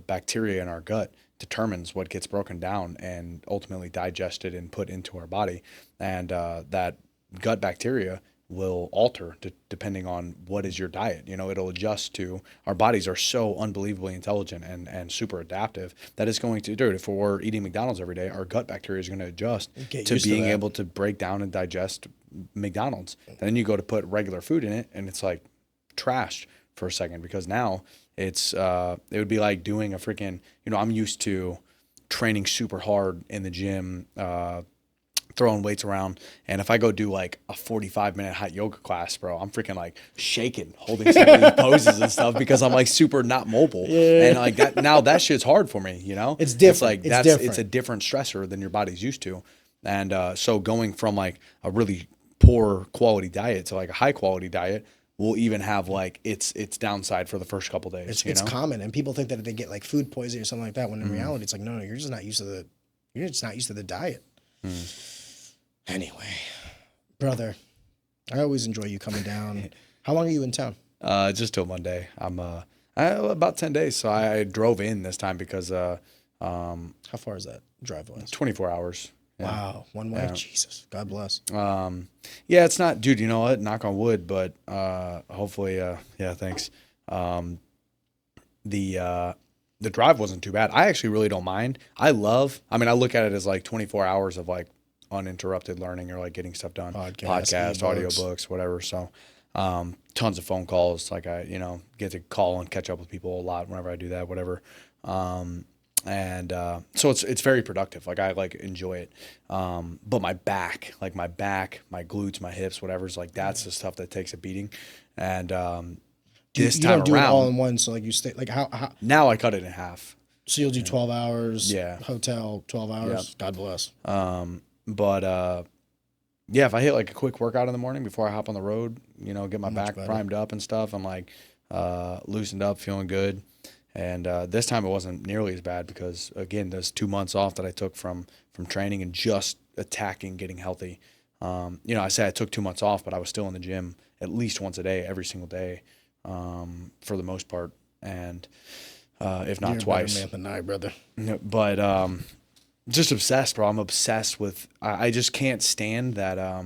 bacteria in our gut determines what gets broken down and ultimately digested and put into our body. And that gut bacteria will alter depending on what is your diet. It'll adjust to, our bodies are so unbelievably intelligent and super adaptive that it's going to, dude, if we're eating McDonald's every day, our gut bacteria is going to adjust to being able to break down and digest McDonald's. Then you go to put regular food in it and it's like trashed for a second, because now it's it would be like doing a freaking, I'm used to training super hard in the gym, throwing weights around, and if I go do like a 45-minute hot yoga class, bro, I'm freaking like shaking, holding some of these poses and stuff because I'm like super not mobile. And like that, now that shit's hard for me, It's different. It's like different. It's a different stressor than your body's used to. And so going from like a really poor quality diet to like a high quality diet will even have like its downside for the first couple days. It's common, and people think that they get like food poisoning or something like that, when in reality it's like, no, you're just not used to the diet. Anyway, brother, I always enjoy you coming down. How long are you in town? Just till Monday. I'm about 10 days. So I drove in this time because how far is that drive-wise? 24 hours. Yeah. Wow, one way. Yeah. Jesus, God bless. Yeah, it's not, dude. You know what? Knock on wood, but hopefully, yeah, thanks. The drive wasn't too bad. I actually really don't mind. I look at it as like 24 hours of like uninterrupted learning or like getting stuff done. Podcast, audiobooks, whatever. So, tons of phone calls. Like I, get to call and catch up with people a lot whenever I do that, whatever. So it's very productive. Like I like enjoy it. But my back, my glutes, my hips, whatever's like, that's the stuff that takes a beating. And, this you time don't do around, it all in one. So like you stay like how now I cut it in half. so you'll do 12 hours. Yeah. Hotel 12 hours. Yep. God bless. But yeah, if I hit like a quick workout in the morning before I hop on the road, you know, get my back primed up and stuff, I'm like loosened up, feeling good. And this time it wasn't nearly as bad because again, those 2 months off that I took from training and just attacking, getting healthy. You know, I say I took 2 months off, but I was still in the gym at least once a day, every single day, for the most part, and if not You're twice. a better man than I, brother. But just obsessed, bro. I'm obsessed with. I just can't stand that. I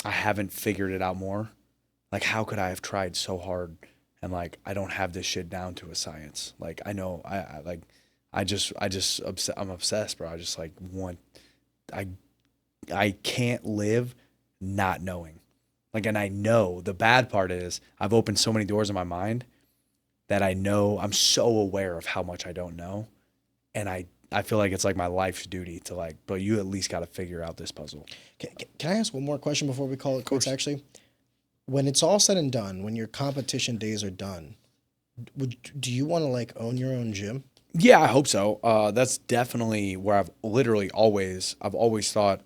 haven't figured it out more. Like, how could I have tried so hard and like I don't have this shit down to a science? Like, I know I'm obsessed, bro. I just like want. I can't live not knowing. Like, and I know the bad part is I've opened so many doors in my mind that I know I'm so aware of how much I don't know. And I feel like it's like my life's duty to like, but you at least got to figure out this puzzle. Can I ask one more question before we call it quits? Actually, when it's all said and done, when your competition days are done, do you want to like own your own gym? Yeah, I hope so. That's definitely where I've always thought,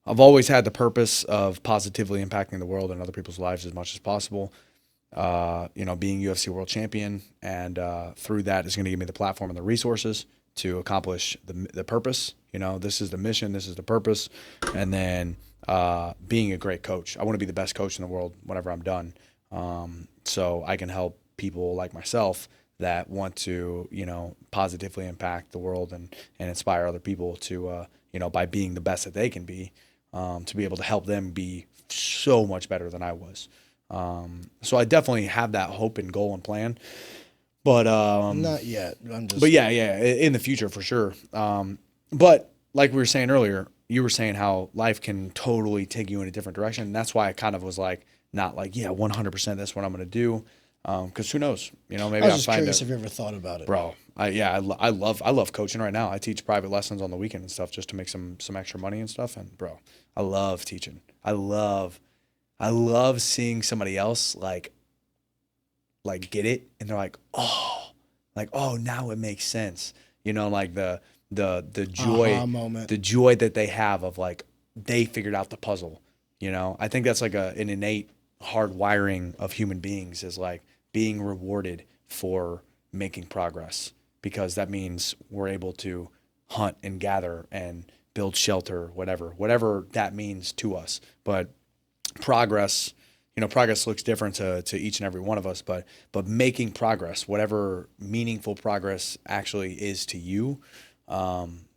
I've always had the purpose of positively impacting the world and other people's lives as much as possible. You know, being UFC world champion, and through that is going to give me the platform and the resources to accomplish the purpose. You know, this is the mission, this is the purpose, and then being a great coach. I want to be the best coach in the world whenever I'm done, so I can help people like myself that want to, you know, positively impact the world and inspire other people to, you know, by being the best that they can be, to be able to help them be so much better than I was. So I definitely have that hope and goal and plan, but not yet. But yeah, in the future for sure. But like we were saying earlier, you were saying how life can totally take you in a different direction, and that's why I kind of was like, not like 100% that's what I'm gonna do, because who knows? You know, maybe I was just curious if you ever thought about it, bro. I love coaching right now. I teach private lessons on the weekend and stuff just to make some extra money and stuff. And bro, I love teaching. I love seeing somebody else like get it, and they're like, oh, now it makes sense. You know, like the joy moment, the joy that they have of like they figured out the puzzle. You know, I think that's like an innate hardwiring of human beings is like being rewarded for making progress, because that means we're able to hunt and gather and build shelter, whatever that means to us. But progress, you know, progress looks different to each and every one of us, but making progress, whatever meaningful progress actually is to you,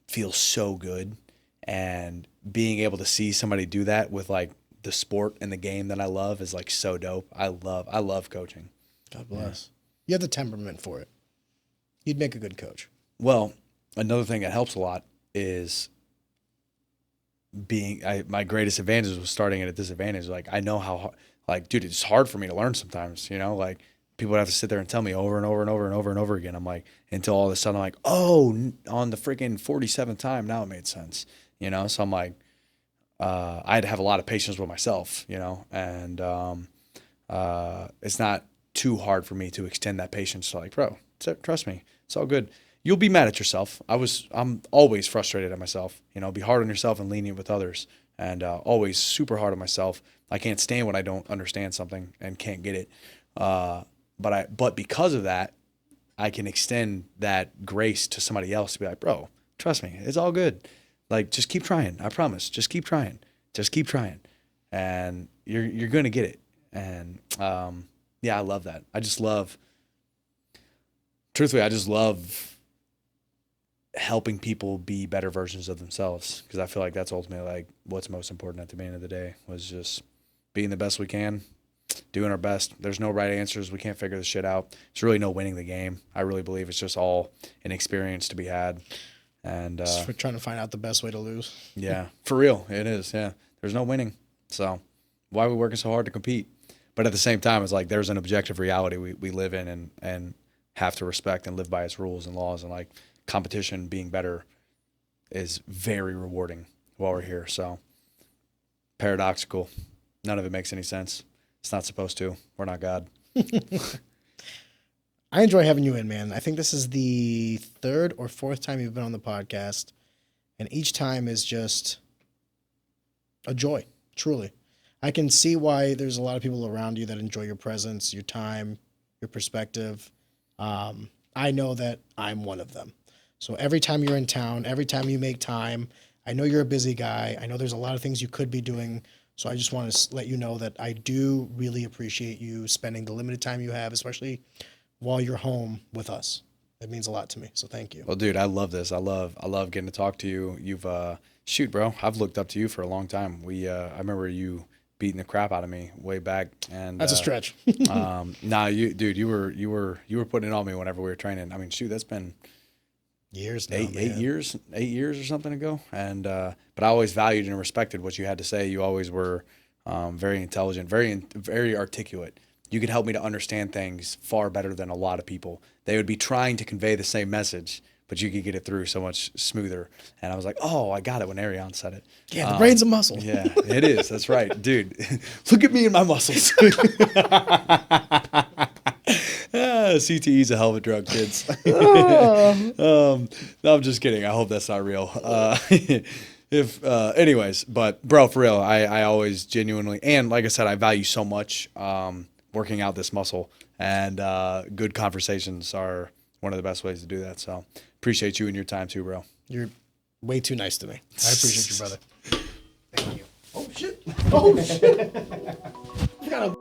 feels so good. And being able to see somebody do that with like the sport and the game that I love is like so dope. I love coaching. God bless. Yeah. You have the temperament for it. You'd make a good coach. Well, another thing that helps a lot is my greatest advantage was starting at a disadvantage. Like, I know how, like, dude, it's hard for me to learn sometimes, you know, like people would have to sit there and tell me over and over and over and over and over again. I'm like, until all of a sudden I'm like, oh, on the freaking 47th time, now it made sense, you know? So I'm like, I had to have a lot of patience with myself, you know, and it's not too hard for me to extend that patience to like, bro, trust me, it's all good. You'll be mad at yourself. I'm always frustrated at myself, you know, be hard on yourself and lenient with others, and always super hard on myself. I can't stand when I don't understand something and can't get it. But because of that, I can extend that grace to somebody else to be like, bro, trust me, it's all good. Like, just keep trying. I promise. Just keep trying. Just keep trying. And you're going to get it. And yeah, I love that. Truthfully, I just love helping people be better versions of themselves, because I feel like that's ultimately like what's most important at the end of the day, was just being the best we can, doing our best. There's no right answers. We can't figure this shit out. There's really no winning the game. I really believe it's just all an experience to be had. And just for trying to find out the best way to lose. Yeah, for real, it is. Yeah, there's no winning. So why are we working so hard to compete? But at the same time, it's like there's an objective reality we live in and have to respect and live by its rules and laws. And like competition, being better is very rewarding while we're here. So paradoxical. None of it makes any sense. It's not supposed to. We're not God. I enjoy having you in, man. I think this is the third or fourth time you've been on the podcast, And each time is just a joy, truly. I can see why there's a lot of people around you that enjoy your presence, your time, your perspective. I know that I'm one of them. So every time you're in town, every time you make time, I know you're a busy guy. I know there's a lot of things you could be doing. So I just want to let you know that I do really appreciate you spending the limited time you have, especially while you're home with us. It means a lot to me. So thank you. Well, dude, I love this. I love getting to talk to you. You've shoot, bro. I've looked up to you for a long time. I remember you beating the crap out of me way back, and That's a stretch. nah, you were putting it on me whenever we were training. I mean, shoot, that's been Years now, eight years or something ago. And but I always valued and respected what you had to say. You always were very intelligent, very articulate. You could help me to understand things far better than a lot of people. They would be trying to convey the same message, but you could get it through so much smoother. And I was like, oh, I got it when Ariane said it. Yeah, the brain's a muscle. Yeah, it is. That's right, dude. Look at me and my muscles. CTE is a hell of a drug, kids. No, I'm just kidding. I hope that's not real. Anyways, but bro, for real, I always genuinely, and like I said, I value so much working out this muscle, and good conversations are one of the best ways to do that. So appreciate you and your time too, bro. You're way too nice to me. I appreciate you, brother. Thank you. Oh shit. Oh shit. I gotta